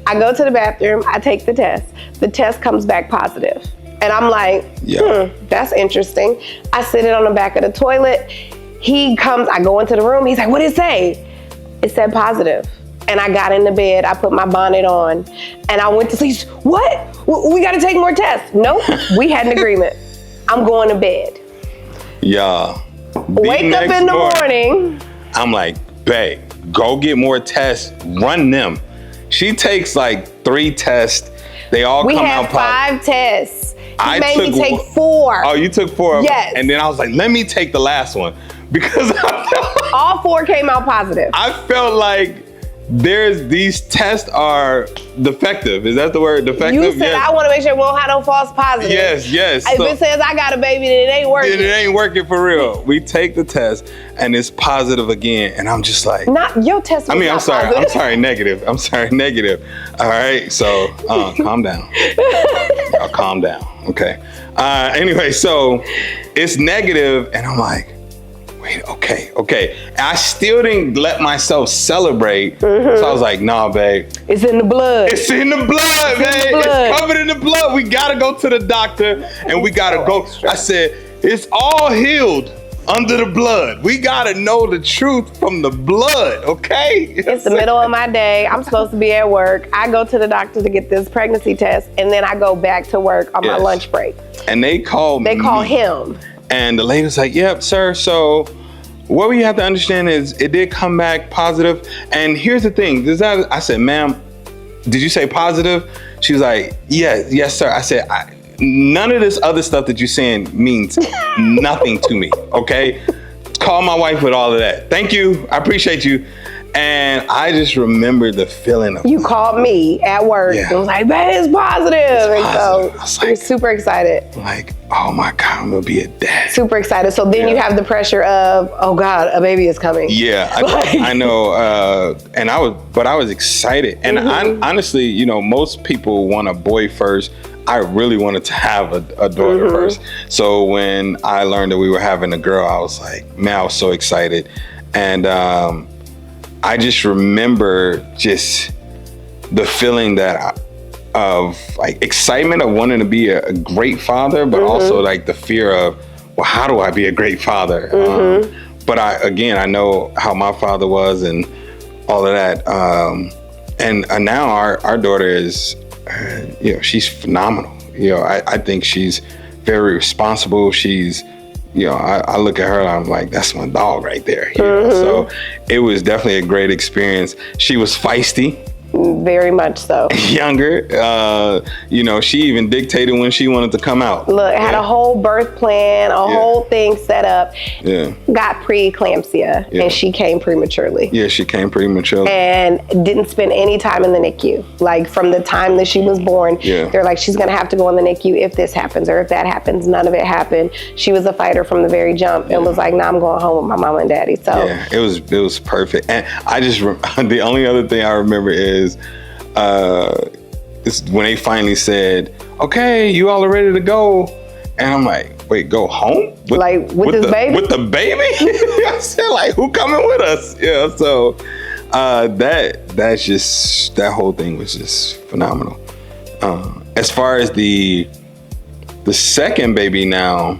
I go to the bathroom, I take the test. The test comes back positive. And I'm like, that's interesting. I sit it on the back of the toilet. He comes, I go into the room. He's like, what did it say? It said positive. And I got into bed, I put my bonnet on, and I went to sleep. What? We gotta take more tests. Nope, we had an agreement. I'm going to bed. Yeah. Wake up in the morning. I'm like, babe, go get more tests, run them. She takes like 3 tests. They all We come had out positive. 5 tests. He I made me took take one- 4. Oh, you took 4 of them? Yes. And then I was like, let me take the last one. Because All 4 came out positive. I felt like these tests are defective. Is that the word? Defective? You said, Yes. I want to make sure we don't have no false positives. Yes. If So- it says I got a baby, then it ain't working. it ain't working for real. We take the test and it's positive again. And I'm just like, Not your test. Was I'm not sorry, positive. negative. All right, so calm down. Y'all calm down, okay? Anyway, so it's negative, and I'm like, wait, okay. I still didn't let myself celebrate, so I was like, nah, babe. It's in the blood. It's in the blood, in man. the blood. It's covered in the blood. We gotta go to the doctor, and we gotta go. I said, it's all healed under the blood. We gotta know the truth from the blood, okay? It's the middle of my day. I'm supposed to be at work. I go to the doctor to get this pregnancy test, and then I go back to work on my Yes. lunch break. And they call him. And the lady was like, yep, sir. So what we have to understand is it did come back positive. And here's the thing. I said, ma'am, did you say positive? She was like, yes, sir. I said, none of this other stuff that you're saying means nothing to me, okay? Call my wife with all of that. Thank you. I appreciate you. And I just remember the feeling of You called me at work and was like, man, it's positive. And so I was I was super excited. like, oh my God, I'm gonna be a dad. Super excited. So then you have the pressure of, oh God, a baby is coming. Yeah, I know. But I was excited. And honestly, most people want a boy first. I really wanted to have a daughter first. So when I learned that we were having a girl, I was like, man, I was so excited. And I just remember just the feeling of like excitement of wanting to be a great father, but also like the fear of, well, how do I be a great father? But I know how my father was and all of that. And now our daughter is, she's phenomenal. I think she's very responsible. She's, I look at her and I'm like, that's my dog right there. So it was definitely a great experience. She was feisty. Very much so. Younger, she even dictated when she wanted to come out. Look, had a whole birth plan, whole thing set up. Yeah. Got preeclampsia, and she came prematurely. Yeah, she came prematurely. And didn't spend any time in the NICU. Like from the time that she was born, they're like, she's gonna have to go in the NICU if this happens or if that happens. None of it happened. She was a fighter from the very jump and was like, nah, I'm going home with my mama and daddy. So yeah, it was perfect. And I just, the only other thing I remember is when they finally said, okay, you all are ready to go. And I'm like, wait, go home? With this baby? With the baby? I said, like, who coming with us? Yeah, so that whole thing was just phenomenal. As far as the second baby now,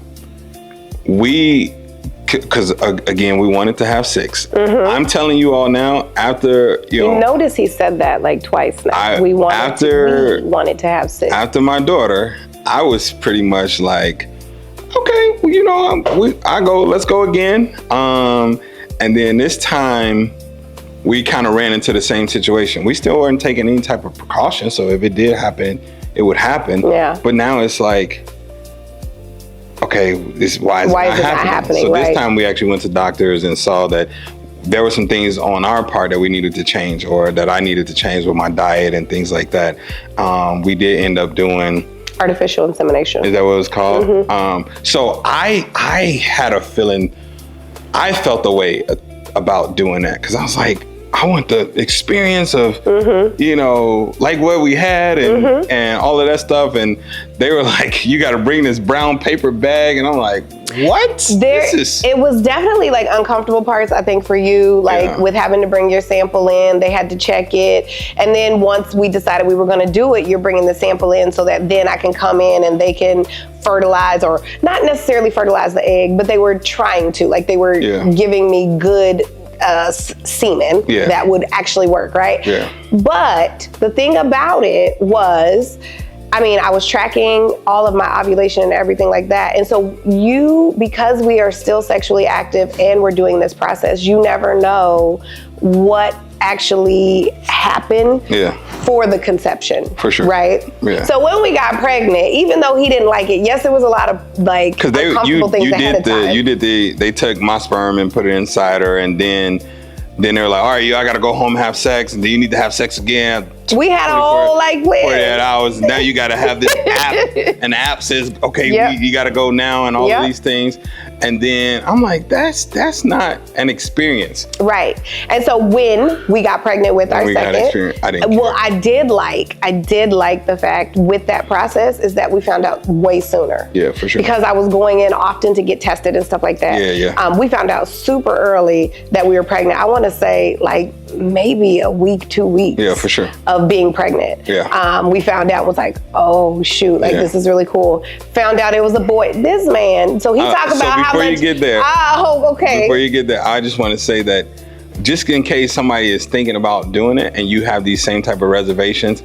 because again, we wanted to have 6. I'm telling you all now, after you notice he said that like twice now. We wanted to have 6. After my daughter, I was pretty much like, okay, well, let's go again. And then this time, we kind of ran into the same situation. We still weren't taking any type of precaution, so if it did happen, it would happen. Yeah. But now it's like, okay, why is it not happening? So this time we actually went to doctors and saw that there were some things on our part that we needed to change, or that I needed to change with my diet and things like that. We did end up doing artificial insemination. Is that what it was called? So I had a feeling, I felt the way about doing that, because I was like, I want the experience of, like what we had and all of that stuff. And they were like, you got to bring this brown paper bag. And I'm like, what? It was definitely like uncomfortable parts, I think, for you, with having to bring your sample in. They had to check it. And then once we decided we were going to do it, you're bringing the sample in so that then I can come in and they can fertilize, or not necessarily fertilize the egg, but they were trying to. Like they were giving me good semen that would actually work, right? Yeah. But the thing about it was, I mean, I was tracking all of my ovulation and everything like that. And so because we are still sexually active and we're doing this process, you never know what actually happened for the conception. For sure. Right? Yeah. So when we got pregnant, even though he didn't like it, yes, there was a lot of like uncomfortable things ahead of time. They took my sperm and put it inside her, and then they were like, all right, I gotta go home and have sex, and then you need to have sex again. We had a whole 48 hours. Now you gotta have this app, and the app says, okay, you gotta go now, and all of these things. And then I'm like, that's not an experience. Right. And so when we got pregnant with our second, I didn't care. I did like the fact with that process is that we found out way sooner. Yeah, for sure. Because I was going in often to get tested and stuff like that. Yeah. We found out super early that we were pregnant. I want to say like maybe a week, 2 weeks. Yeah, for sure. Of being pregnant. Yeah. We found out, was like, oh shoot, like this is really cool. Found out it was a boy. This man, so he talked about how much. Before you get there, okay. Before you get there, I just want to say that just in case somebody is thinking about doing it and you have these same type of reservations,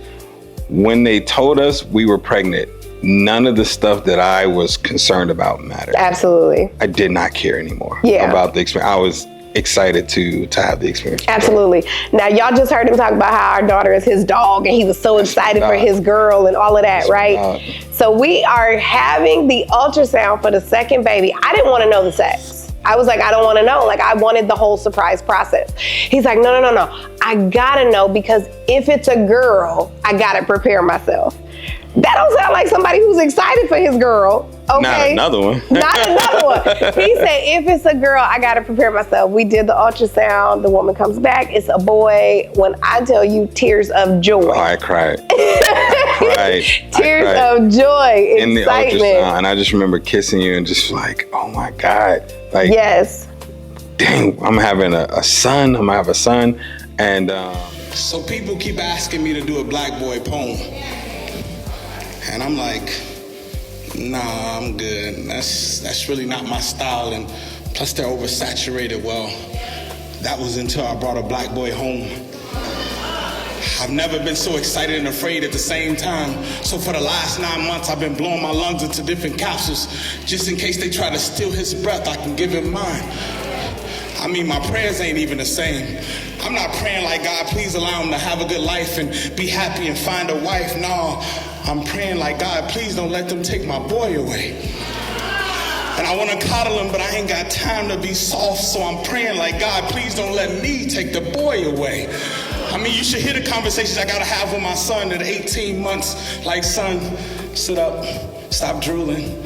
when they told us we were pregnant, none of the stuff that I was concerned about mattered. Absolutely. I did not care anymore about the experience. I was excited to have the experience. Absolutely. Now, y'all just heard him talk about how our daughter is his dog and he was so excited for his girl and all of that, right? So we are having the ultrasound for the second baby. I didn't want to know the sex. I was like, I don't want to know. Like, I wanted the whole surprise process. He's like, no. I gotta know, because if it's a girl, I gotta prepare myself. That don't sound like somebody who's excited for his girl. Okay. Not another one. Not another one. He said, if it's a girl, I got to prepare myself. We did the ultrasound. The woman comes back. It's a boy. When I tell you, tears of joy. Oh, I cried. Tears of joy, in excitement. The ultrasound, and I just remember kissing you and just like, oh my God. Like, yes. Dang, I'm having a son. I'm gonna have a son. And so people keep asking me to do a black boy poem. And I'm like, nah, I'm good. That's really not my style, and plus they're oversaturated. Well, that was until I brought a black boy home. I've never been so excited and afraid at the same time. So for the last 9 months, I've been blowing my lungs into different capsules, just in case they try to steal his breath, I can give him mine. I mean, my prayers ain't even the same. I'm not praying like, God, please allow him to have a good life and be happy and find a wife. No, I'm praying like, God, please don't let them take my boy away. And I want to coddle him, but I ain't got time to be soft, so I'm praying like, God, please don't let me take the boy away. I mean, you should hear the conversations I got to have with my son at 18 months. Like, son, sit up, stop drooling.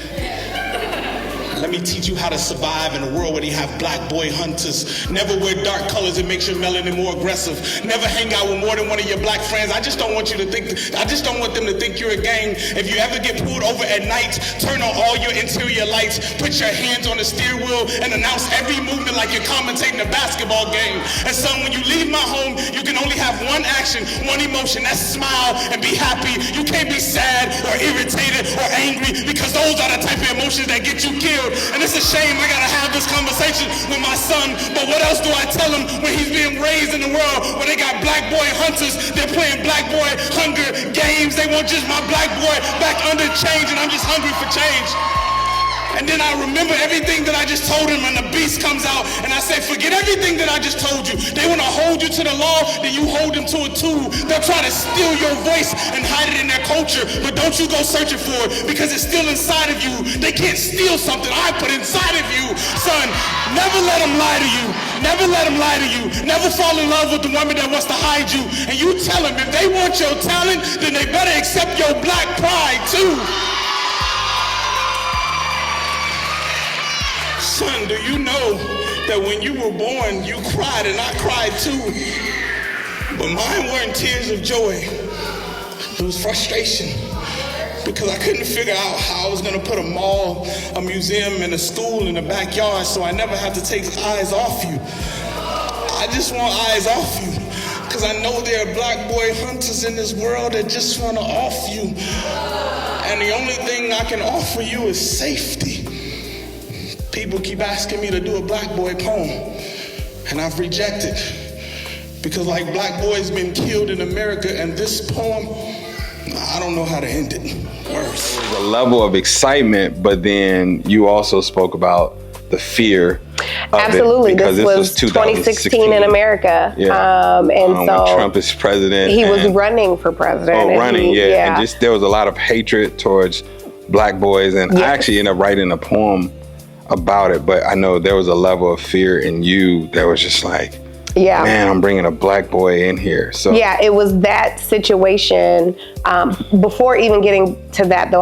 Let me teach you how to survive in a world where they have black boy hunters. Never wear dark colors, it makes your melanin more aggressive. Never hang out with more than one of your black friends. I just don't want them to think you're a gang. If you ever get pulled over at night, turn on all your interior lights, put your hands on the steering wheel, and announce every movement like you're commentating a basketball game. And son, when you leave my home, you can only have one action, one emotion. That's smile and be happy. You can't be sad or irritated or angry, because those are the type of emotions that get you killed. And it's a shame I gotta have this conversation with my son, but what else do I tell him when he's being raised in a world where they got black boy hunters, they're playing black boy hunger games, they want just my black boy back under change, and I'm just hungry for change. And then I remember everything that I just told him, and the beast comes out, and I say, forget everything that I just told you. They want to hold you to the law, then you hold them to a tool. They'll try to steal your voice and hide it in their culture, but don't you go searching for it, because it's still inside of you. They can't steal something I put inside of you. Son, never let them lie to you. Never let them lie to you. Never fall in love with the woman that wants to hide you. And you tell them, if they want your talent, then they better accept your black pride too. Son, do you know that when you were born, you cried and I cried too? But mine weren't tears of joy. It was frustration, because I couldn't figure out how I was gonna put a mall, a museum, and a school in the backyard so I never have to take eyes off you. I just want eyes off you, because I know there are black boy hunters in this world that just wanna off you. And the only thing I can offer you is safety. People keep asking me to do a black boy poem, and I've rejected, because like black boys been killed in America, and this poem I don't know how to end it. Worse. The level of excitement, but then you also spoke about the fear of Absolutely. it because This was 2016 in America. Yeah. And when so Trump is president. he was running for president. Oh, and running, he- yeah. And just there was a lot of hatred towards black boys. And I Yes. actually ended up writing a poem about it. But I know there was a level of fear in you that was just like, Yeah. man, I'm bringing a black boy in here. So Yeah, it was that situation. Before even getting to that, though,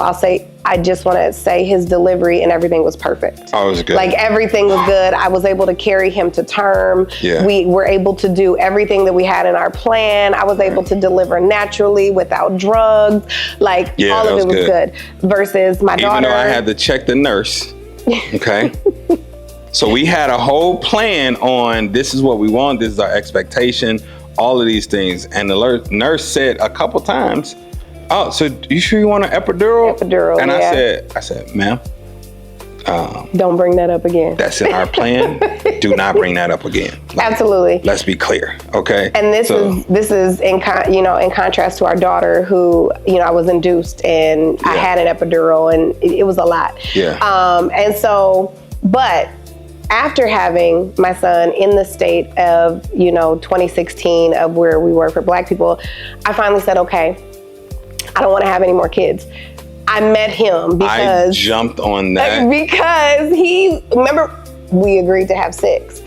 I just want to say his delivery and everything was perfect. Oh, it was good. Like everything was good. I was able to carry him to term. Yeah. We were able to do everything that we had in our plan. I was able to deliver naturally without drugs. Like Yeah, all that of it was was good. good. Versus my daughter. even though I had to check the nurse, okay? So we had a whole plan on this is what we want, this is our expectation, all of these things. And the nurse said a couple times, oh, so you sure you want an epidural? Epidural, And yeah. I said, ma'am, Don't bring that up again. that's in our plan. Do not bring that up again. Like, Absolutely. let's be clear, okay? And this is in contrast to our daughter, who I was induced and I Yeah. had an epidural, and it was a lot. Yeah. And so, but after having my son in the state of 2016 of where we were for Black people, I finally said, okay, I don't want to have any more kids. I met him I because jumped on that. remember we agreed to have 6.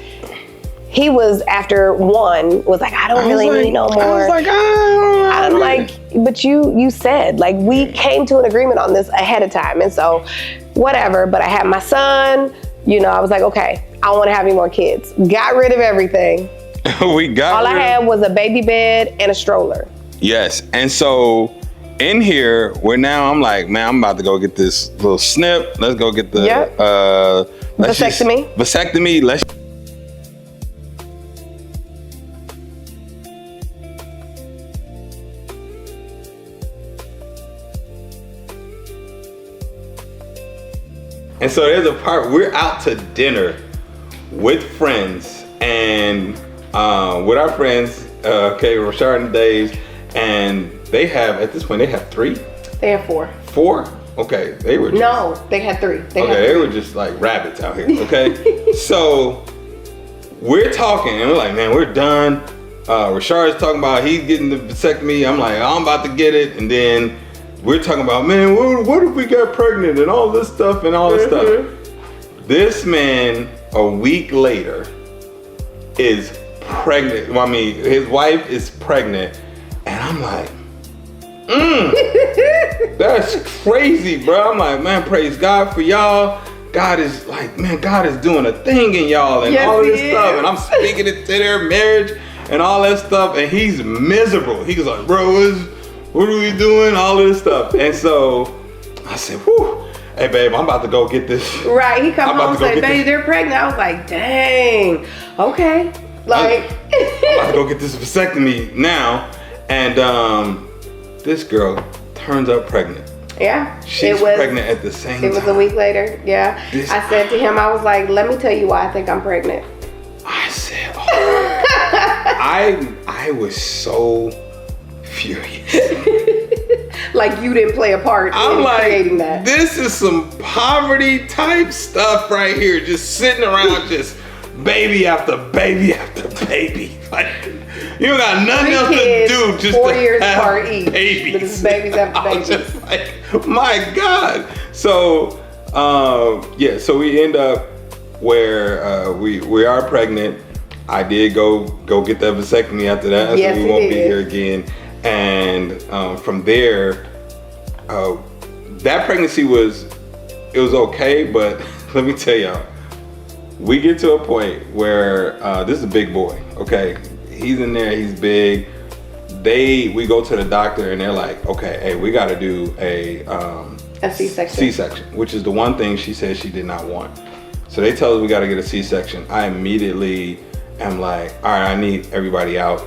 He was after 1 was like, I don't really need no more. I was like, oh, I'm like, but you said, like, we came to an agreement on this ahead of time. And so whatever, but I had my son, I was like, okay, I don't want to have any more kids. Got rid of everything. we got All I rid of- had was a baby bed and a stroller. Yes, and so in here, I'm like, man, I'm about to go get this little snip. Let's go get the Yep. Vasectomy. Vasectomy. Let's. And so there's a part, we're out to dinner with friends and with our friends, Rashard and Dave, and they have, at this point, they have 3? They had 4. 4? Okay, they were just, No, they had 3. they were just like rabbits out here, okay? So we're talking and we're like, man, we're done. Rashard's talking about he's getting the vasectomy. I'm like, I'm about to get it. And then we're talking about, man, what if we got pregnant and all this stuff and all this stuff. This man, a week later, is pregnant. Well, I mean, his wife is pregnant. And I'm like, that's crazy, bro. I'm like, man, praise God for y'all. God is like, man, God is doing a thing in y'all and all of this stuff. And I'm speaking it to their marriage and all that stuff. And he's miserable. He was like, bro, what are we doing? All of this stuff. And so I said, whew, hey, babe, I'm about to go get this. Right, he come I'm about home and to go say, get baby, this. they're pregnant. I was like, dang, okay. Like, I'm about to go get this vasectomy now. And this girl turns up pregnant. yeah. She's pregnant at the same time. It was a week later, yeah. I said to him, I was like, let me tell you why I think I'm pregnant. I said, oh. I was so furious. Like you didn't play a part I'm in like, creating that. this is some poverty type stuff right here. Just sitting around just baby after baby after baby. Like, you don't got nothing 3 else kids, to do just 4 to years have apart each. babies. But it's babies after I was babies. just like, my God. So, so we end up where we are pregnant. I did go get that vasectomy after that, Yes, so we you won't be did. here again. And from there, that pregnancy was okay, but let me tell y'all, we get to a point where this is a big boy, okay? He's in there, he's big. We go to the doctor and they're like, okay, hey, we gotta do a C-section. C-section, which is the one thing she said she did not want. So they tell us we gotta get a C-section. I immediately am like, all right, I need everybody out.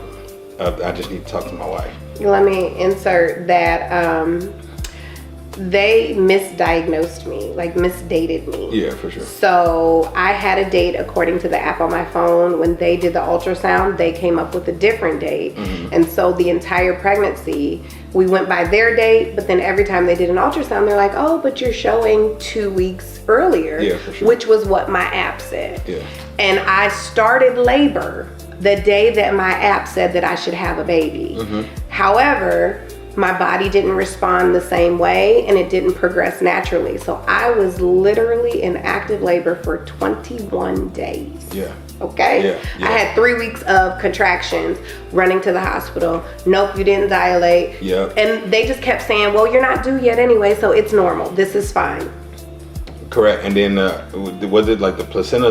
I just need to talk to my wife. Let me insert that they misdiagnosed me, like misdated me. Yeah, for sure. So I had a date according to the app on my phone. When they did the ultrasound, they came up with a different date. And so the entire pregnancy, we went by their date, but then every time they did an ultrasound, they're like, oh, but you're showing 2 weeks earlier, Yeah, for sure. which was what my app said. Yeah. And I started labor the day that my app said that I should have a baby. However, my body didn't respond the same way and it didn't progress naturally. So I was literally in active labor for 21 days. Yeah. Okay? Yeah, yeah. I had 3 weeks of contractions, running to the hospital. Nope, you didn't dilate. Yep. And they just kept saying, well, you're not due yet anyway, so it's normal. This is fine. Correct. And then was it like the placenta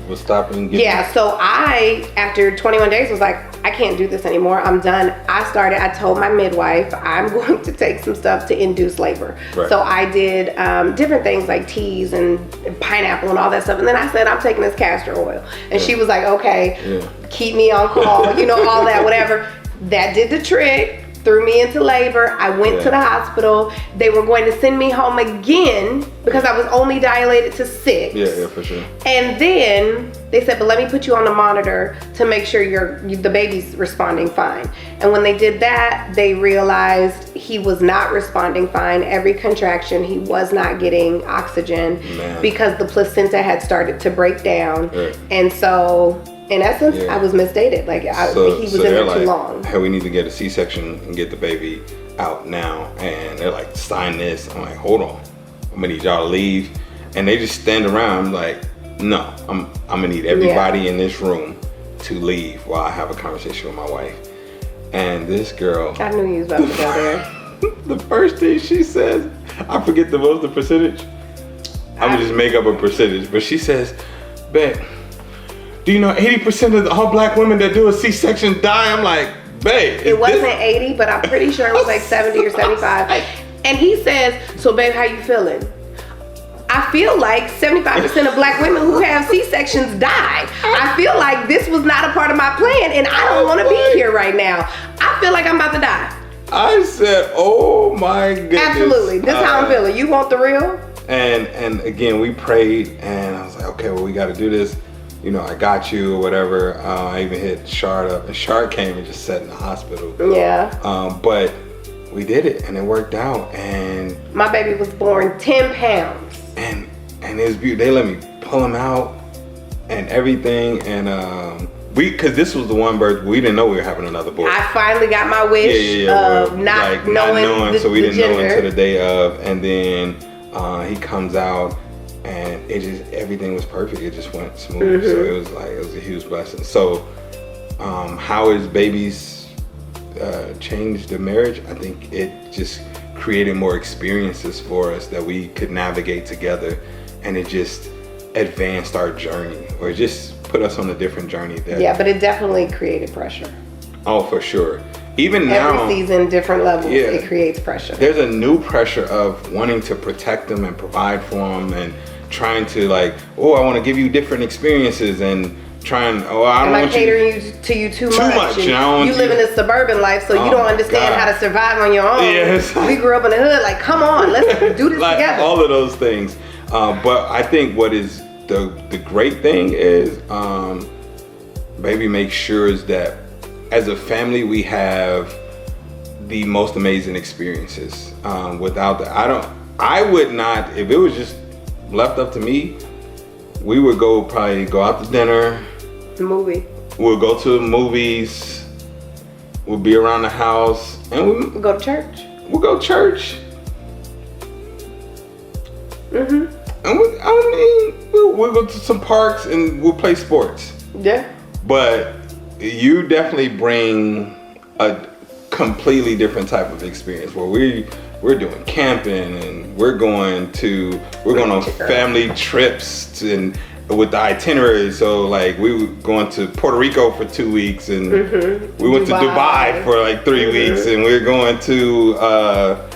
was stopping? Yeah, so I, after 21 days, was like, I can't do this anymore. I'm done. I told my midwife, I'm going to take some stuff to induce labor. Right. So I did different things like teas and pineapple and all that stuff. And then I said, I'm taking this castor oil. And she was like, okay, keep me on call, all that, whatever. That did the trick. Threw me into labor. I went to the hospital. They were going to send me home again because I was only dilated to 6. Yeah, for sure. And then they said, but let me put you on the monitor to make sure the baby's responding fine. And when they did that, they realized he was not responding fine. Every contraction, he was not getting oxygen because the placenta had started to break down. And so, in essence, I was misdated. Like, he was in there too long. Hey, we need to get a C-section and get the baby out now. And they're like, sign this. I'm like, hold on. I'm gonna need y'all to leave. And they just stand around like, no, I'm gonna need everybody in this room to leave while I have a conversation with my wife. And this girl, I knew you was about to go there. the first thing she says, I forget what was the percentage. I'm gonna just make up a percentage, but she says, babe, do you know 80% of all black women that do a C-section die? I'm like, babe. It wasn't 80, but I'm pretty sure it was like 70 or 75. And he says, so babe, how you feeling? I feel like 75% of black women who have C-sections die. I feel like this was not a part of my plan and I don't want to be here right now. I feel like I'm about to die. I said, oh my goodness. Absolutely. This is how I'm feeling. You want the real? And again, we prayed and I was like, okay, well, we got to do this. I got you or whatever. I even hit Shard up and Shard came and just sat in the hospital. Yeah. But we did it and it worked out. And my baby was born 10 pounds. And it's beautiful. They let me pull him out and everything. And because this was the one birth, we didn't know we were having another boy. I finally got my wish of not knowing so we didn't gender. know until the day of. And then he comes out. And everything was perfect. It just went smooth. So it was a huge blessing. So how has babies changed the marriage? I think it just created more experiences for us that we could navigate together, and it just advanced our journey, or just put us on a different journey. But it definitely created pressure. Oh, for sure. Even now, every season, different levels, it creates pressure. There's a new pressure of wanting to protect them and provide for them, and trying to I want to give you different experiences, and trying, I don't want catering to you too much. And I don't want you live in a suburban life, so you don't understand how to survive on your own. Yes. We grew up in the hood, like, come on, let's do this together. All of those things. But I think what is the great thing is, baby makes sure is that as a family we have the most amazing experiences. Without that, I would not, if it was just left up to me, we would probably go out to dinner. Movie. We'll go to the movies. We'll be around the house, and we'll go to church. We'll go to church. And we'll go to some parks and we'll play sports. Yeah. But you definitely bring a completely different type of experience where we're doing camping, and we're going on family trips and with the itinerary. So we were going to Puerto Rico for 2 weeks, and we went to Dubai for 3 weeks, and we're going to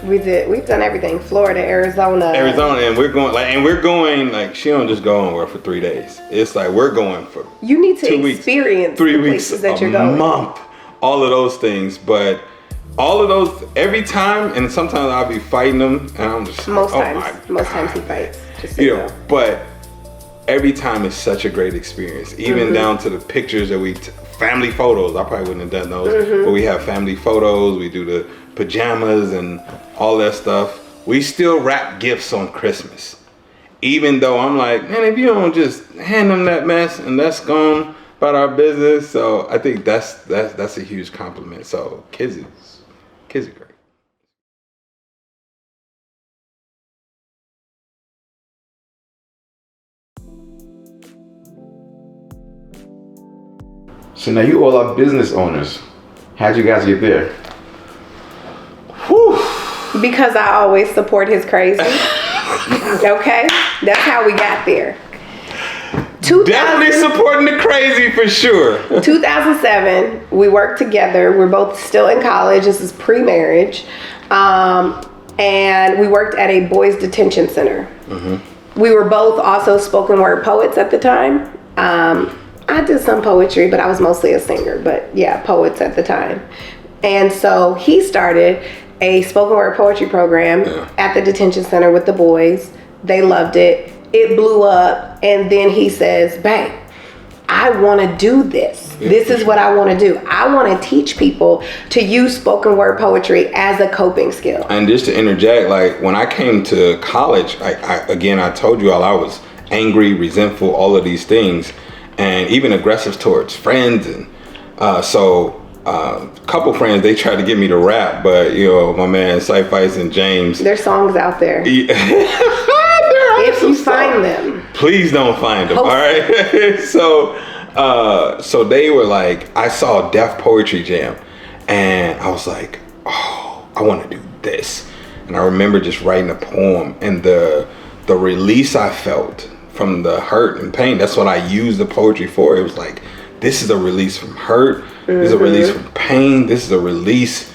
we've done everything. Florida, Arizona, and we're going she don't just go anywhere for 3 days. It's we're going for you need to 2 weeks, experience 3 the weeks, places that you're going. month, all of those things. But all of those, every time, and sometimes I'll be fighting them, and I'm just Most like, times he fights. Just so you know, but every time is such a great experience, even down to the pictures that family photos. I probably wouldn't have done those, but we have family photos. We do the pajamas and all that stuff. We still wrap gifts on Christmas, even though I'm like, man, if you don't just hand them that mess and that's gone about our business. So I think that's a huge compliment. So kids are great. So now you all are business owners. How'd you guys get there? Whew. Because I always support his crazy. Okay? That's how we got there. Definitely supporting the crazy for sure. 2007, we worked together. We're both still in college. This is pre-marriage. And we worked at a boys detention center. We were both also spoken word poets at the time. I did some poetry, but I was mostly a singer. But yeah, poets at the time. And so he started a spoken word poetry program at the detention center with the boys. They loved it. It blew up. And then he says, babe, I want to do this. This is what I want to do. I want to teach people to use spoken word poetry as a coping skill. And just to interject, like when I came to college, I told you all I was angry, resentful, all of these things, and even aggressive towards friends. And a couple friends, they tried to get me to rap, but you know, my man Cyphice and James. There's songs out there. If you find them. Please don't find them, all right? So they were like, I saw Def Poetry Jam, and I was like, oh, I want to do this. And I remember just writing a poem, and the release I felt from the hurt and pain, that's what I used the poetry for. It was like, this is a release from hurt, this is a release from pain, this is a release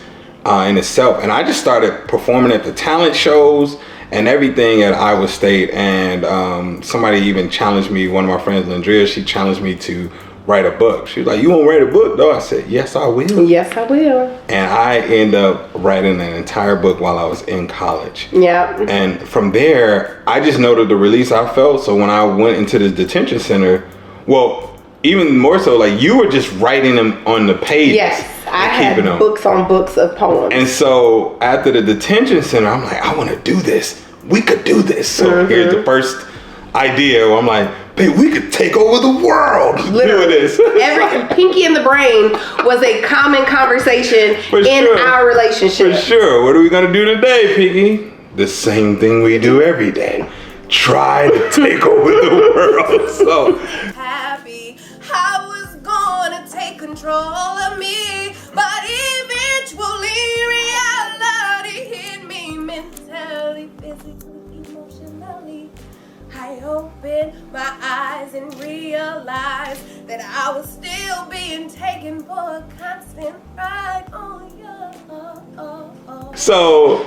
in itself. And I just started performing at the talent shows and everything at Iowa State. And somebody even challenged me, one of my friends, Andrea, she challenged me to write a book. She was like, you won't write a book though? I said, yes, I will. Yes, I will. And I ended up writing an entire book while I was in college. Yeah. And from there, I just noted the release I felt. So when I went into the detention center, well, even more so, like you were just writing them on the pages. Yes, I had books on books of poems. And so after the detention center, I'm like, I want to do this. We could do this. So here's the first idea where I'm like, babe, we could take over the world doing this. Every Pinky and the Brain was a common conversation our relationship. For sure. What are we going to do today, Pinky? The same thing we do every day. Try to take over the world. So happy I was gonna take control of me, but eventually reality hit me mentally, physically, emotionally. I opened my eyes and realized that I was still being taken for a constant ride on you. So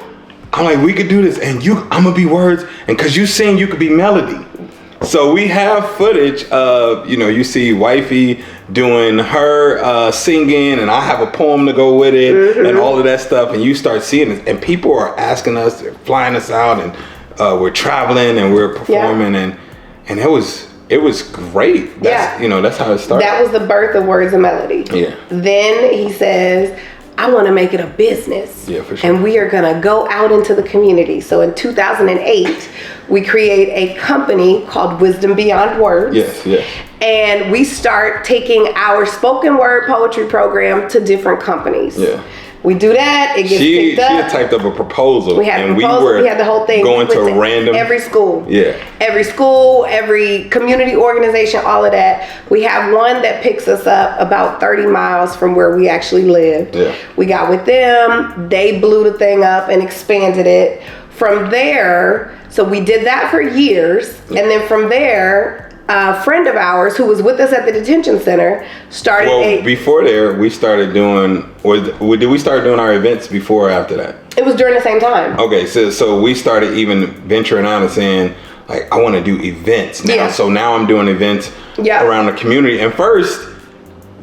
I'm like, we could do this, and I'm gonna be words, and cause you sing, you could be melody. So we have footage of, you see wifey doing her singing, and I have a poem to go with it, and all of that stuff, and you start seeing it, and people are asking us, they're flying us out, and we're traveling and we're performing, and it was great. That's how it started. That was the birth of Words and Melody. Yeah. Then he says, I want to make it a business. Yeah, for sure. And we are going to go out into the community. So in 2008, we create a company called Wisdom Beyond Words. Yes. And we start taking our spoken word poetry program to different companies. Yeah. We do that, it gets picked up. She had typed up a proposal. We had we had the whole thing. Going to random. Every school. Yeah. Every school, every community organization, all of that. We have one that picks us up about 30 miles from where we actually lived. Yeah. We got with them. They blew the thing up and expanded it. From there, so we did that for years. Yeah. And then from there, a friend of ours who was with us at the detention center started before there, we started doing, did we start doing our events before or after that? It was during the same time. Okay, so we started even venturing out and saying, like, I want to do events now. Yeah. So now I'm doing events around the community. And first,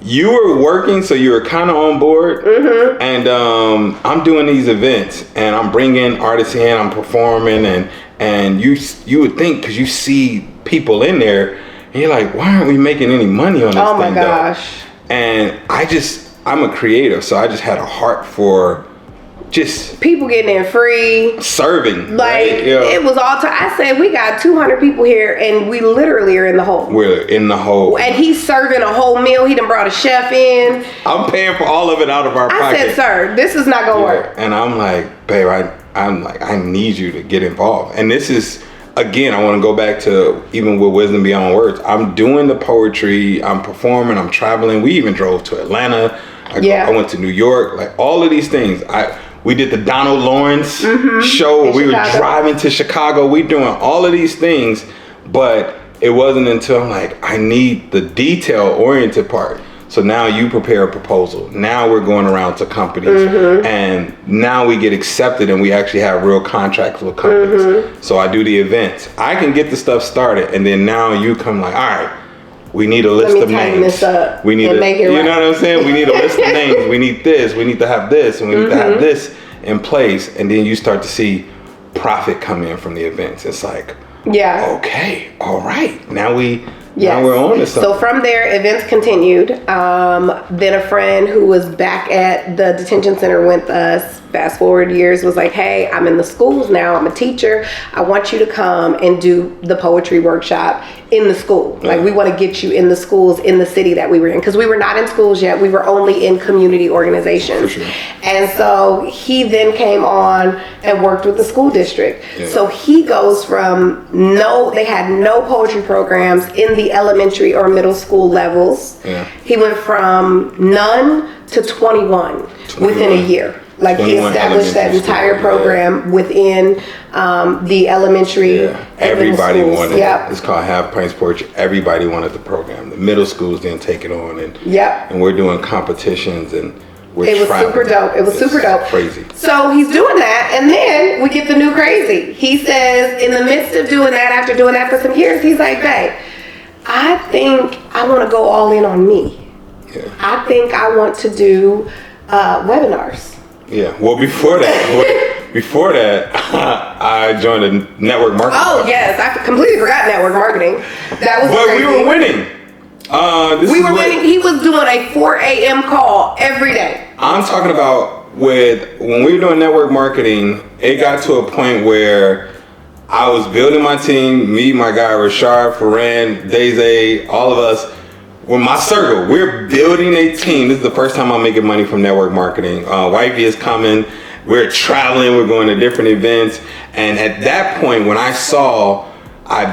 you were working, so you were kind of on board. And I'm doing these events, and I'm bringing artists in, I'm performing, and you would think, because you see people in there, and you're like, why aren't we making any money on this thing? Oh my gosh. And I'm a creative, so I just had a heart for just people getting in free, serving. Like, right? Yeah. it was all time. I said, we got 200 people here, and we literally are in the hole. We're in the hole. And he's serving a whole meal. He done brought a chef in. I'm paying for all of it out of our pocket. I said, sir, this is not gonna work. And I'm like, babe, I need you to get involved. And this is, again, I want to go back to even with Wisdom Beyond Words. I'm doing the poetry, I'm performing, I'm traveling. We even drove to Atlanta. I went to New York, like all of these things. We did the Donald Lawrence show. We were driving to Chicago. We doing all of these things, but it wasn't until I'm like, I need the detail-oriented part. So now you prepare a proposal. Now we're going around to companies, and now we get accepted, and we actually have real contracts with companies. So I do the events. I can get the stuff started, and then now you come like, all right, we need a list of names. We need you know what I'm saying? We need a list of names. We need this. We need to have this, and we need to have this in place. And then you start to see profit come in from the events. It's like, okay, all right. Now we're on to something. So from there, events continued. Then a friend who was back at the detention center with us, fast forward years, was like, hey, I'm in the schools now. I'm a teacher. I want you to come and do the poetry workshop in the school. Like, we want to get you in the schools in the city that we were in. Because we were not in schools yet. We were only in community organizations. For sure. And so he then came on and worked with the school district. Yeah. So he goes from they had no poetry programs in the elementary or middle school levels. Yeah. He went from none to 21 within a year. Like, he established that entire program within the elementary. Yeah. Everybody wanted it. It's called Half Pints Poetry. Everybody wanted the program. The middle schools didn't take it on, and we're doing competitions, and it was super dope. It was super dope. Crazy. So he's doing that, and then we get the new crazy. He says, in the midst of doing that, after doing that for some years, he's like, babe, I think I want to go all in on me. Yeah. I think I want to do webinars. Yeah. Well, before that, I joined a network marketing. Oh yes, I completely forgot network marketing. That was. But we were winning. We were winning. He was doing a 4 a.m. call every day. I'm talking about when we were doing network marketing, it got to a point where I was building my team. Me, my guy Rashard, Ferran, Daisy, all of us. With my circle, we're building a team. This is the first time I'm making money from network marketing. Wifey is coming. We're traveling. We're going to different events. And at that point, when I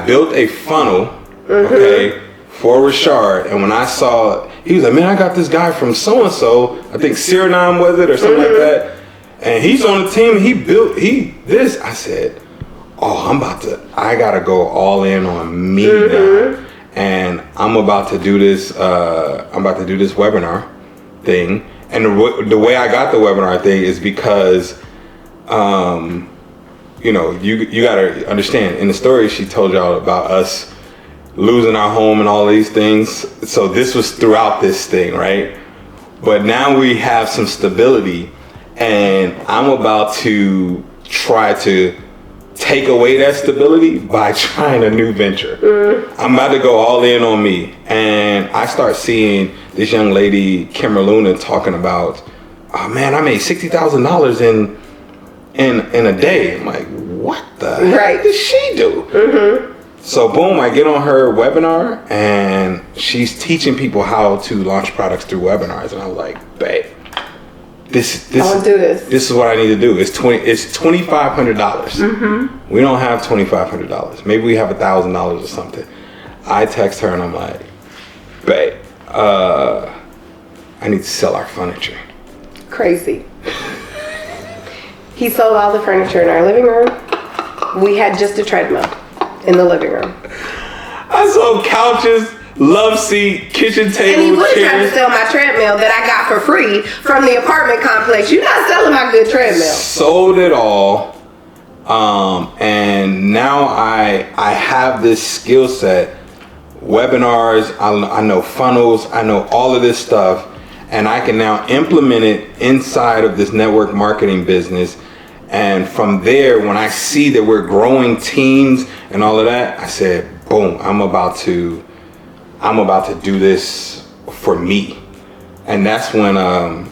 built a funnel, for Rashard. And when I saw, he was like, man, I got this guy from so-and-so. I think Suriname was it or something like that. And he's on the team. This. I said, I got to go all in on me now. And I'm about to do this. Webinar thing, and the way I got the webinar thing is because, you gotta understand. In the story she told y'all about us losing our home and all these things. So this was throughout this thing, right? But now we have some stability, and I'm about to try to take away that stability by trying a new venture. I'm about to go all in on me. And I start seeing this young lady, Kimber Luna, talking about, oh man, I made $60,000 in a day. I'm like, what the heck did she do? So boom, I get on her webinar, and she's teaching people how to launch products through webinars. And I was like, babe, This is what I need to do. It's $2,500. We don't have $2,500. Maybe we have $1,000 or something. I text her and I'm like, babe, I need to sell our furniture. Crazy. He sold all the furniture in our living room. We had just a treadmill in the living room. I sold couches, love seat, kitchen table, and he would try to sell my treadmill that I got for free from the apartment complex. You're not selling my good treadmill. Sold it all, and now I have this skill set webinars, I know funnels, I know all of this stuff, and I can now implement it inside of this network marketing business. And from there, when I see that we're growing teams and all of that, I said, boom, I'm about to do this for me. And that's when and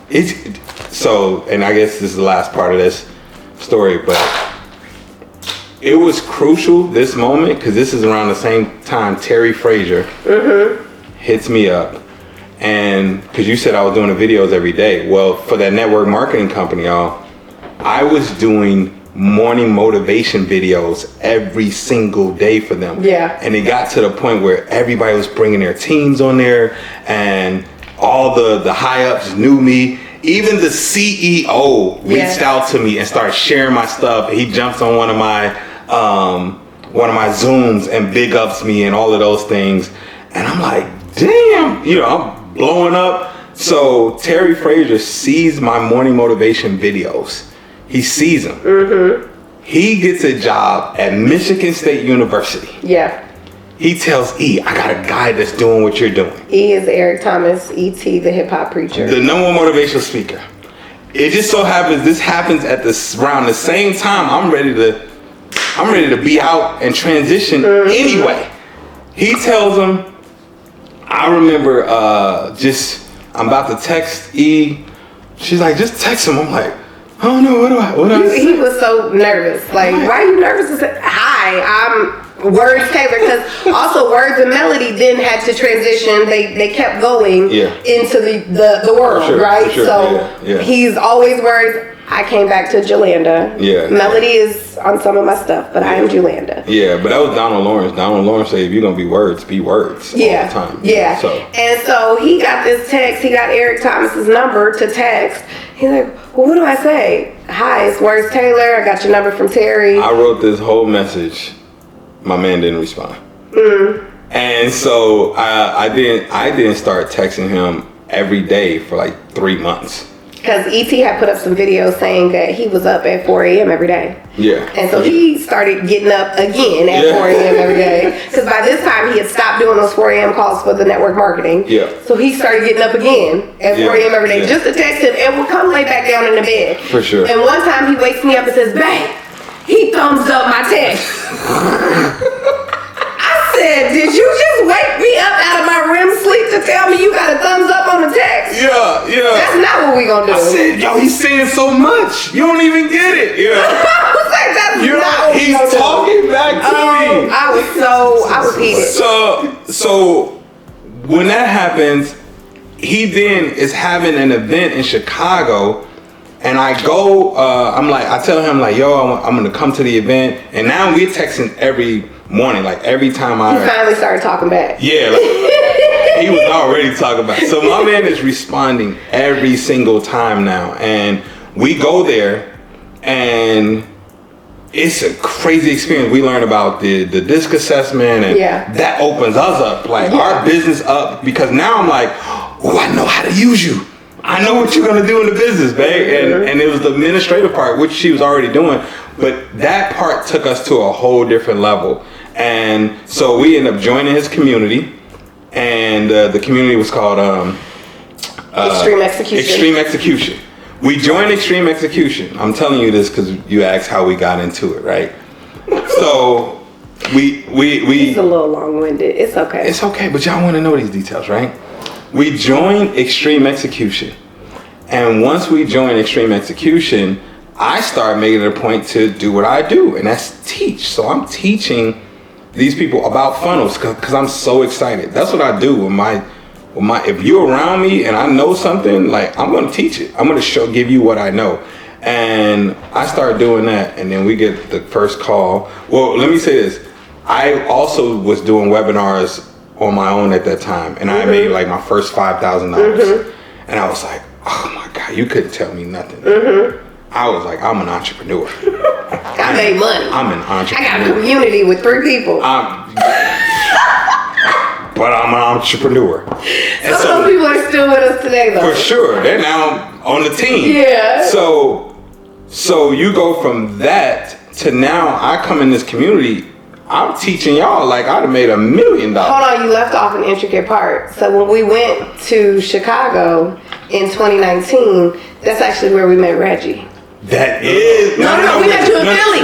I guess this is the last part of this story, but it was crucial, this moment, because this is around the same time Terry Frazier hits me up. And because you said I was doing the videos every day. Well, for that network marketing company, y'all, I was doing morning motivation videos every single day for them. Yeah. And it got to the point where everybody was bringing their teams on there, and all the high ups knew me. Even the CEO reached out to me and started sharing my stuff. He jumps on one of my Zooms and big ups me and all of those things. And I'm like, damn, I'm blowing up. So Terry Frazier sees my morning motivation videos. He sees them. He gets a job at Michigan State University. Yeah. He tells E, I got a guy that's doing what you're doing. E is Eric Thomas, E.T., the hip hop preacher. The number one motivational speaker. It just so happens this happens at around the same time I'm ready to be out and transition anyway. He tells him, I remember I'm about to text E. She's like, just text him. I'm like, I don't know, what do I say? He was so nervous. Like, why are you nervous? I said, hi, I'm Words Taylor, because also Words and Melody then had to transition. They kept going into the world, right? Sure. So he's always Words. I came back to Julanda. Yeah. Melody is on some of my stuff, but I am Julanda. Yeah, but that was Donald Lawrence. Donald Lawrence said, if you're going to be words all the time. Yeah. And so he got this text. He got Eric Thomas's number to text. He's like, well, what do I say? Hi, it's Words Taylor. I got your number from Terry. I wrote this whole message. My man didn't respond. And so I didn't start texting him every day for like 3 months. Because E.T. had put up some videos saying that he was up at 4 a.m. every day. Yeah. And so he started getting up again at 4 a.m. every day. Because by this time he had stopped doing those 4 a.m. calls for the network marketing. Yeah. So he started getting up again at 4 a.m. every day just to text him and would come lay back down in the bed. For sure. And one time he wakes me up and says, babe, he thumbs up my text. I said, did you just wake me up out of my REM sleep to tell me you got a thumbs up on the text? Yeah. That's not what we gonna do. I said, yo, he's saying so much. You don't even get it. I was like, that's not what we he's gonna talking do. back to me. I was heated. So when that happens, he then is having an event in Chicago. And I go, I tell him like, yo, I'm gonna come to the event. And now we're texting every morning, like every time He finally started talking back. Yeah, like, he was already talking about it. So my man is responding every single time now. And we go there and it's a crazy experience. We learn about the DISC assessment, and that opens us up, like our business up, because now I'm like, oh, I know how to use you. I know what you're gonna do in the business, babe. And it was the administrative part, which she was already doing, but that part took us to a whole different level. And so we ended up joining his community, and the community was called Extreme Execution. Extreme Execution. We joined Extreme Execution. I'm telling you this because you asked how we got into it, right? So we It's a little long-winded. It's okay. It's okay, but y'all want to know these details, right? We joined Extreme Execution, and once we joined Extreme Execution, I started making it a point to do what I do, and that's teach. So I'm teaching these people about funnels because I'm so excited. That's what I do with my. If you're around me and I know something, like, I'm gonna teach it. I'm gonna give you what I know. And I started doing that, and then we get the first call. Well, let me say this. I also was doing webinars on my own at that time, and I made like my first $5,000. And I was like, oh my God, you couldn't tell me nothing. I was like, I'm an entrepreneur. I made money. I'm an entrepreneur. I got a community with 3 people. But I'm an entrepreneur. And some of those people are still with us today, though. For sure. They're now on the team. Yeah. So you go from that to now I come in this community. I'm teaching y'all like I'd have made $1 million. Hold on, you left off an intricate part. So when we went to Chicago in 2019, that's actually where we met Reggie. That is No, we met you in Philly.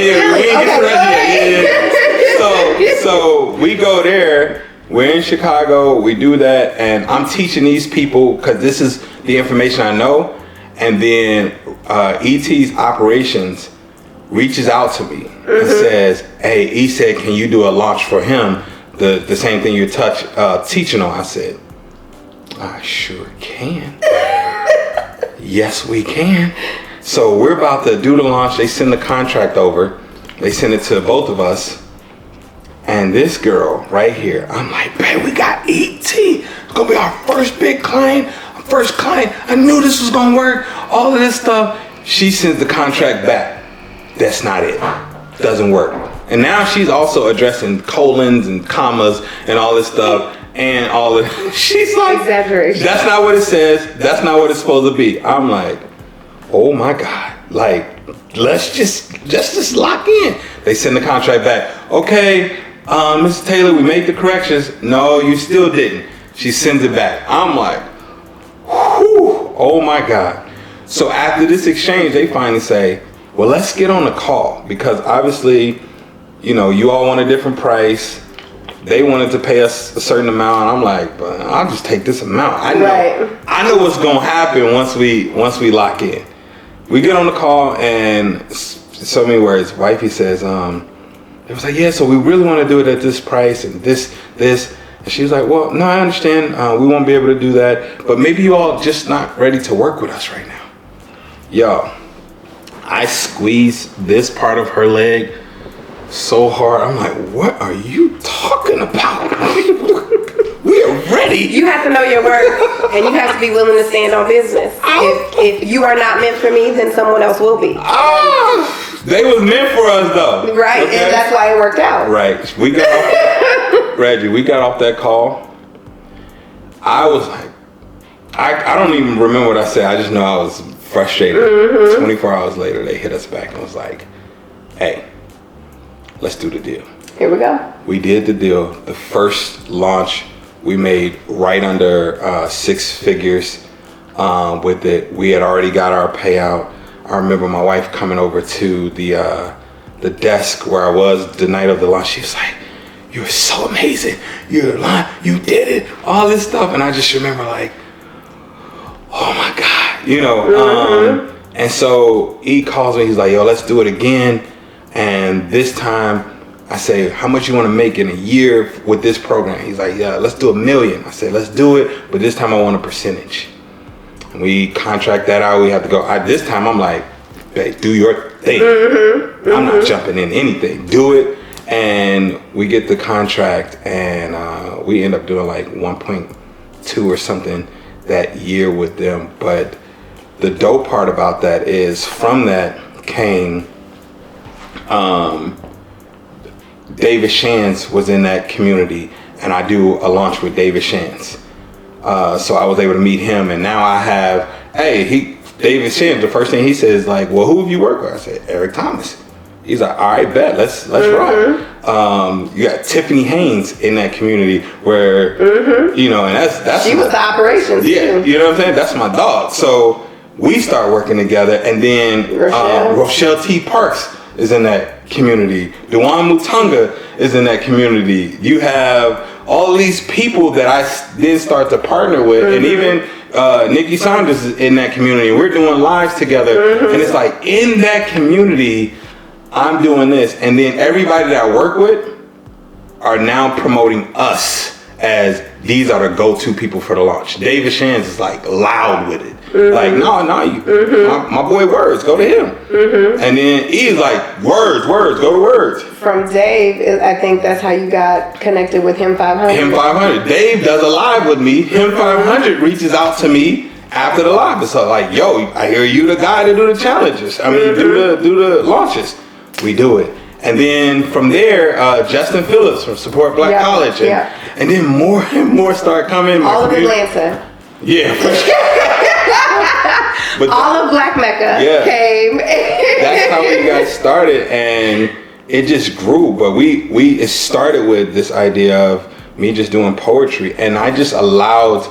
Yeah. We didn't get to Okay, Reggie yet. So we go there. We're in Chicago. We do that, and I'm teaching these people because this is the information I know. And then ET's operations reaches out to me and says, "Hey, E said, can you do a launch for him? The same thing you're teaching on." I said, "I sure can." Yes, we can. So we're about to do the launch. They send the contract over. They send it to both of us. And this girl right here, I'm like, "Babe, we got ET. It's gonna be our first big client, first client. I knew this was gonna work." All of this stuff. She sends the contract back. That's not it. Doesn't work. And now she's also addressing colons and commas and all this stuff. And all of she's like, exaggeration. "That's not what it says. That's not what it's supposed to be." I'm like, "Oh my God." Like, let's just lock in. They send the contract back. "Okay, Mr. Taylor, we made the corrections." "No, you still didn't." She sends it back. I'm like, whew, oh my God. So after this exchange, they finally say, "Well, let's get on a call," because obviously, you know, you all want a different price. They wanted to pay us a certain amount. I'm like, "But I'll just take this amount. I know what's gonna happen once we lock in." We get on the call, and so many words. Wifey says, it was like, "Yeah, so we really want to do it at this price and this." And she was like, "Well, no, I understand. We won't be able to do that, but maybe you all just not ready to work with us right now." Yo, I squeezed this part of her leg so hard. I'm like, "What are you talking about? We are ready." You have to know your worth, and you have to be willing to stand on business. If you are not meant for me, then someone else will be. They was meant for us though. Right, Okay? and that's why it worked out. Right. We got off, Reggie, we got off that call. I was like, I don't even remember what I said. I just know I was frustrated. 24 hours later, they hit us back and was like, "Hey, let's do the deal." Here we go. We did the deal. The first launch, we made right under 6 figures with it. We had already got our payout. I remember my wife coming over to the desk where I was the night of the launch. She was like, "You're so amazing. You did it." All this stuff. And I just remember like, oh my God, you know. And so he calls me. He's like, "Yo, let's do it again." And this time I say, "How much you want to make in a year with this program?" He's like, "Yeah, let's do $1 million." I said, "Let's do it, but this time I want a percentage." And we contract that out. We have to go. This time I'm like, "Babe, do your thing. I'm not jumping in anything. Do it." And we get the contract, and we end up doing like 1.2 or something that year with them. But the dope part about that is from that came David Shands was in that community, and I do a launch with David Shands. So I was able to meet him, and now I have, David Shands, the first thing he says, like, "Well, who have you worked with?" I said, "Eric Thomas." He's like, "All right, bet, let's rock." You got Tiffany Haynes in that community where, you know, and that's she was the operations. Yeah, too. you know what I'm saying? That's my dog. So we start working together, and then Rochelle T. Parks is in that community. Dewan Mutunga is in that community. You have all these people that I then start to partner with, and even Nikki Saunders is in that community. We're doing lives together, and it's like in that community, I'm doing this, and then everybody that I work with are now promoting us as these are the go-to people for the launch. David Shands is like loud with it. Like, no, my boy Words, go to him. And then he's like, Words, go to Words. From Dave, I think that's how you got connected with Him 500. Him 500. Dave does a live with me. Him 500 reaches out to me after the live. It's like, "Yo, I hear you the guy to do the challenges. I mean, do the launches." We do it. And then from there, Justin Phillips from Support Black College. And then more and more start coming. All of Atlanta. Yeah. But all of Black Mecca came. That's how we got started. And it just grew. But it started with this idea of me just doing poetry, and I just allowed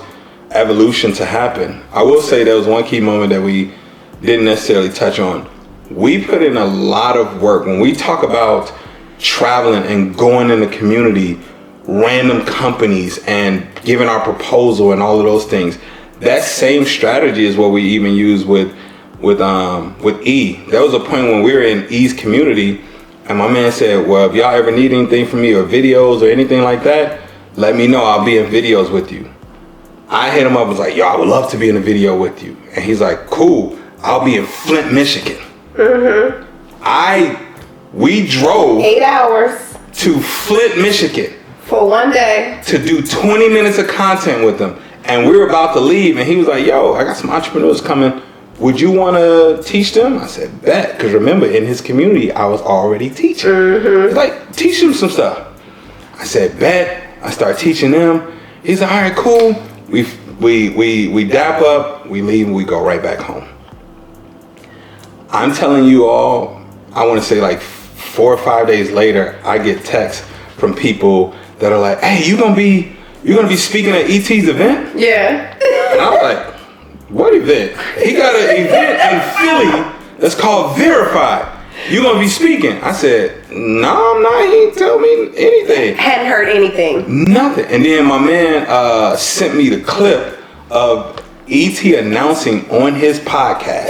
evolution to happen. I will say there was one key moment that we didn't necessarily touch on. We put in a lot of work when we talk about traveling and going in the community, random companies, and giving our proposal and all of those things. That same strategy is what we even use with E. There was a point when we were in E's community, and my man said, well, if y'all ever need anything from me or videos or anything like that, let me know. I'll be in videos with you. I hit him up, was like, yo, I would love to be in a video with you. And he's like, cool, I'll be in Flint, Michigan. We drove 8 hours to Flint, Michigan for one day to do 20 minutes of content with him. And we were about to leave, and he was like, yo, I got some entrepreneurs coming. Would you want to teach them? I said, bet. Because remember, in his community, I was already teaching. He's like, teach them some stuff. I said, bet. I start teaching them. He's like, all right, cool. We dap up, we leave, and we go right back home. I'm telling you all, I want to say like 4 or 5 days later, I get texts from people that are like, hey, you gonna be speaking at ET's event? Yeah. And I was like, what event? He got an event in Philly that's called Verified. You gonna be speaking? I said, no, I'm not. He didn't tell me anything. Hadn't heard anything. Nothing. And then my man sent me the clip of ET announcing on his podcast.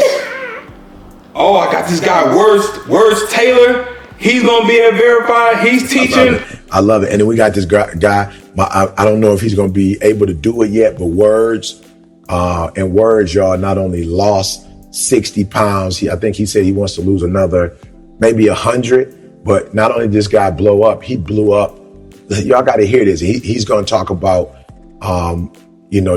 Oh, I got this guy, Words Taylor. He's gonna be at Verified. He's teaching. I love it. And then we got this guy. I don't know if he's gonna be able to do it yet, but Words, y'all, not only lost 60 pounds. I think he said he wants to lose another, maybe 100. But not only did this guy blow up, he blew up. Y'all got to hear this. He's going to talk about,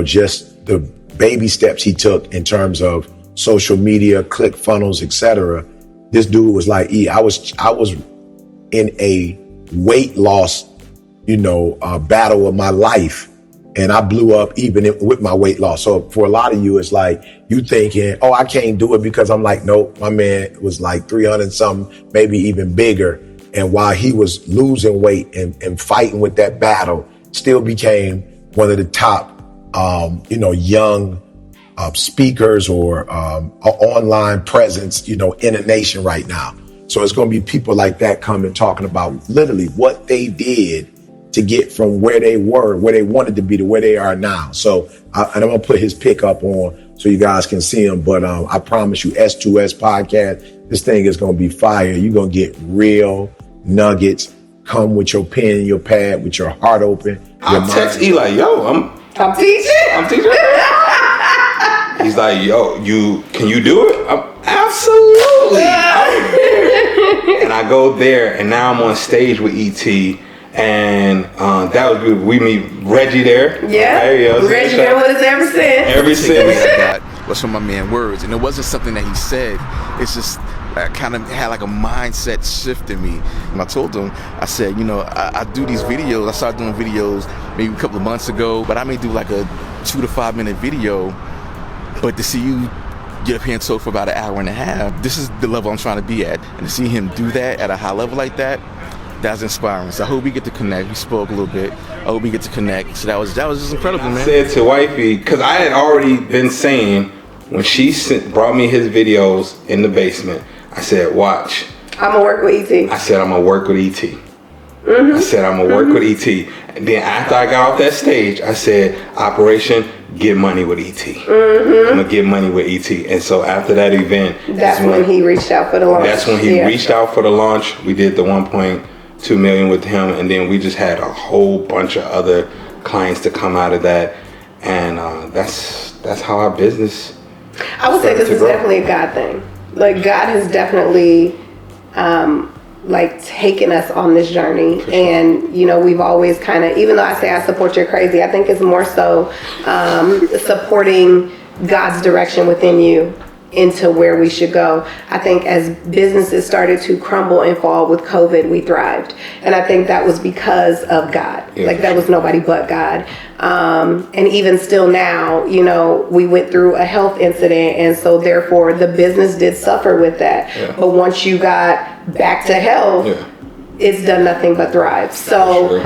just the baby steps he took in terms of social media, click funnels, etc. This dude was like, I was in a weight loss, battle of my life. And I blew up even with my weight loss. So for a lot of you, it's like you thinking, oh, I can't do it because I'm like, nope, my man was like 300 something, maybe even bigger. And while he was losing weight and fighting with that battle, still became one of the top, young speakers or online presence, in the nation right now. So it's going to be people like that coming talking about literally what they did to get from where they were, where they wanted to be to where they are now. So, and I'm going to put his pick up on so you guys can see him. But I promise you, S2S podcast, this thing is going to be fire. You're going to get real nuggets. Come with your pen and your pad, with your heart open. I text Eli, yo, I'm teaching. He's like, yo, can you do it? Absolutely. I'm here. And I go there, and now I'm on stage with ET. And that was good. We meet Reggie there. Yeah. Reggie been with us ever since. Ever since. I got was from my man Words, and it wasn't something that he said. It's just I kind of had like a mindset shift in me. And I told him, I said, I do these videos. I started doing videos maybe a couple of months ago, but I may do like a 2 to 5 minute video. But to see you get up here and talk for about an hour and a half, this is the level I'm trying to be at. And to see him do that at a high level like that, that's inspiring. So I hope we get to connect. We spoke a little bit. I hope we get to connect. So that was just incredible, man. I said to wifey, because I had already been saying when she brought me his videos in the basement, I said, watch. I'm going to work with ET. I said, I'm going to work with ET. I said, I'm going to work with ET. And then after I got off that stage, I said, Operation, get money with ET. I'm going to get money with ET. And so after that event. That's when he reached out for the launch. That's when he reached out for the launch. We did the 1.2 million with him. And then we just had a whole bunch of other clients to come out of that. And that's how our business I would say this is definitely a God thing. Like God has definitely taken us on this journey. Sure. And we've always kind of, even though I say I support your crazy, I think it's more so supporting God's direction within you into where we should go. I think as businesses started to crumble and fall with COVID, we thrived. And I think that was because of God. Yeah. Like that was nobody but God. And even still now, we went through a health incident. And so therefore the business did suffer with that. Yeah. But once you got back to health, it's done nothing but thrive. So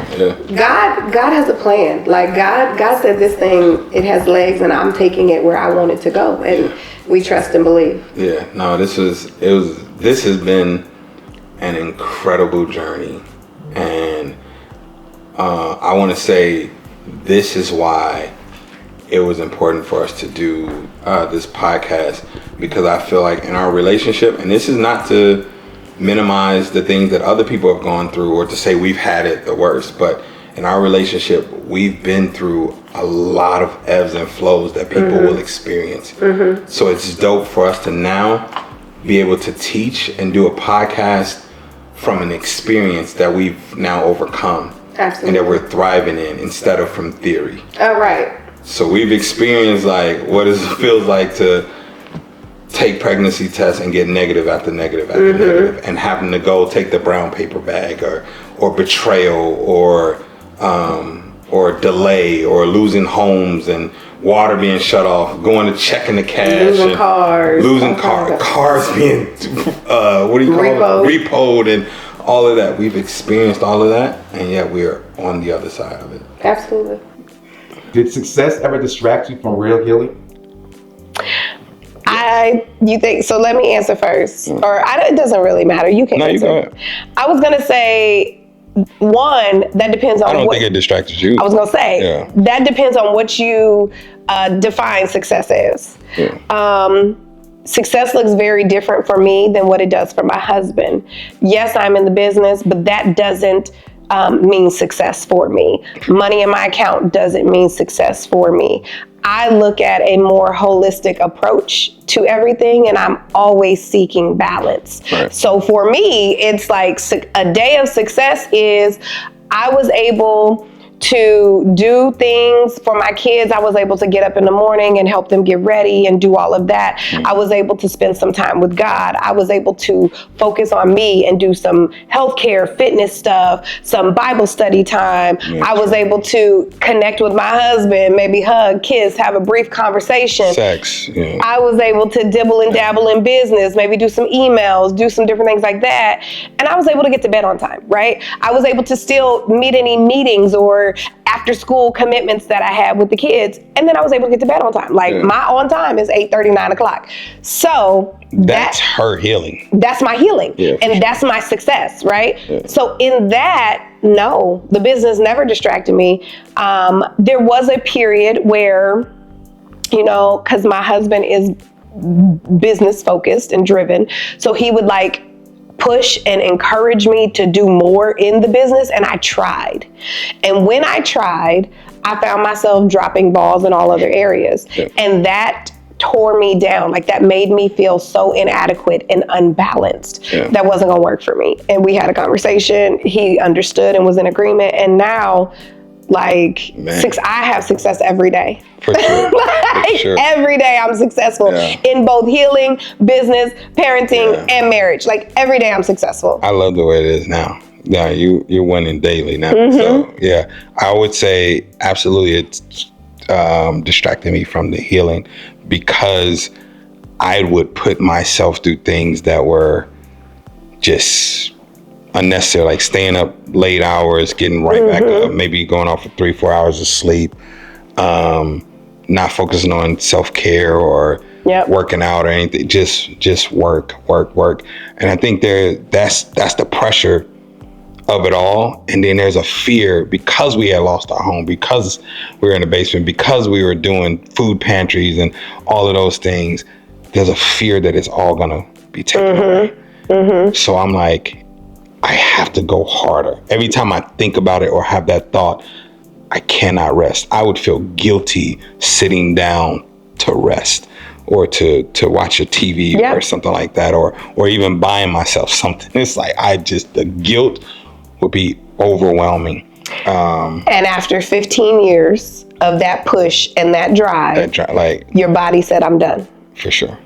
God has a plan. Like God said this thing, it has legs and I'm taking it where I want it to go. And we trust and believe. Yeah, no, this has been an incredible journey. And I want to say this is why it was important for us to do this podcast, because I feel like in our relationship, and this is not to minimize the things that other people have gone through or to say we've had it the worst, but in our relationship, we've been through a lot of ebbs and flows that people will experience. So it's dope for us to now be able to teach and do a podcast from an experience that we've now overcome. Absolutely. And that we're thriving in instead of from theory. All right. So we've experienced like what it feels like to take pregnancy tests and get negative after negative after negative, and having to go take the brown paper bag, or betrayal, or delay, or losing homes and water being shut off, going to checking the cash, losing cars being repoed, and all of that. We've experienced all of that, and yet we're on the other side of it. Absolutely. Did success ever distract you from real healing? You think so? Let me answer first, it doesn't really matter. You can answer. You go ahead. I was gonna say, one, that depends on. I don't think it distracted you. I was gonna say that depends on what you define success as. Success looks very different for me than what it does for my husband. Yes, I'm in the business, but that doesn't mean success for me. Money in my account doesn't mean success for me. I look at a more holistic approach to everything, and I'm always seeking balance. Right. So for me, it's like a day of success is I was able to do things for my kids. I was able to get up in the morning and help them get ready and do all of that. I was able to spend some time with God. I was able to focus on me and do some healthcare, fitness stuff, some Bible study time. I was able to connect with my husband, maybe hug, kiss, have a brief conversation. Sex. Yeah. I was able to dibble and dabble in business, maybe do some emails, do some different things like that. And I was able to get to bed on time, right? I was able to still meet any meetings or after school commitments that I had with the kids. And then I was able to get to bed on time. Like my on time is 8:30, 9 o'clock. So that's her healing. That's my healing. And that's my success, right? So in that, no, the business never distracted me. There was a period where, because my husband is business focused and driven. So he would push and encourage me to do more in the business, and I tried. And when I tried, I found myself dropping balls in all other areas. And that tore me down. That made me feel so inadequate and unbalanced. That wasn't gonna work for me. And we had a conversation. He understood and was in agreement. And now, I have success every day. For sure. Every day I'm successful in both healing, business, parenting, and marriage. Every day I'm successful. I love the way it is now. Yeah, you're winning daily now. So I would say absolutely it's distracted me from the healing, because I would put myself through things that were just unnecessary, like staying up late hours, getting right back up, maybe going off for 3-4 hours of sleep, not focusing on self-care or working out or anything, just work. And I think that's the pressure of it all. And then there's a fear, because we had lost our home, because we were in the basement, because we were doing food pantries and all of those things, there's a fear that it's all gonna be taken away. So I'm like, I have to go harder. Every time I think about it or have that thought, I cannot rest. I would feel guilty sitting down to rest or to watch a TV or something like that, or even buying myself something. It's like the guilt would be overwhelming. And after 15 years of that push and that drive, your body said, I'm done. For sure.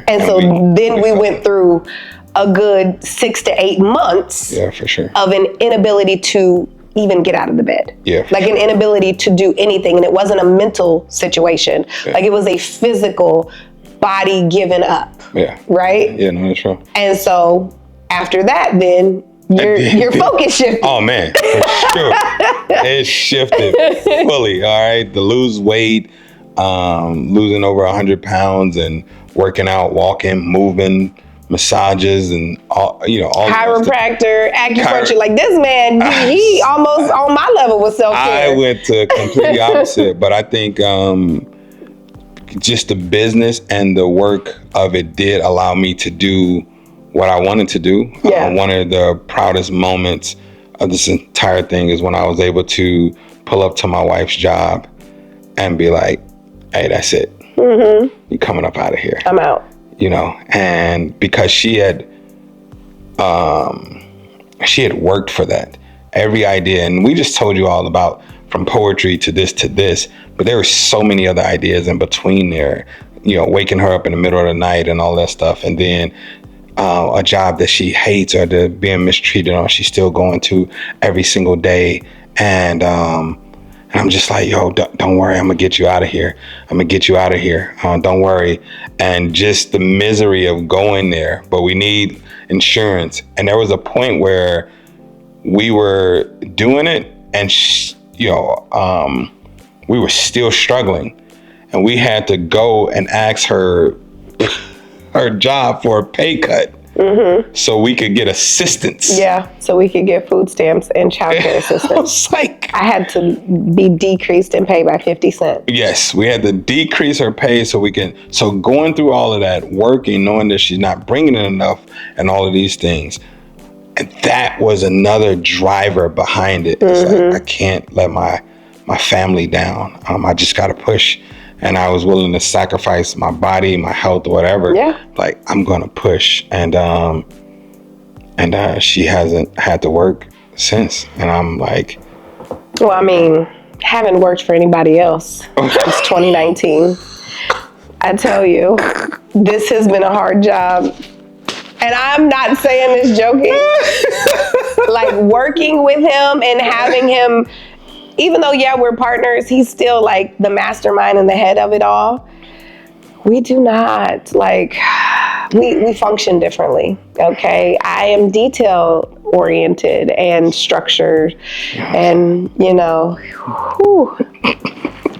And so then we went through a good 6 to 8 months for sure. of an inability to even get out of the bed. An inability to do anything. And it wasn't a mental situation. It was a physical body giving up. Right? Yeah, no, that's true. And so after that, then your focus shifted. Oh man, for sure. It shifted fully. All right. To lose weight, losing over 100 pounds and working out, walking, moving, massages and all Chiropractor, acupuncture. Like this man, he almost on my level with self-care. I went to completely opposite, but I think just the business and the work of it did allow me to do what I wanted to do. Yeah. One of the proudest moments of this entire thing is when I was able to pull up to my wife's job and be like, hey, that's it. You're coming up out of here. I'm out. And because she had worked for that. Every idea, and we just told you all about from poetry to this, but there were so many other ideas in between there, waking her up in the middle of the night and all that stuff. And then a job that she hates or being mistreated on, she's still going to every single day. And I'm just like, yo, don't worry, I'm gonna get you out of here. Don't worry. And just the misery of going there, but we need insurance. And there was a point where we were doing it and we were still struggling, and we had to go and ask her job for a pay cut so we could get assistance. Yeah, so we could get food stamps and childcare assistance. I had to be decreased in pay by 50 cents. Yes, we had to decrease her pay so going through all of that, working, knowing that she's not bringing in enough and all of these things. And that was another driver behind it. It's like, I can't let my family down. I just got to push. And I was willing to sacrifice my body, my health, whatever. Yeah. Like, I'm going to push. And she hasn't had to work since. And I'm like... Well, I mean, haven't worked for anybody else since 2019. I tell you, this has been a hard job. And I'm not saying this joking. Like, working with him and having him... Even though, we're partners, he's still like the mastermind and the head of it all. We do not, we function differently, okay? I am detail oriented and structured and,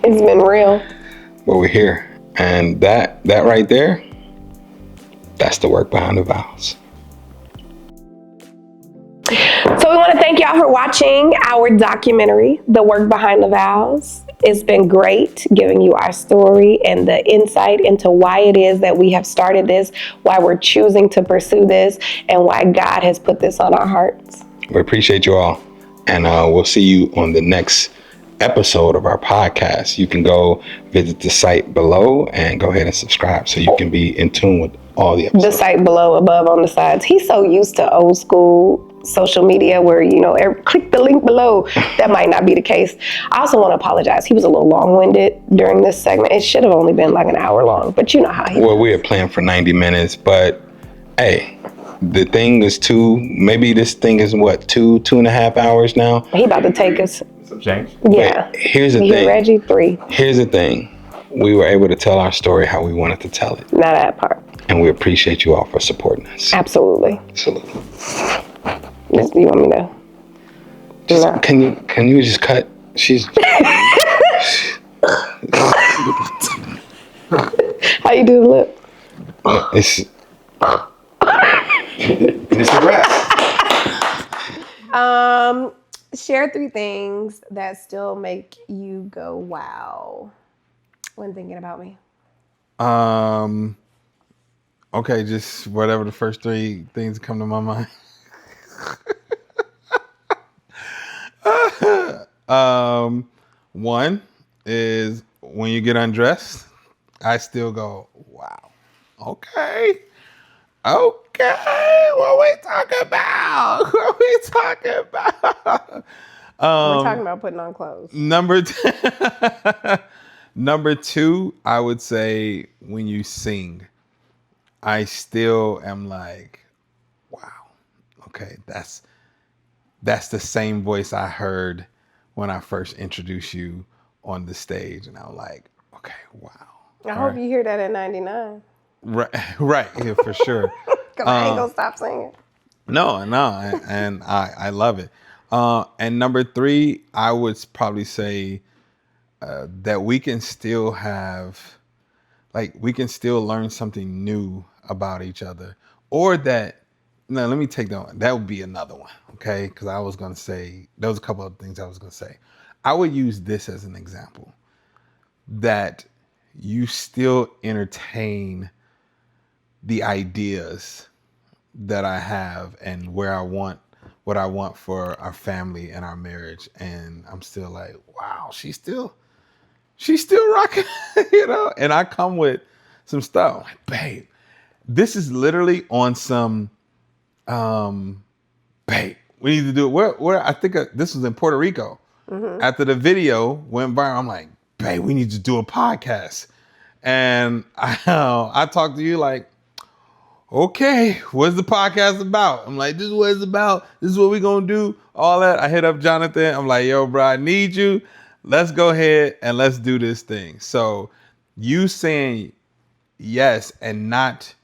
it's been real. But we're here. And that right there, that's the work behind the vows. So we want to thank y'all for watching our documentary, The Work Behind the Vows. It's been great giving you our story and the insight into why it is that we have started this, why we're choosing to pursue this, and why God has put this on our hearts. We appreciate you all. And we'll see you on the next episode of our podcast. You can go visit the site below and go ahead and subscribe so you can be in tune with all the episodes. The site below, above, on the sides. He's so used to old school social media where, click the link below. That might not be the case. I also want to apologize. He was a little long-winded during this segment. It should have only been like an hour long, but you know how he Well, we had planned for 90 minutes, but hey, the thing is maybe this thing is what, 2.5 hours now? He about to take us. Some change. Yeah. But here's the thing. Reggie, 3. Here's the thing. We were able to tell our story how we wanted to tell it. Not that part. And we appreciate you all for supporting us. Absolutely. Absolutely. You want me to? No. Can you just cut? She's. How you do the lip? It's a wrap. Share 3 things that still make you go wow when thinking about me. Okay, just whatever the first 3 things come to my mind. One is when you get undressed, I still go, wow. Okay. What we talking about? We're talking about putting on clothes. Number 2, I would say when you sing, I still am like, wow. Okay, that's the same voice I heard when I first introduced you on the stage, and I was like, okay, wow. I hope you hear that at 99. Right, yeah, for sure. Because I ain't gonna stop singing. No, and I love it. And number 3, I would probably say that we can still have, like, we can still learn something new about each other, or that. No, let me take that one. That would be another one, okay? Because I was gonna say there was a couple of things I was gonna say. I would use this as an example, that you still entertain the ideas that I have and where I want, what I want for our family and our marriage, and I'm still like, wow, she's still rocking, you know. And I come with some stuff, I'm like, babe, this is literally on some, babe, we need to do it. Where I think this was in Puerto Rico. After the video went viral, I'm like, babe, we need to do a podcast. And I talked to you like, okay, what's the podcast about? I'm like, this is what it's about. This is what we're going to do. All that. I hit up Jonathan. I'm like, yo, bro, I need you. Let's go ahead and let's do this thing. So you saying yes and not,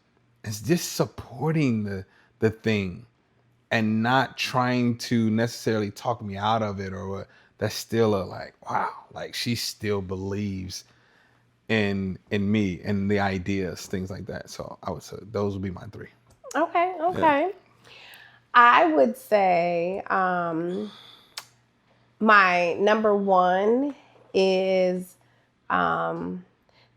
it's just supporting the thing and not trying to necessarily talk me out of it or what. That's still a like, wow, like she still believes in me and the ideas, things like that. So I would say those would be my 3. Okay. Yeah. I would say my number 1 is the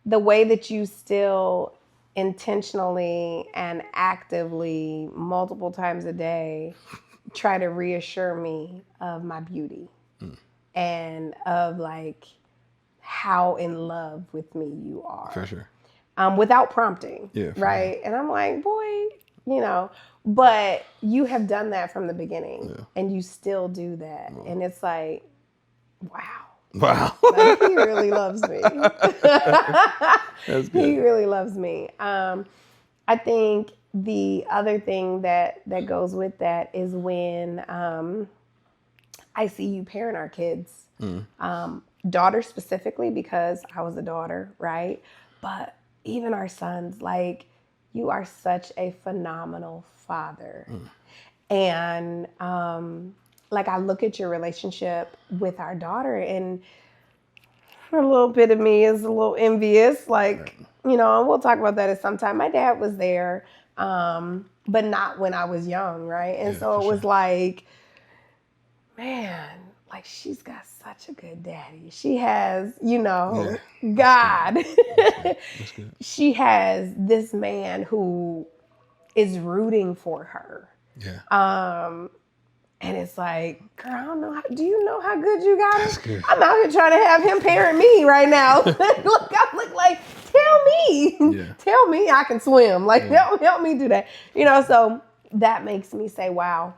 way that you still intentionally and actively multiple times a day try to reassure me of my beauty and of like how in love with me you are. For sure. Without prompting. Yeah. Right. Sure. And I'm like, boy, you know, but you have done that from the beginning and you still do that. And it's like, wow. Like, he really loves me. That's good. He really loves me. I think the other thing that goes with that is when I see you parent our kids, daughters specifically, because I was a daughter, right? But even our sons, like, you are such a phenomenal father. And like, I look at your relationship with our daughter and a little bit of me is a little envious, like, you know, and we'll talk about that at some time. My dad was there, but not when I was young, right? And so it was like, man, like, she's got such a good daddy. She has, you know, God. That's good. She has this man who is rooting for her. Yeah. And it's like, girl, I don't know. Do you know how good you got That's him? good. I'm out here trying to have him parent me right now. Look, I look like, tell me. Yeah. Tell me I can swim. Like, help me do that. You know, so that makes me say, wow.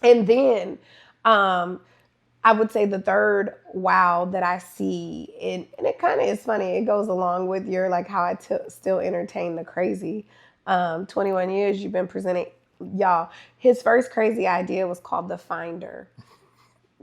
And then I would say the third wow that I see, and it kind of is funny. It goes along with your, like, how I still entertain the crazy. 21 years you've been presenting. Y'all, his first crazy idea was called The Finder.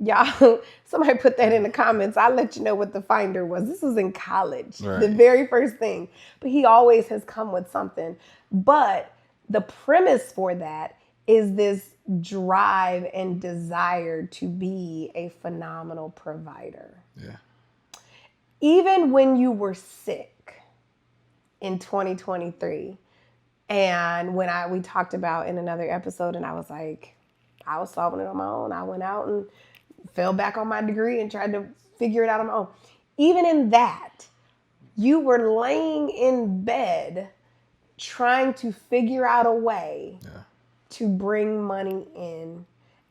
Y'all, somebody put that in the comments. I'll let you know what The Finder was. This was in college, the very first thing. But he always has come with something. But the premise for that is this drive and desire to be a phenomenal provider. Yeah. Even when you were sick in 2023, and when we talked about in another episode, and I was like, I was solving it on my own. I went out and fell back on my degree and tried to figure it out on my own. Even in that, you were laying in bed trying to figure out a way to bring money in,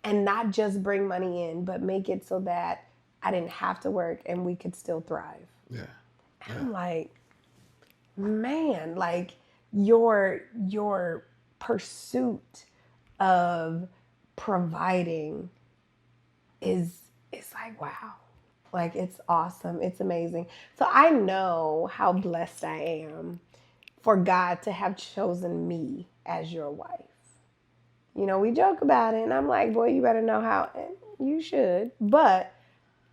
and not just bring money in, but make it so that I didn't have to work and we could still thrive. Yeah. And I'm like, man, like, your pursuit of providing is like, wow. Like, it's awesome. It's amazing. So I know how blessed I am for God to have chosen me as your wife. You know, we joke about it, and I'm like, boy, you better know how. You should. But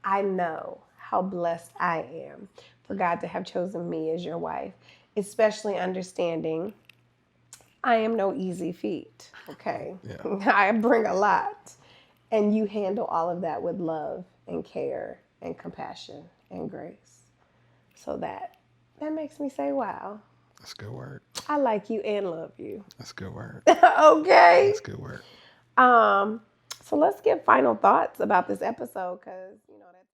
I know how blessed I am for God to have chosen me as your wife, especially understanding I am no easy feat, okay? Yeah. I bring a lot. And you handle all of that with love and care and compassion and grace. So that makes me say, wow. That's good word. I like you and love you. That's good word. Okay. That's good word. So let's get final thoughts about this episode, because